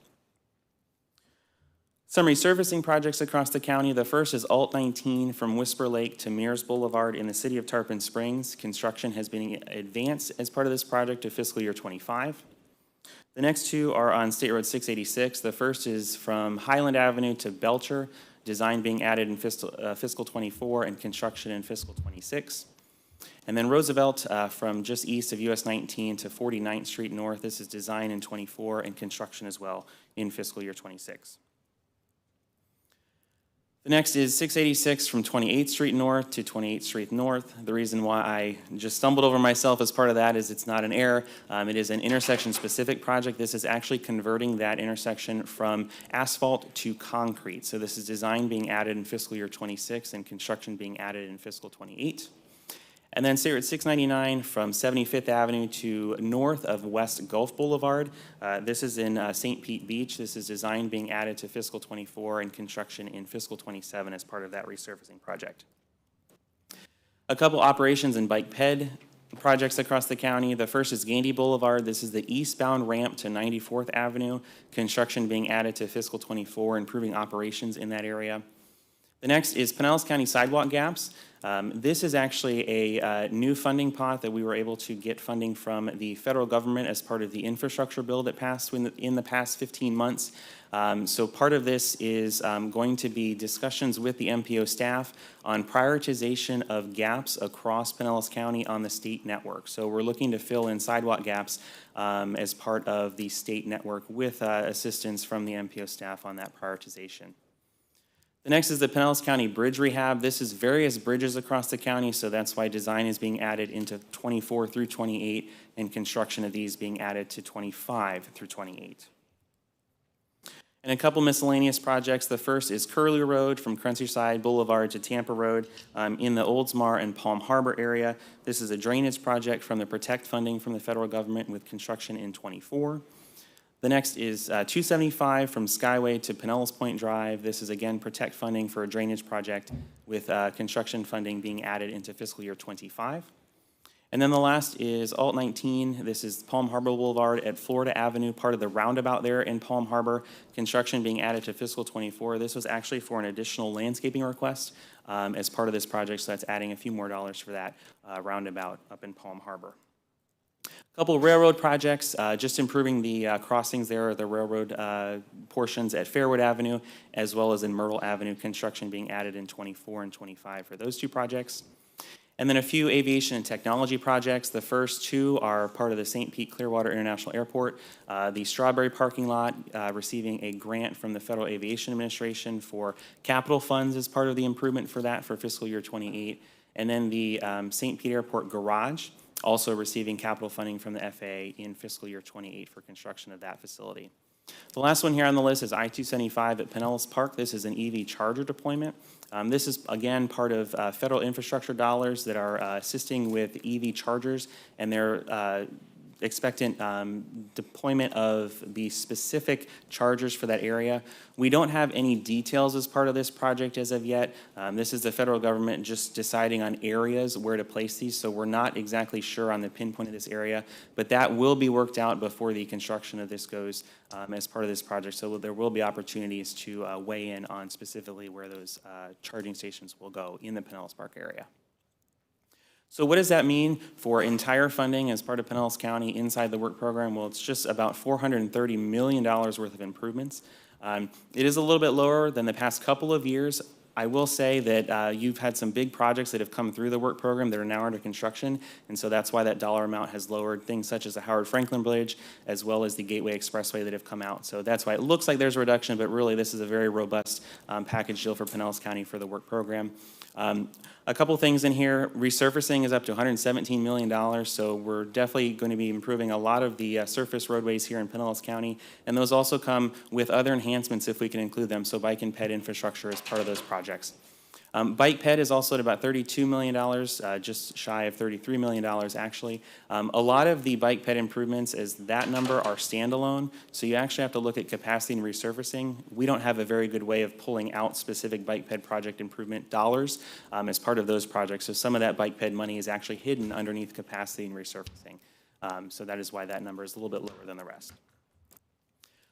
[SPEAKER 11] Some resurfacing projects across the county. The first is Alt 19 from Whisper Lake to Mears Boulevard in the city of Tarpon Springs. Construction has been advanced as part of this project to fiscal year 25. The next 2 are on State Road 686. The first is from Highland Avenue to Belcher. Design being added in fiscal 24 and construction in fiscal 26. And then Roosevelt from just east of US 19 to 49th Street North. This is design in 24 and construction as well in fiscal year 26. The next is 686 from 28th Street North to 28th Street North. The reason why I just stumbled over myself as part of that is it's not an error. It is an intersection-specific project. This is actually converting that intersection from asphalt to concrete. So this is design being added in fiscal year 26 and construction being added in fiscal 28. And then State Road 699 from 75th Avenue to north of West Gulf Boulevard. This is in St. Pete Beach. This is design being added to fiscal 24 and construction in fiscal 27 as part of that resurfacing project. A couple operations and bike ped projects across the county. The first is Gandy Boulevard. This is the eastbound ramp to 94th Avenue. Construction being added to fiscal 24, improving operations in that area. The next is Pinellas County sidewalk gaps. This is actually a new funding pot that we were able to get funding from the federal government as part of the infrastructure bill that passed in the past 15 months. So part of this is going to be discussions with the MPO staff on prioritization of gaps across Pinellas County on the state network. So we're looking to fill in sidewalk gaps as part of the state network with assistance from the MPO staff on that prioritization. The next is the Pinellas County Bridge Rehab. This is various bridges across the county, so that's why design is being added into 24 through 28 and construction of these being added to 25 through 28. And a couple miscellaneous projects. The first is Curlew Road from Countryside Boulevard to Tampa Road in the Oldsmar and Palm Harbor area. This is a drainage project from the Protect funding from the federal government with construction in 24. The next is 275 from Skyway to Pinellas Point Drive. This is again Protect funding for a drainage project with construction funding being added into fiscal year 25. And then the last is Alt 19. This is Palm Harbor Boulevard at Florida Avenue, part of the roundabout there in Palm Harbor. Construction being added to fiscal 24. This was actually for an additional landscaping request as part of this project, so that's adding a few more dollars for that roundabout up in Palm Harbor. A couple of railroad projects, just improving the crossings there, the railroad portions at Fairwood Avenue, as well as in Myrtle Avenue, construction being added in 24 and 25 for those 2 projects. And then a few aviation and technology projects. The first 2 are part of the St. Pete Clearwater International Airport. The Strawberry parking lot receiving a grant from the Federal Aviation Administration for capital funds as part of the improvement for that for fiscal year 28. And then the St. Pete Airport garage, also receiving capital funding from the FAA in fiscal year 28 for construction of that facility. The last one here on the list is I-275 at Pinellas Park. This is an EV charger deployment. This is, again, part of federal infrastructure dollars that are assisting with EV chargers and their expectant deployment of the specific chargers for that area. We don't have any details as part of this project as of yet. This is the federal government just deciding on areas where to place these, so we're not exactly sure on the pinpoint of this area, but that will be worked out before the construction of this goes as part of this project. So there will be opportunities to weigh in on specifically where those charging stations will go in the Pinellas Park area. So what does that mean for entire funding as part of Pinellas County inside the work program? Well, it's just about $430 million worth of improvements. It is a little bit lower than the past couple of years. I will say that you've had some big projects that have come through the work program that are now under construction, and so that's why that dollar amount has lowered. Things such as the Howard Franklin Bridge, as well as the Gateway Expressway that have come out. So that's why it looks like there's a reduction, but really this is a very robust package deal for Pinellas County for the work program. A couple things in here. Resurfacing is up to $117 million, so we're definitely going to be improving a lot of the surface roadways here in Pinellas County, and those also come with other enhancements if we can include them, so bike and ped infrastructure is part of those projects. Bike ped is also at about $32 million, just shy of $33 million actually. A lot of the bike ped improvements as that number are standalone, so you actually have to look at capacity and resurfacing. We don't have a very good way of pulling out specific bike ped project improvement dollars as part of those projects, so some of that bike ped money is actually hidden underneath capacity and resurfacing. So that is why that number is a little bit lower than the rest.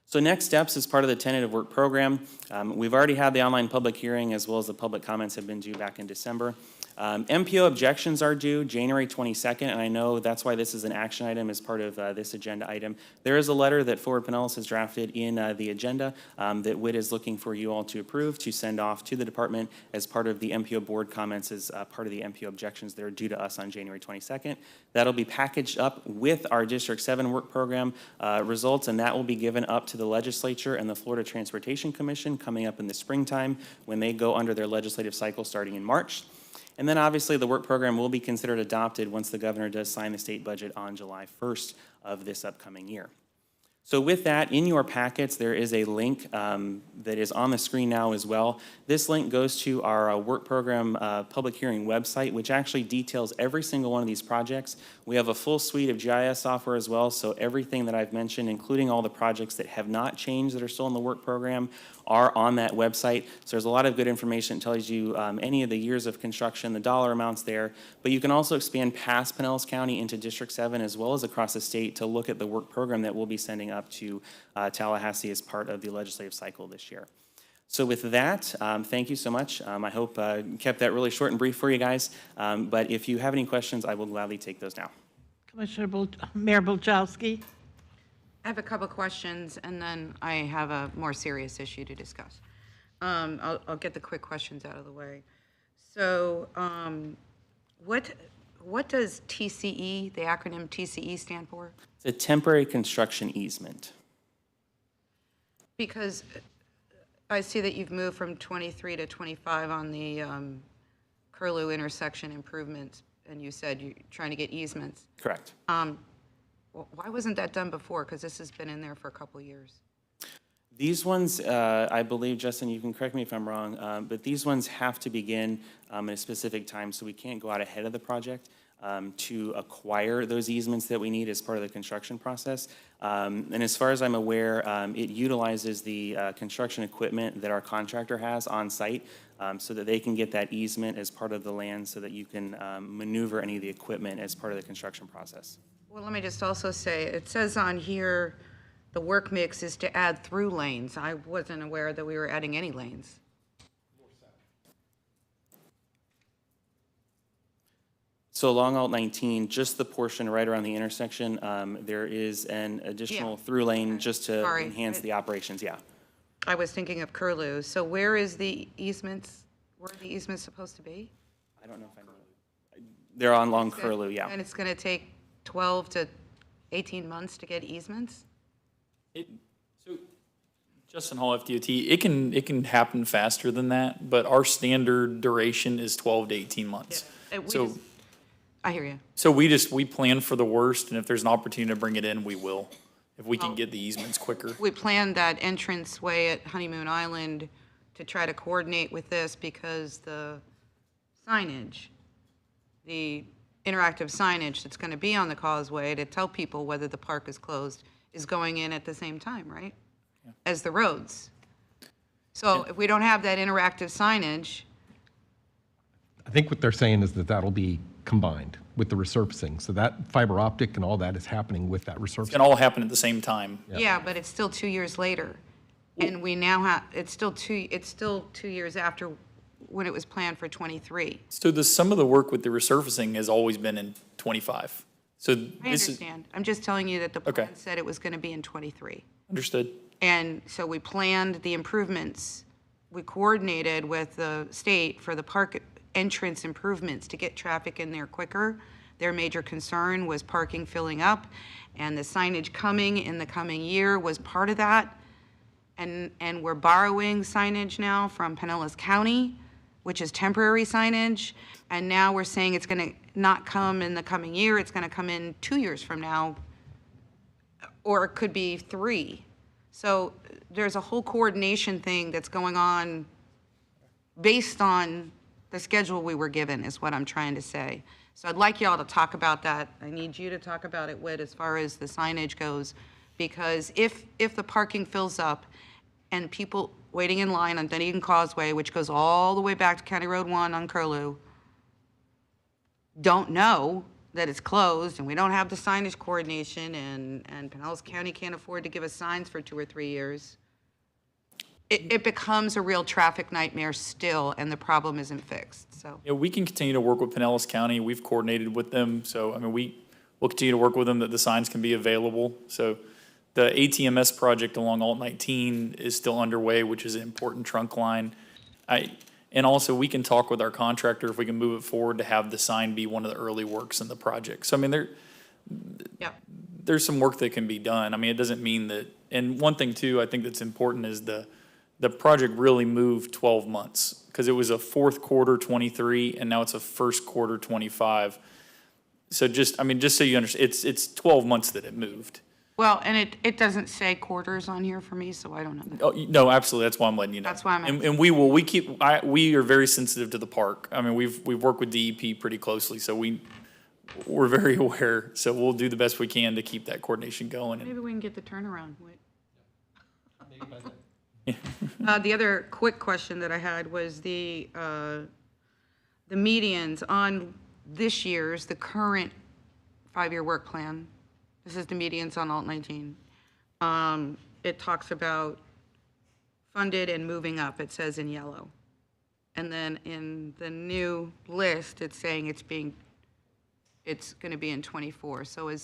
[SPEAKER 11] So next steps as part of the tentative work program, we've already had the online public hearing as well as the public comments have been due back in December. MPO objections are due January 22nd, and I know that's why this is an action item as part of this agenda item. There is a letter that Forward Pinellas has drafted in the agenda that WIT is looking for you all to approve to send off to the department as part of the MPO board comments as part of the MPO objections that are due to us on January 22nd. That'll be packaged up with our District 7 work program results, and that will be given up to the legislature and the Florida Transportation Commission coming up in the springtime when they go under their legislative cycle starting in March. And then obviously the work program will be considered adopted once the governor does sign the state budget on July 1st of this upcoming year. So with that, in your packets, there is a link that is on the screen now as well. This link goes to our work program public hearing website, which actually details every single one of these projects. We have a full suite of GIS software as well, so everything that I've mentioned, including all the projects that have not changed that are still in the work program, are on that website. So there's a lot of good information that tells you any of the years of construction, the dollar amounts there, but you can also expand past Pinellas County into District 7 as well as across the state to look at the work program that we'll be sending up to Tallahassee as part of the legislative cycle this year. So with that, thank you so much. I hope kept that really short and brief for you guys, but if you have any questions, I will gladly take those now.
[SPEAKER 1] Mayor Bulchowski.
[SPEAKER 7] I have a couple questions, and then I have a more serious issue to discuss. I'll get the quick questions out of the way. So what does TCE, the acronym TCE, stand for?
[SPEAKER 11] It's a temporary construction easement.
[SPEAKER 7] Because I see that you've moved from 23 to 25 on the Curlew intersection improvements, and you said you're trying to get easements.
[SPEAKER 11] Correct.
[SPEAKER 7] Why wasn't that done before? Because this has been in there for a couple of years.
[SPEAKER 11] These ones, I believe, Justin, you can correct me if I'm wrong, but these ones have to begin at a specific time, so we can't go out ahead of the project to acquire those easements that we need as part of the construction process. And as far as I'm aware, it utilizes the construction equipment that our contractor has on site so that they can get that easement as part of the land so that you can maneuver any of the equipment as part of the construction process.
[SPEAKER 7] Well, let me just also say, it says on here, the work mix is to add through lanes. I wasn't aware that we were adding any lanes.
[SPEAKER 11] So along Alt 19, just the portion right around the intersection, there is an additional through lane just to enhance the operations, yeah.
[SPEAKER 7] I was thinking of Curlew. So where is the easements, where are the easements supposed to be?
[SPEAKER 11] I don't know if I know. They're on Long Curlew, yeah.
[SPEAKER 7] And it's going to take 12 to 18 months to get easements?
[SPEAKER 14] So, Justin Hall, FDOT, it can happen faster than that, but our standard duration is 12 to 18 months.
[SPEAKER 7] Yeah. I hear you.
[SPEAKER 14] So we plan for the worst, and if there's an opportunity to bring it in, we will. if we can get the easements quicker.
[SPEAKER 7] We planned that entranceway at Honeymoon Island to try to coordinate with this because the signage, the interactive signage that's going to be on the causeway to tell people whether the park is closed is going in at the same time, right? As the roads. So if we don't have that interactive signage,
[SPEAKER 3] I think what they're saying is that that'll be combined with the resurfacing. So that fiber optic and all that is happening with that resurfacing.
[SPEAKER 14] It can all happen at the same time.
[SPEAKER 7] yeah, but it's still 2 years later. And we now have, it's still 2 years after when it was planned for 23.
[SPEAKER 14] So some of the work with the resurfacing has always been in 25. So
[SPEAKER 7] I
[SPEAKER 14] this is,
[SPEAKER 7] understand. I'm just telling you that the
[SPEAKER 14] Okay.
[SPEAKER 7] plan said it was going to be in 23.
[SPEAKER 14] understood.
[SPEAKER 7] And so we planned the improvements. We coordinated with the state for the park entrance improvements to get traffic in there quicker. Their major concern was parking filling up, and the signage coming in the coming year was part of that. And we're borrowing signage now from Pinellas County, which is temporary signage. And now we're saying it's going to not come in the coming year, it's going to come in 2 years from now, or it could be 3. So there's a whole coordination thing that's going on based on the schedule we were given, is what I'm trying to say. So I'd like y'all to talk about that. I need you to talk about it, Whit, as far as the signage goes, because if the parking fills up and people waiting in line on Dunedin Causeway, which goes all the way back to County Road 1 on Curlew, don't know that it's closed, and we don't have the signage coordination, and Pinellas County can't afford to give us signs for 2 or 3 years, it becomes a real traffic nightmare still, and the problem isn't fixed, so.
[SPEAKER 14] Yeah, we can continue to work with Pinellas County. We've coordinated with them. So, I mean, we'll continue to work with them that the signs can be available. So the ATMS project along Alt 19 is still underway, which is an important trunk line. And also we can talk with our contractor if we can move it forward to have the sign be one of the early works in the project. So, I mean, there's some work that can be done. I mean, it doesn't mean that, and one thing too, I think that's important is the project really moved 12 months because it was a fourth quarter 23 and now it's a first quarter 25. So just so you understand, it's 12 months that it moved.
[SPEAKER 7] Well, and it doesn't say quarters on here for me, so I don't know that.
[SPEAKER 14] Oh, no, absolutely. That's why I'm letting you know.
[SPEAKER 7] That's why I'm asking.
[SPEAKER 14] And we are very sensitive to the park. I mean, we've worked with DEP pretty closely, so we're very aware. So we'll do the best we can to keep that coordination going.
[SPEAKER 7] Maybe we can get the turnaround. The other quick question that I had was the medians on this year's, the current 5-year work plan. This is the medians on Alt 19. It talks about funded and moving up, it says in yellow. And then in the new list, it's saying it's going to be in 24. So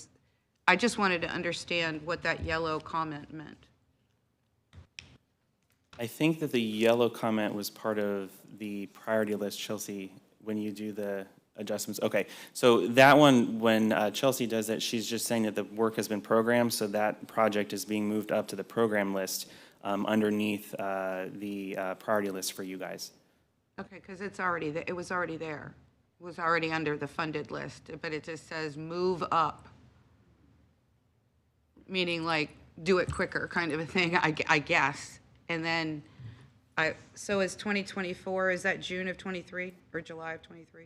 [SPEAKER 7] I just wanted to understand what that yellow comment meant.
[SPEAKER 11] I think that the yellow comment was part of the priority list, Chelsea, when you do the adjustments. Okay, so that one, when Chelsea does it, she's just saying that the work has been programmed, so that project is being moved up to the program list underneath the priority list for you guys.
[SPEAKER 7] Okay, because it was already there. It was already under the funded list, but it just says move up, meaning like do it quicker kind of a thing, I guess. And then, so is 2024, is that June of 23 or July of 23?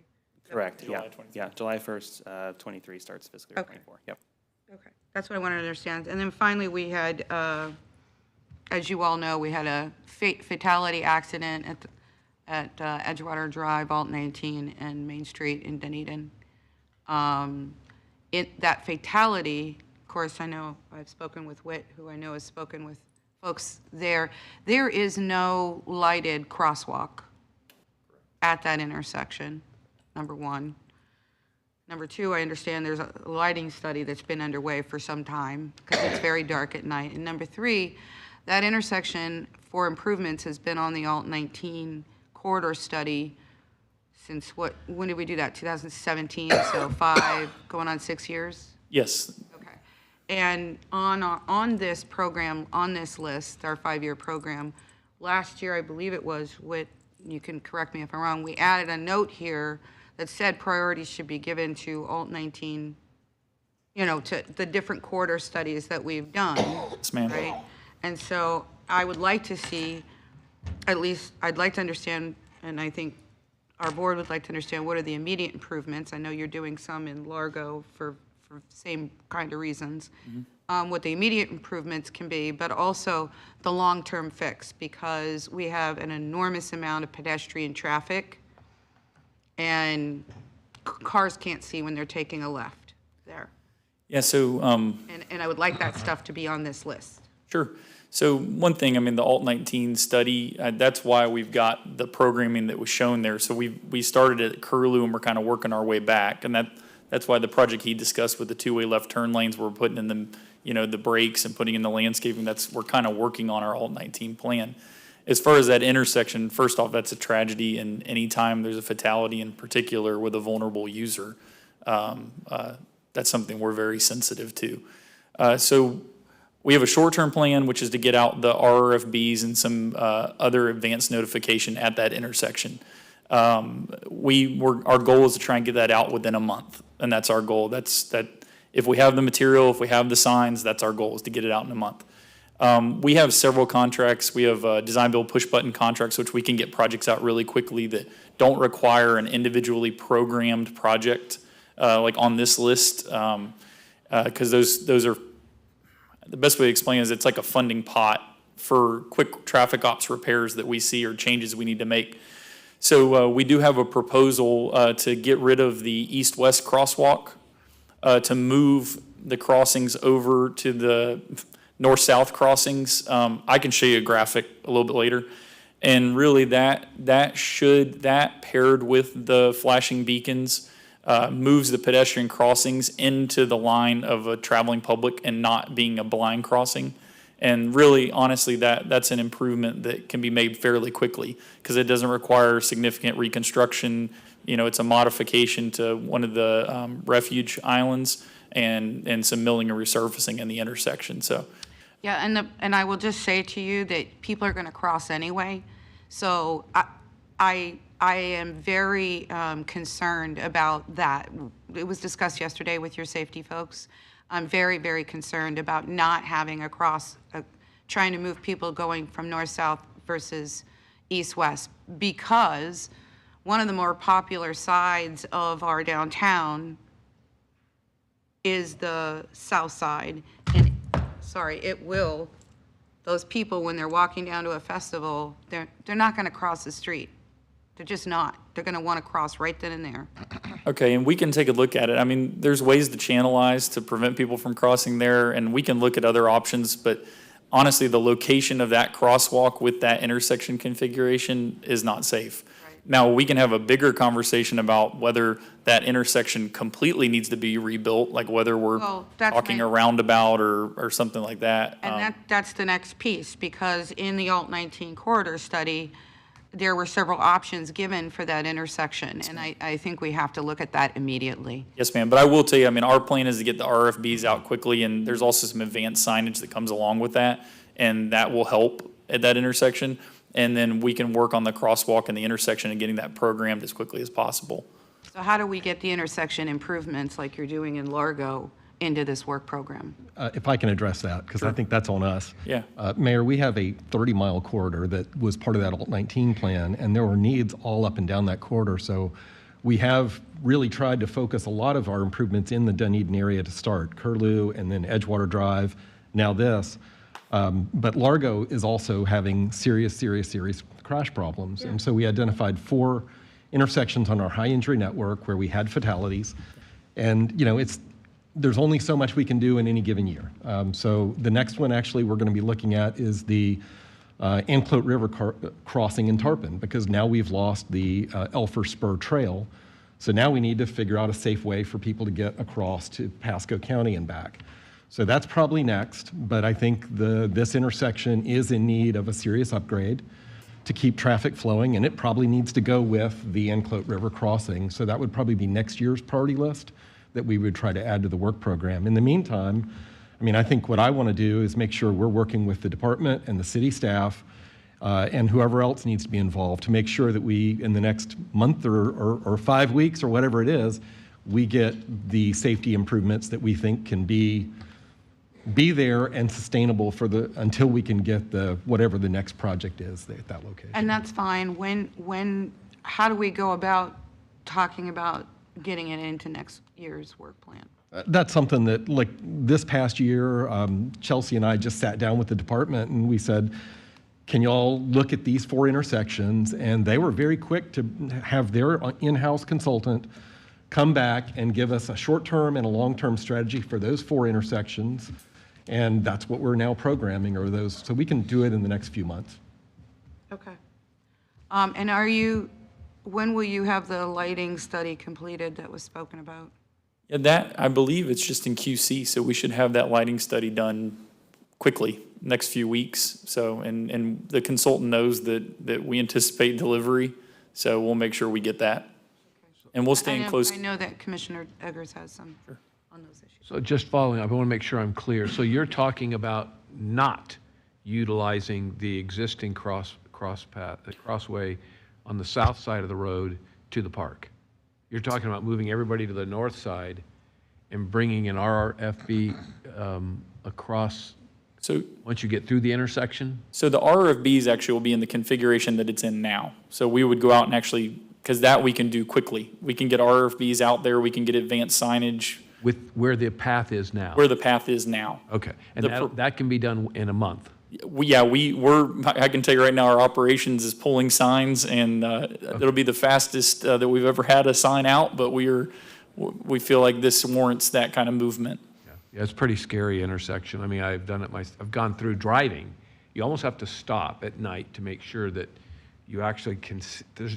[SPEAKER 11] Correct, yeah. Yeah, July 1st, 23 starts fiscal year 24, yep. Okay,
[SPEAKER 7] that's what I wanted to understand. And then finally, we had, as you all know, we had a fatality accident at Edgewater Drive, Alt 19, and Main Street in Dunedin. That fatality, of course, I know I've spoken with Whit, who I know has spoken with folks there. There is no lighted crosswalk at that intersection, number one. Number two, I understand there's a lighting study that's been underway for some time because it's very dark at night. And number three, that intersection for improvements has been on the Alt 19 corridor study since when did we do that? 2017, so 5, going on 6 years?
[SPEAKER 14] Yes.
[SPEAKER 7] And on this program, on this list, our 5-year program, last year, I believe it was, you can correct me if I'm wrong, we added a note here that said priorities should be given to Alt 19 you know, to the different corridor studies that we've done.
[SPEAKER 14] Yes, ma'am.
[SPEAKER 7] Right? And so I would like to see, at least, I'd like to understand, and I think our board would like to understand, what are the immediate improvements? I know you're doing some in Largo for same kind of reasons. What the immediate improvements can be, but also the long-term fix, because we have an enormous amount of pedestrian traffic, and cars can't see when they're taking a left there.
[SPEAKER 14] Yeah, so
[SPEAKER 7] And I would like that stuff to be on this list.
[SPEAKER 14] Sure. So one thing, I mean, the Alt-19 study, that's why we've got the programming that was shown there. So we started at Curlew and we're kind of working our way back. And that's why the project he discussed with the two-way left turn lanes, we're putting in the, you know, the brakes and putting in the landscaping. We're kind of working on our Alt-19 plan. As far as that intersection, first off, that's a tragedy. And anytime there's a fatality in particular with a vulnerable user, that's something we're very sensitive to. So we have a short-term plan, which is to get out the RRFBs and some other advanced notification at that intersection. Our goal is to try and get that out within a month, and that's our goal. That if we have the material, if we have the signs, that's our goal, is to get it out in a month. We have several contracts. We have design, build, push button contracts, which we can get projects out really quickly that don't require an individually programmed project like on this list, because those are, the best way to explain it is it's like a funding pot for quick traffic ops repairs that we see or changes we need to make. So we do have a proposal to get rid of the east-west crosswalk, to move the crossings over to the north-south crossings. I can show you a graphic a little bit later. And really that paired with the flashing beacons moves the pedestrian crossings into the line of a traveling public and not being a blind crossing. And really, honestly, that's an improvement that can be made fairly quickly because it doesn't require significant reconstruction. You know, it's a modification to one of the refuge islands and some milling and resurfacing in the intersection. So,
[SPEAKER 7] Yeah, and I will just say to you that people are going to cross anyway. So I am very concerned about that. It was discussed yesterday with your safety folks. I'm very, very concerned about not having trying to move people going from north-south versus east-west, because one of the more popular sides of our downtown is the south side. And those people, when they're walking down to a festival, they're not going to cross the street. They're just not. They're going to want to cross right then and there.
[SPEAKER 14] okay, and we can take a look at it. I mean, there's ways to channelize to prevent people from crossing there, and we can look at other options, but honestly, the location of that crosswalk with that intersection configuration is not safe. Right. Now, we can have a bigger conversation about whether that intersection completely needs to be rebuilt, like whether we're talking a roundabout or something like that.
[SPEAKER 7] And that's the next piece, because in the Alt-19 corridor study, there were several options given for that intersection, and I think we have to look at that immediately.
[SPEAKER 14] Yes, ma'am. But I will tell you, I mean, our plan is to get the RFBs out quickly, and there's also some advanced signage that comes along with that, and that will help at that intersection. And then we can work on the crosswalk and the intersection and getting that programmed as quickly as possible.
[SPEAKER 7] So how do we get the intersection improvements like you're doing in Largo into this work program?
[SPEAKER 3] If I can address that, because I think that's on us.
[SPEAKER 14] Yeah.
[SPEAKER 3] Mayor, we have a 30-mile corridor that was part of that Alt-19 plan, and there were needs all up and down that corridor. So we have really tried to focus a lot of our improvements in the Dunedin area to start, Curlew and then Edgewater Drive, now this. But Largo is also having serious crash problems. Yeah. And so we identified 4 intersections on our high injury network where we had fatalities. And, you know, there's only so much we can do in any given year. So the next one actually we're going to be looking at is the Anclote River crossing in Tarpon, because now we've lost the Elfer Spur Trail. So now we need to figure out a safe way for people to get across to Pasco County and back. So that's probably next, but I think this intersection is in need of a serious upgrade to keep traffic flowing, and it probably needs to go with the Anclote River crossing. So that would probably be next year's priority list that we would try to add to the work program. In the meantime, I mean, I think what I want to do is make sure we're working with the department and the city staff and whoever else needs to be involved to make sure that we, in the next month or 5 weeks or whatever it is, we get the safety improvements that we think can be there and sustainable for until we can get whatever the next project is at that location.
[SPEAKER 7] And that's fine. How do we go about talking about getting it into next year's work plan?
[SPEAKER 3] That's something that, like this past year, Chelsea and I just sat down with the department and we said, can y'all look at these 4 intersections? And they were very quick to have their in-house consultant come back and give us a short-term and a long-term strategy for those 4 intersections. And that's what we're now programming, or those, so we can do it in the next few months.
[SPEAKER 7] Okay. And when will you have the lighting study completed that was spoken about?
[SPEAKER 14] Yeah, that, I believe it's just in QC, so we should have that lighting study done quickly, next few weeks. So, and the consultant knows that we anticipate delivery, so we'll make sure we get that. And we'll stay in close.
[SPEAKER 7] I know that Commissioner Eggers has some on those issues.
[SPEAKER 2] So just following up, I want to make sure I'm clear. So you're talking about not utilizing the existing crossway on the south side of the road to the park. You're talking about moving everybody to the north side and bringing an RFB across.
[SPEAKER 14] So
[SPEAKER 2] once you get through the intersection?
[SPEAKER 14] So the RFBs actually will be in the configuration that it's in now. So we would go out and actually, because that we can do quickly. We can get RFBs out there, we can get advanced signage.
[SPEAKER 2] With where the path is now?
[SPEAKER 14] Where the path is now.
[SPEAKER 2] Okay, and that can be done in a month?
[SPEAKER 14] I can tell you right now, our operations is pulling signs, and it'll be the fastest that we've ever had a sign out, but we feel like this warrants that kind of movement.
[SPEAKER 2] Yeah, it's a pretty scary intersection. I mean, I've done it I've gone through driving. You almost have to stop at night to make sure that you actually can,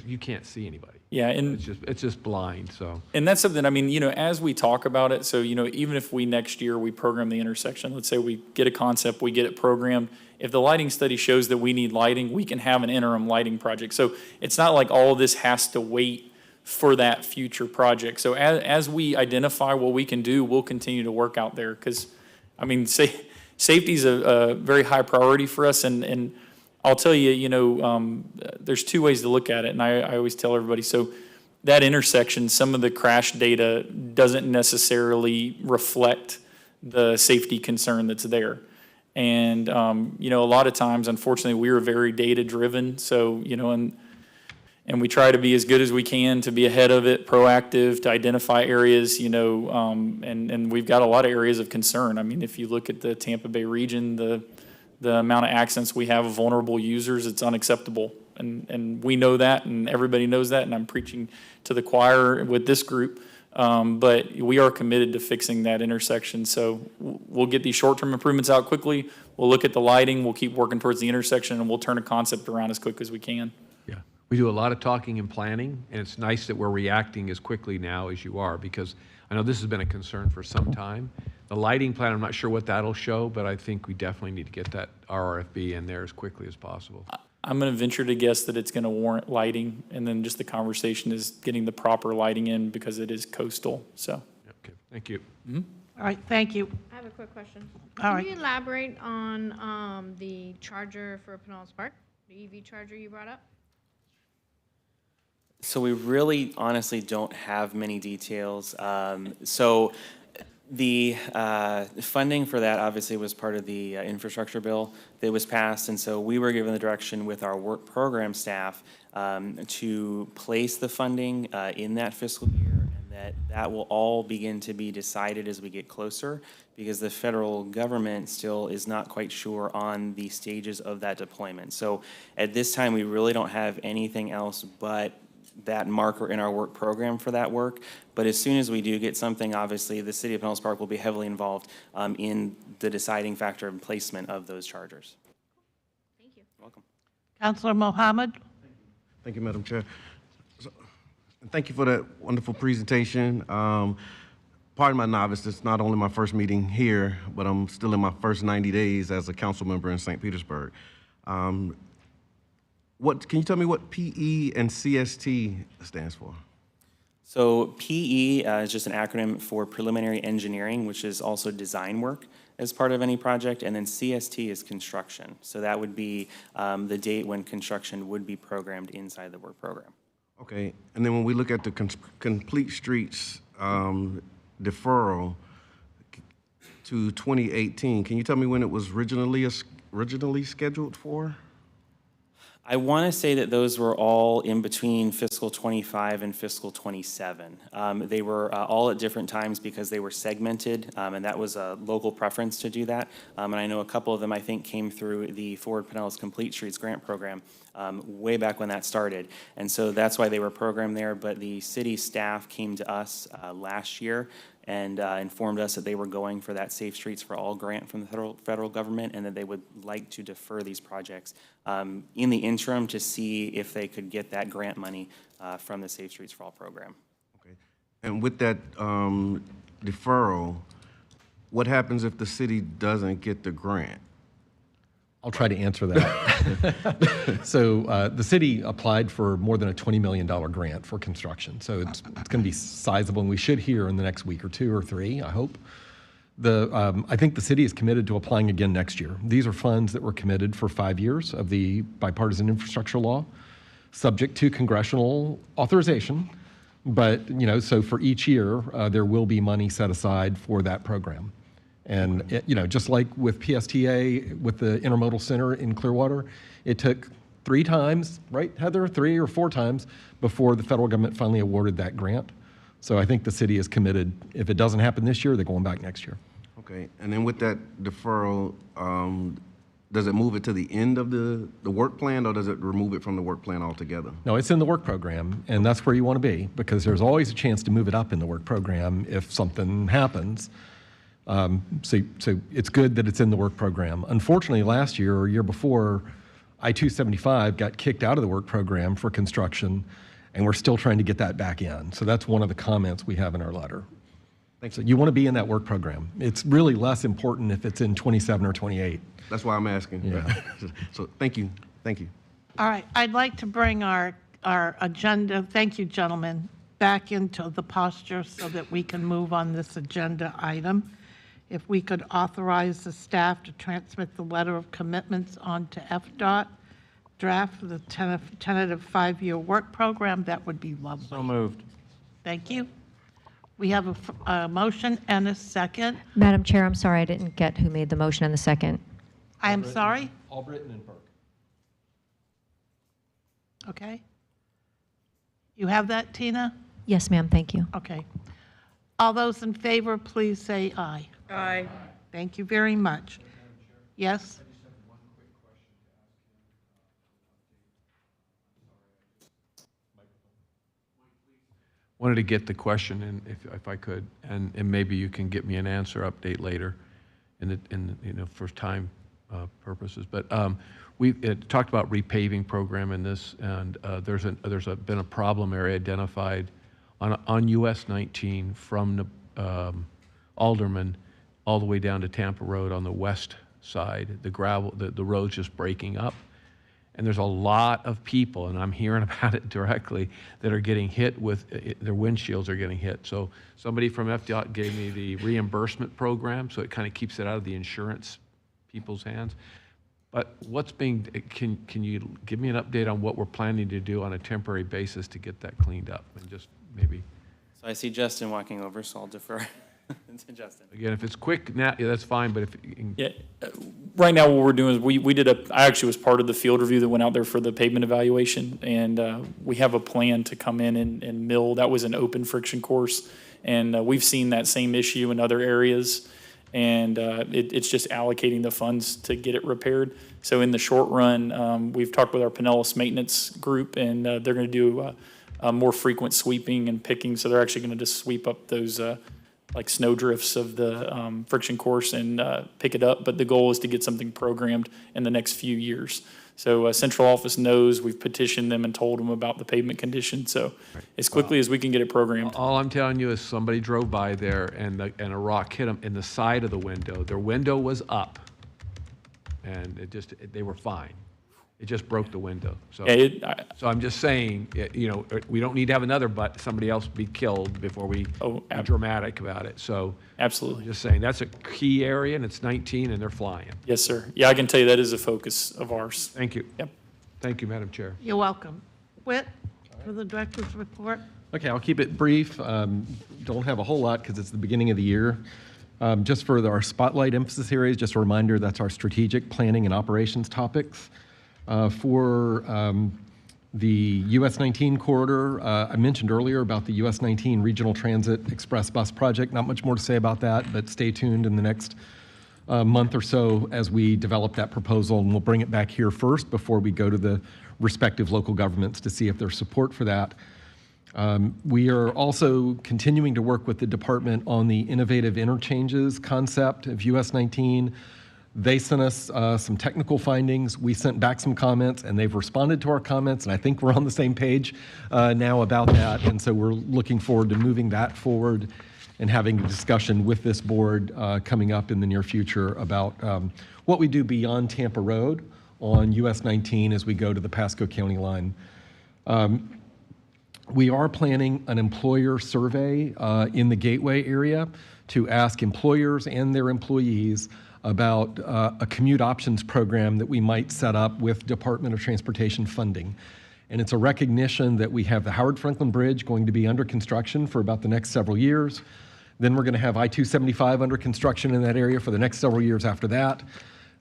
[SPEAKER 2] you can't see anybody.
[SPEAKER 14] Yeah, and
[SPEAKER 2] it's just blind, so.
[SPEAKER 14] And that's something, I mean, as we talk about it, so, even if we next year, we program the intersection, let's say we get a concept, we get it programmed, if the lighting study shows that we need lighting, we can have an interim lighting project. So it's not like all of this has to wait for that future project. So as we identify what we can do, we'll continue to work out there, because, I mean, safety is a very high priority for us, and I'll tell you, there's 2 ways to look at it, and I always tell everybody, so that intersection, some of the crash data doesn't necessarily reflect the safety concern that's there. And, a lot of times, unfortunately, we are very data-driven, so, and we try to be as good as we can to be ahead of it, proactive, to identify areas, and we've got a lot of areas of concern. I mean, if you look at the Tampa Bay region, the amount of accidents we have of vulnerable users, it's unacceptable. And we know that, and everybody knows that, and I'm preaching to the choir with this group. But we are committed to fixing that intersection. So we'll get these short-term improvements out quickly. We'll look at the lighting. We'll keep working towards the intersection, and we'll turn a concept around as quick as we can.
[SPEAKER 2] Yeah, we do a lot of talking and planning, and it's nice that we're reacting as quickly now as you are, because I know this has been a concern for some time. The lighting plan, I'm not sure what that'll show, but I think we definitely need to get that RFB in there as quickly as possible.
[SPEAKER 14] I'm going to venture to guess that it's going to warrant lighting, and then just the conversation is getting the proper lighting in because it is coastal, so.
[SPEAKER 2] Okay, thank you.
[SPEAKER 14] Mm-hmm.
[SPEAKER 1] All right, thank you.
[SPEAKER 15] I have a quick question.
[SPEAKER 1] All
[SPEAKER 15] Can
[SPEAKER 1] right.
[SPEAKER 15] you elaborate on the charger for Pinellas Park, the EV charger you brought up?
[SPEAKER 11] So we really honestly don't have many details. So the funding for that obviously was part of the infrastructure bill that was passed, and so we were given the direction with our work program staff to place the funding in that fiscal year, and that will all begin to be decided as we get closer, because the federal government still is not quite sure on the stages of that deployment. So at this time, we really don't have anything else but that marker in our work program for that work. But as soon as we do get something, obviously, the City of Pinellas Park will be heavily involved in the deciding factor and placement of those chargers.
[SPEAKER 15] Thank you.
[SPEAKER 11] You're welcome.
[SPEAKER 1] Councilor Mohammed?
[SPEAKER 16] Thank you, Madam Chair. Thank you for that wonderful presentation. Pardon my novice, it's not only my first meeting here, but I'm still in my first 90 days as a council member in St. Petersburg. Can you tell me what PE and CST stands for?
[SPEAKER 11] So PE is just an acronym for preliminary engineering, which is also design work as part of any project, and then CST is construction. So that would be the date when construction would be programmed inside the work program.
[SPEAKER 16] Okay, and then when we look at the complete streets deferral to 2018, can you tell me when it was originally scheduled for?
[SPEAKER 11] I want to say that those were all in between fiscal 25 and fiscal 27. They were all at different times because they were segmented, and that was a local preference to do that. And I know a couple of them, I think, came through the Forward Pinellas Complete Streets grant program way back when that started. And so that's why they were programmed there, but the city staff came to us last year and informed us that they were going for that Safe Streets for All grant from the federal government, and that they would like to defer these projects in the interim to see if they could get that grant money from the Safe Streets for All program.
[SPEAKER 16] Okay, and with that deferral, what happens if the city doesn't get the grant?
[SPEAKER 3] I'll try to answer that. So the city applied for more than a $20 million grant for construction. So it's going to be sizable, and we should hear in the next week or two or three, I hope. I think the city is committed to applying again next year. These are funds that were committed for 5 years of the bipartisan infrastructure law, subject to congressional authorization. But, so for each year, there will be money set aside for that program. And, just like with PSTA, with the Intermodal Center in Clearwater, it took 3 times, right, Heather? 3 or 4 times before the federal government finally awarded that grant. So I think the city is committed. If it doesn't happen this year, they're going back next year.
[SPEAKER 16] Okay, and then with that deferral, does it move it to the end of the work plan, or does it remove it from the work plan altogether?
[SPEAKER 3] No, it's in the work program, and that's where you want to be, because there's always a chance to move it up in the work program if something happens. So it's good that it's in the work program. Unfortunately, last year or year before, I-275 got kicked out of the work program for construction, and we're still trying to get that back in. So that's one of the comments we have in our letter.
[SPEAKER 16] Thanks.
[SPEAKER 3] So you want to be in that work program. It's really less important if it's in 27 or 28.
[SPEAKER 16] That's why I'm asking.
[SPEAKER 3] Yeah.
[SPEAKER 16] So thank you. Thank you.
[SPEAKER 1] All right, I'd like to bring our agenda, thank you, gentlemen, back into the posture so that we can move on this agenda item. If we could authorize the staff to transmit the letter of commitments on to FDOT, draft for the tentative 5-year work program, that would be lovely.
[SPEAKER 10] So moved.
[SPEAKER 1] Thank you. We have a motion and a second.
[SPEAKER 4] Madam Chair, I'm sorry, I didn't get who made the motion and the second.
[SPEAKER 1] I am sorry?
[SPEAKER 3] Albritton and Burke.
[SPEAKER 1] Okay. You have that, Tina?
[SPEAKER 4] Yes, ma'am, thank you.
[SPEAKER 1] Okay. All those in favor, please say aye. Aye. Thank you very much. Yes?
[SPEAKER 10] Wanted to get the question, and if I could, and maybe you can get me an answer update later, for time purposes. But we talked about repaving program in this, and there's been a problem area identified on US 19 from Alderman all the way down to Tampa Road on the west side. The road's just breaking up. And there's a lot of people, and I'm hearing about it directly, that are getting hit with, their windshields are getting hit. So somebody from FDOT gave me the reimbursement program, so it kind of keeps it out of the insurance people's hands. But can you give me an update on what we're planning to do on a temporary basis to get that cleaned up? And just maybe.
[SPEAKER 11] So I see Justin walking over, so I'll defer to Justin.
[SPEAKER 10] Again, if it's quick now, yeah, that's fine, but if.
[SPEAKER 14] Yeah, right now what we're doing is I actually was part of the field review that went out there for the pavement evaluation, and we have a plan to come in and mill. That was an open friction course, and we've seen that same issue in other areas, and it's just allocating the funds to get it repaired. So in the short run, we've talked with our Pinellas maintenance group, and they're going to do more frequent sweeping and picking, so they're actually going to just sweep up those like snow drifts of the friction course and pick it up. But the goal is to get something programmed in the next few years. So central office knows, we've petitioned them and told them about the pavement condition. So as quickly as we can get it programmed.
[SPEAKER 10] All I'm telling you is somebody drove by there and a rock hit them in the side of the window. Their window was up, and they were fine. It just broke the window. So, so I'm just saying, we don't need to have somebody else be killed before we be dramatic about it. So
[SPEAKER 14] absolutely,
[SPEAKER 10] I'm just saying that's a key area, and it's 19, and they're flying.
[SPEAKER 14] Yes, sir. Yeah, I can tell you that is a focus of ours.
[SPEAKER 10] Thank you.
[SPEAKER 14] Yep.
[SPEAKER 10] Thank you, Madam Chair.
[SPEAKER 1] You're welcome. Whit? for the director's report?
[SPEAKER 3] Okay, I'll keep it brief. Don't have a whole lot because it's the beginning of the year. Just for our spotlight emphasis areas, just a reminder, that's our strategic planning and operations topics. For the US 19 corridor, I mentioned earlier about the US 19 Regional Transit Express Bus Project. Not much more to say about that, but stay tuned in the next month or so as we develop that proposal, and we'll bring it back here first before we go to the respective local governments to see if there's support for that. We are also continuing to work with the department on the innovative interchanges concept of US 19. They sent us some technical findings. We sent back some comments, and they've responded to our comments, and I think we're on the same page now about that. And so we're looking forward to moving that forward and having a discussion with this board coming up in the near future about what we do beyond Tampa Road on US 19 as we go to the Pasco County line. We are planning an employer survey in the Gateway area to ask employers and their employees about a commute options program that we might set up with Department of Transportation funding. And it's a recognition that we have the Howard Franklin Bridge going to be under construction for about the next several years. Then we're going to have I-275 under construction in that area for the next several years after that.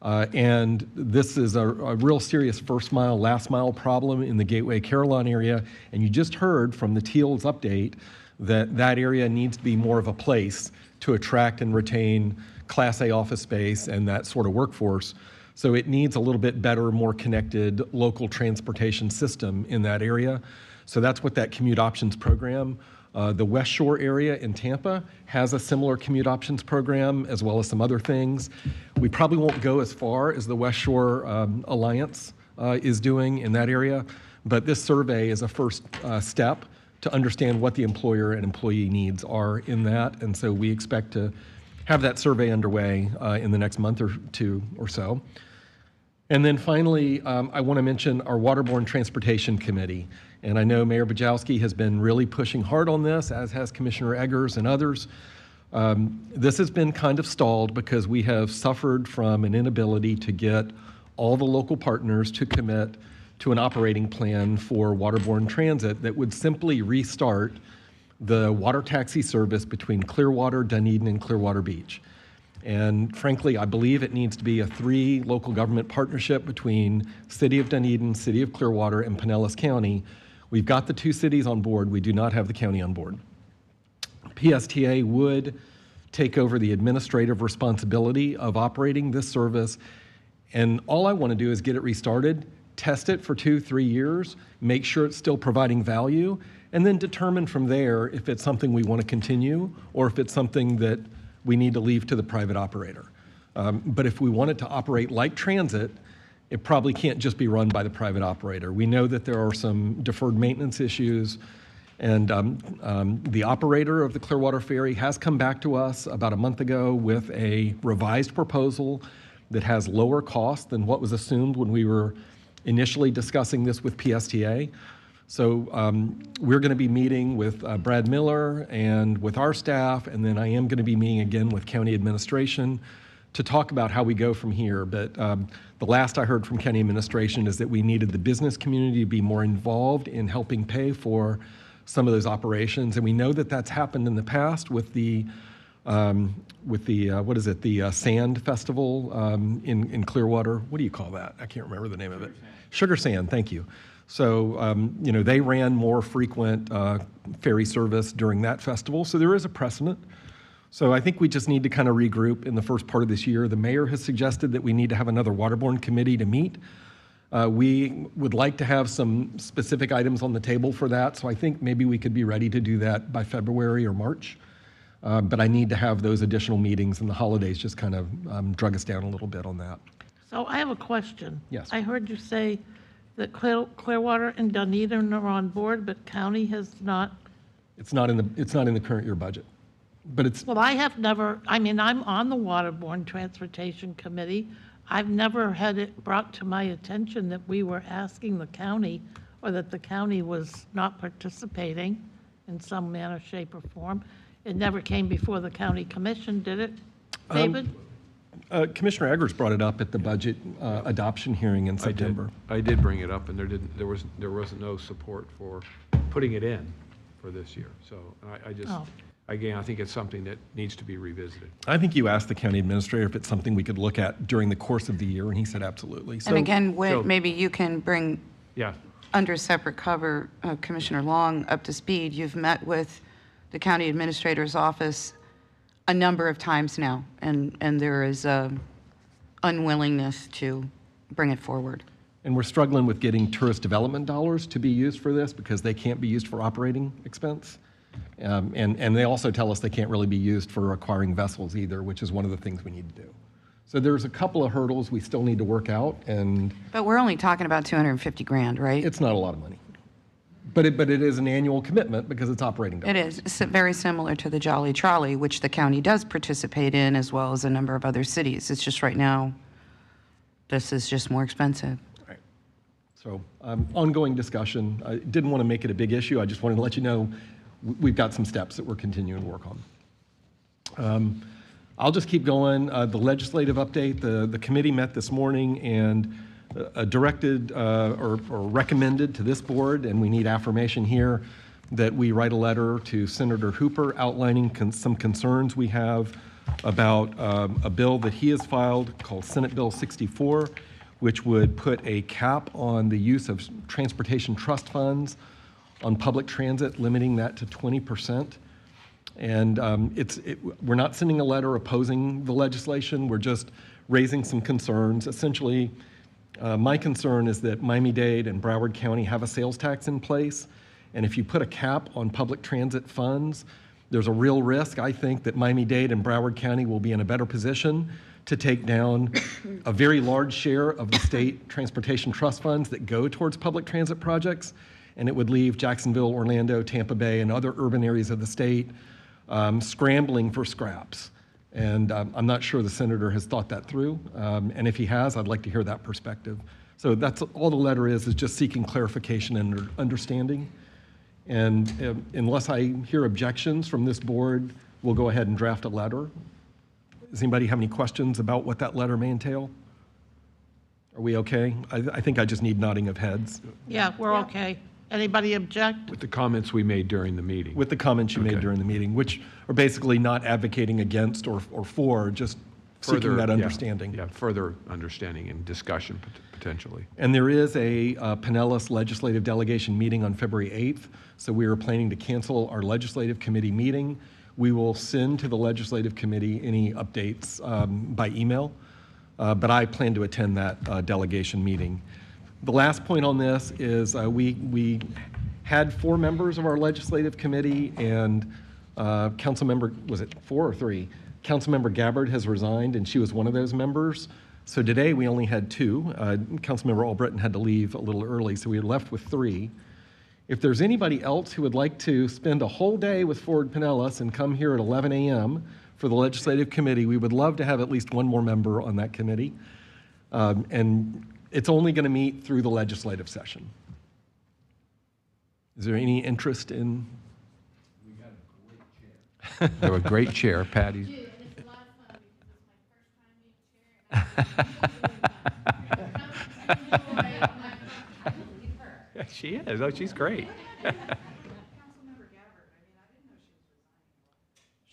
[SPEAKER 3] And this is a real serious first mile, last mile problem in the Gateway Carillon area. And you just heard from the Teals update that that area needs to be more of a place to attract and retain Class A office space and that sort of workforce. So it needs a little bit better, more connected local transportation system in that area. So that's what that commute options program. The West Shore area in Tampa has a similar commute options program, as well as some other things. We probably won't go as far as the West Shore Alliance is doing in that area, but this survey is a first step to understand what the employer and employee needs are in that. And so we expect to have that survey underway in the next month or two or so. And then finally, I want to mention our Waterborne Transportation Committee. And I know Mayor Bajowski has been really pushing hard on this, as has Commissioner Eggers and others. This has been kind of stalled because we have suffered from an inability to get all the local partners to commit to an operating plan for waterborne transit that would simply restart the water taxi service between Clearwater, Dunedin, and Clearwater Beach. And frankly, I believe it needs to be a 3 local government partnership between City of Dunedin, City of Clearwater, and Pinellas County. We've got the 2 cities on board. We do not have the county on board. PSTA would take over the administrative responsibility of operating this service. And all I want to do is get it restarted, test it for 2-3 years, make sure it's still providing value, and then determine from there if it's something we want to continue or if it's something that we need to leave to the private operator. But if we want it to operate like transit, it probably can't just be run by the private operator. We know that there are some deferred maintenance issues, and the operator of the Clearwater Ferry has come back to us about a month ago with a revised proposal that has lower cost than what was assumed when we were initially discussing this with PSTA. So we're going to be meeting with Brad Miller and with our staff, and then I am going to be meeting again with county administration to talk about how we go from here. But the last I heard from county administration is that we needed the business community to be more involved in helping pay for some of those operations. And we know that that's happened in the past with the Sand Festival in Clearwater. What do you call that? I can't remember the name of it. Sugar Sand, thank you. So, they ran more frequent ferry service during that festival. So there is a precedent. So I think we just need to kind of regroup in the first part of this year. The mayor has suggested that we need to have another waterborne committee to meet. We would like to have some specific items on the table for that. So I think maybe we could be ready to do that by February or March. But I need to have those additional meetings, and the holidays just kind of drug us down a little bit on that.
[SPEAKER 1] So I have a question.
[SPEAKER 3] Yes.
[SPEAKER 1] I heard you say that Clearwater and Dunedin are on board, but county has not.
[SPEAKER 3] It's not in the current year budget, but it's.
[SPEAKER 1] Well, I'm on the Waterborne Transportation Committee. I've never had it brought to my attention that we were asking the county, or that the county was not participating in some manner, shape, or form. It never came before the county commission, did it, David?
[SPEAKER 3] Commissioner Eggers brought it up at the budget adoption hearing in September.
[SPEAKER 10] I did bring it up, and there wasn't no support for putting it in for this year. So I just, again, I think it's something that needs to be revisited.
[SPEAKER 3] I think you asked the county administrator if it's something we could look at during the course of the year, and he said absolutely. So,
[SPEAKER 7] And again, Whit, maybe you can bring,
[SPEAKER 10] Yeah.
[SPEAKER 7] under separate cover, Commissioner Long up to speed. You've met with the county administrator's office a number of times now, and there is a unwillingness to bring it forward.
[SPEAKER 3] And we're struggling with getting tourist development dollars to be used for this because they can't be used for operating expense. And they also tell us they can't really be used for acquiring vessels either, which is one of the things we need to do. So there's a couple of hurdles we still need to work out, and
[SPEAKER 7] But we're only talking about 250 grand, right?
[SPEAKER 3] it's not a lot of money. But it is an annual commitment because it's operating dollars.
[SPEAKER 7] It is. It's very similar to the Jolly Trolley, which the county does participate in, as well as a number of other cities. It's just right now, this is just more expensive.
[SPEAKER 3] So ongoing discussion. I didn't want to make it a big issue. I just wanted to let you know we've got some steps that we're continuing to work on. I'll just keep going. The legislative update, the committee met this morning and directed or recommended to this board, and we need affirmation here, that we write a letter to Senator Hooper outlining some concerns we have about a bill that he has filed called Senate Bill 64, which would put a cap on the use of transportation trust funds on public transit, limiting that to 20%. And we're not sending a letter opposing the legislation. We're just raising some concerns. Essentially, my concern is that Miami-Dade and Broward County have a sales tax in place. And if you put a cap on public transit funds, there's a real risk, I think, that Miami-Dade and Broward County will be in a better position to take down a very large share of the state transportation trust funds that go towards public transit projects. And it would leave Jacksonville, Orlando, Tampa Bay, and other urban areas of the state scrambling for scraps. And I'm not sure the senator has thought that through. And if he has, I'd like to hear that perspective. So that's all the letter is just seeking clarification and understanding. And unless I hear objections from this board, we'll go ahead and draft a letter. Does anybody have any questions about what that letter may entail? Are we okay? I think I just need nodding of heads.
[SPEAKER 1] Yeah, we're okay. Anybody object?
[SPEAKER 10] With the comments we made during the meeting.
[SPEAKER 3] With the comments you made during the meeting, which are basically not advocating against or for, just seeking that understanding.
[SPEAKER 10] Yeah, further understanding and discussion potentially.
[SPEAKER 3] And there is a Pinellas legislative delegation meeting on February 8th, so we are planning to cancel our legislative committee meeting. We will send to the legislative committee any updates by email, but I plan to attend that delegation meeting. The last point on this is we had 4 members of our legislative committee, and Councilmember, was it 4 or 3? Councilmember Gabbard has resigned, and she was one of those members. So today we only had 2. Councilmember Albritton had to leave a little early, so we were left with 3. If there's anybody else who would like to spend a whole day with Ford Pinellas and come here at 11 a.m. for the legislative committee, we would love to have at least one more member on that committee. And it's only going to meet through the legislative session. Is there any interest in?
[SPEAKER 10] We have a great chair, Patty. She is. Oh, she's great.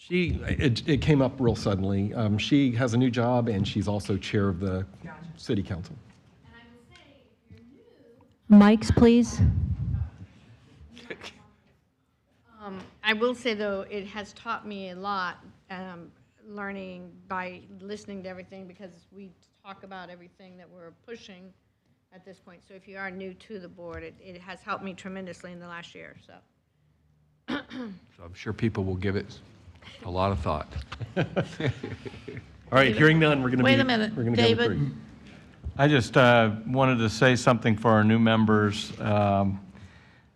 [SPEAKER 3] It came up real suddenly. She has a new job, and she's also chair of the city council.
[SPEAKER 4] Mics, please.
[SPEAKER 15] I will say, though, it has taught me a lot, learning by listening to everything, because we talk about everything that we're pushing at this point. So if you are new to the board, it has helped me tremendously in the last year. So
[SPEAKER 10] So I'm sure people will give it a lot of thought.
[SPEAKER 3] All right, hearing none, we're going to
[SPEAKER 1] Wait a minute, David.
[SPEAKER 9] I just wanted to say something for our new members.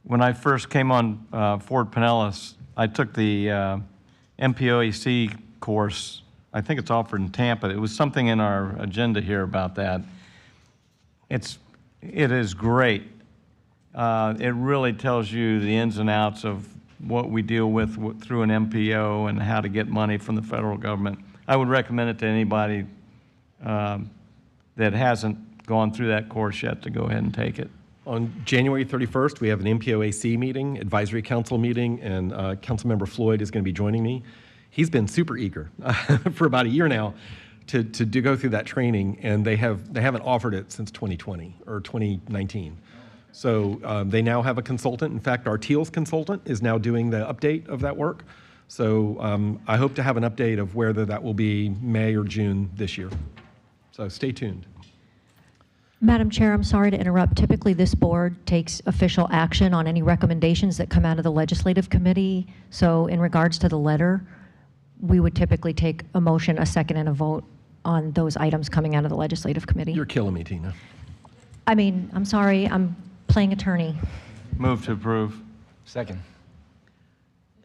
[SPEAKER 9] When I first came on Ford Pinellas, I took the MPOAC course. I think it's offered in Tampa. It was something in our agenda here about that. It is great. It really tells you the ins and outs of what we deal with through an MPO and how to get money from the federal government. I would recommend it to anybody that hasn't gone through that course yet to go ahead and take it?
[SPEAKER 3] On January 31st, we have an MPOAC meeting, advisory council meeting, and Councilmember Floyd is going to be joining me. He's been super eager for about a year now to go through that training, and they haven't offered it since 2020 or 2019. So they now have a consultant. In fact, our TEALS consultant is now doing the update of that work. So I hope to have an update of whether that will be May or June this year. So stay tuned.
[SPEAKER 4] Madam Chair, I'm sorry to interrupt. Typically, this board takes official action on any recommendations that come out of the legislative committee. So in regards to the letter, we would typically take a motion, a second, and a vote on those items coming out of the legislative committee.
[SPEAKER 3] You're killing me, Tina.
[SPEAKER 4] I mean, I'm sorry, I'm playing attorney.
[SPEAKER 9] Move to approve.
[SPEAKER 13] Second.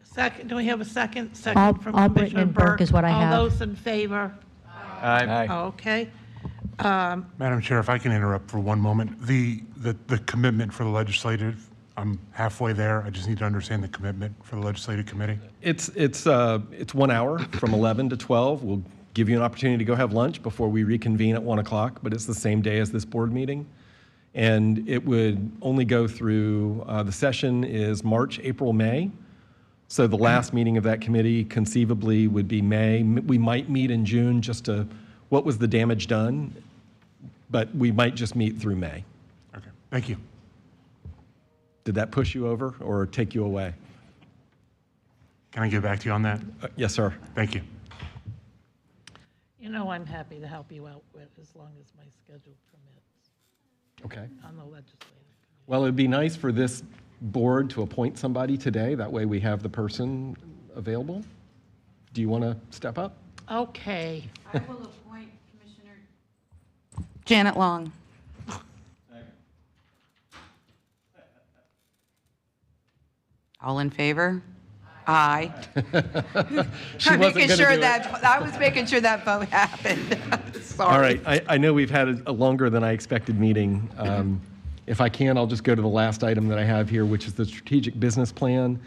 [SPEAKER 1] Second, do we have a second?
[SPEAKER 4] All-
[SPEAKER 1] Second from
[SPEAKER 4] all Britton
[SPEAKER 1] Commissioner
[SPEAKER 4] and Burke is what I have.
[SPEAKER 1] All those in favor?
[SPEAKER 9] Aye.
[SPEAKER 1] Okay.
[SPEAKER 12] Madam Chair, if I can interrupt for one moment, the commitment for the legislative, I'm halfway there. I just need to understand the commitment for the legislative committee.
[SPEAKER 3] It's 1 hour from 11 to 12. We'll give you an opportunity to go have lunch before we reconvene at 1 o'clock, but it's the same day as this board meeting. And it would only go through, the session is March, April, May. So the last meeting of that committee conceivably would be May. We might meet in June just to, what was the damage done? But we might just meet through May.
[SPEAKER 12] Okay, thank you.
[SPEAKER 3] Did that push you over or take you away?
[SPEAKER 12] Can I get back to you on that?
[SPEAKER 3] Yes, sir.
[SPEAKER 12] Thank you.
[SPEAKER 1] You know I'm happy to help you out with as long as my schedule permits
[SPEAKER 3] Okay.
[SPEAKER 1] on the legislative.
[SPEAKER 3] Well, it'd be nice for this board to appoint somebody today. That way we have the person available. Do you want to step up?
[SPEAKER 1] Okay.
[SPEAKER 7] I will appoint Commissioner Janet Long. All in favor? Aye.
[SPEAKER 3] She
[SPEAKER 7] I'm
[SPEAKER 3] wasn't
[SPEAKER 7] making
[SPEAKER 3] gonna
[SPEAKER 7] sure
[SPEAKER 3] do it.
[SPEAKER 7] that, I was making sure that vote happened. Sorry.
[SPEAKER 3] All right. I know we've had a longer than I expected meeting. If I can, I'll just go to the last item that I have here, which is the strategic business plan.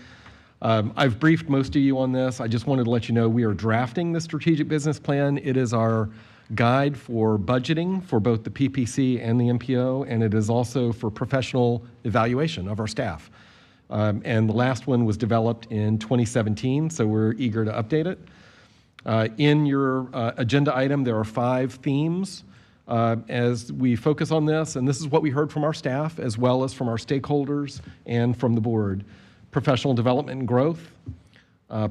[SPEAKER 3] I've briefed most of you on this. I just wanted to let you know we are drafting the strategic business plan. It is our guide for budgeting for both the PPC and the MPO, and it is also for professional evaluation of our staff. And the last one was developed in 2017, so we're eager to update it. In your agenda item, there are 5 themes as we focus on this, and this is what we heard from our staff as well as from our stakeholders and from the board. Professional development and growth,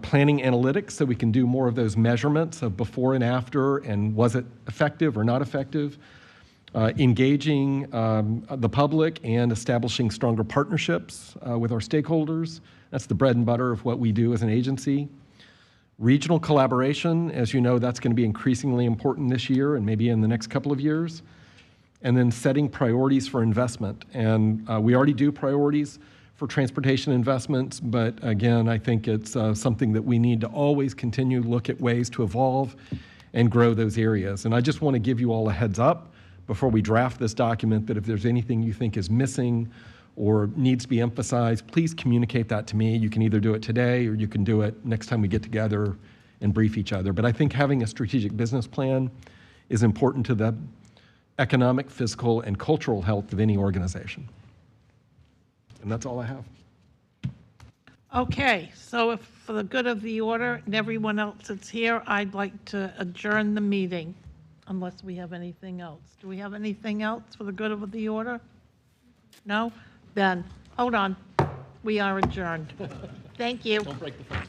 [SPEAKER 3] planning analytics so we can do more of those measurements of before and after and was it effective or not effective, engaging the public and establishing stronger partnerships with our stakeholders. That's the bread and butter of what we do as an agency. Regional collaboration, as you know, that's going to be increasingly important this year and maybe in the next couple of years. And then setting priorities for investment. And we already do priorities for transportation investments, but again, I think it's something that we need to always continue to look at ways to evolve and grow those areas. And I just want to give you all a heads up before we draft this document that if there's anything you think is missing or needs to be emphasized, please communicate that to me. You can either do it today or you can do it next time we get together and brief each other. But I think having a strategic business plan is important to the economic, physical, and cultural health of any organization. And that's all I have.
[SPEAKER 1] Okay, so if for the good of the order and everyone else that's here, I'd like to adjourn the meeting unless we have anything else. Do we have anything else for the good of the order? No? Then, hold on. We are adjourned. Thank you.
[SPEAKER 3] Don't break the phone.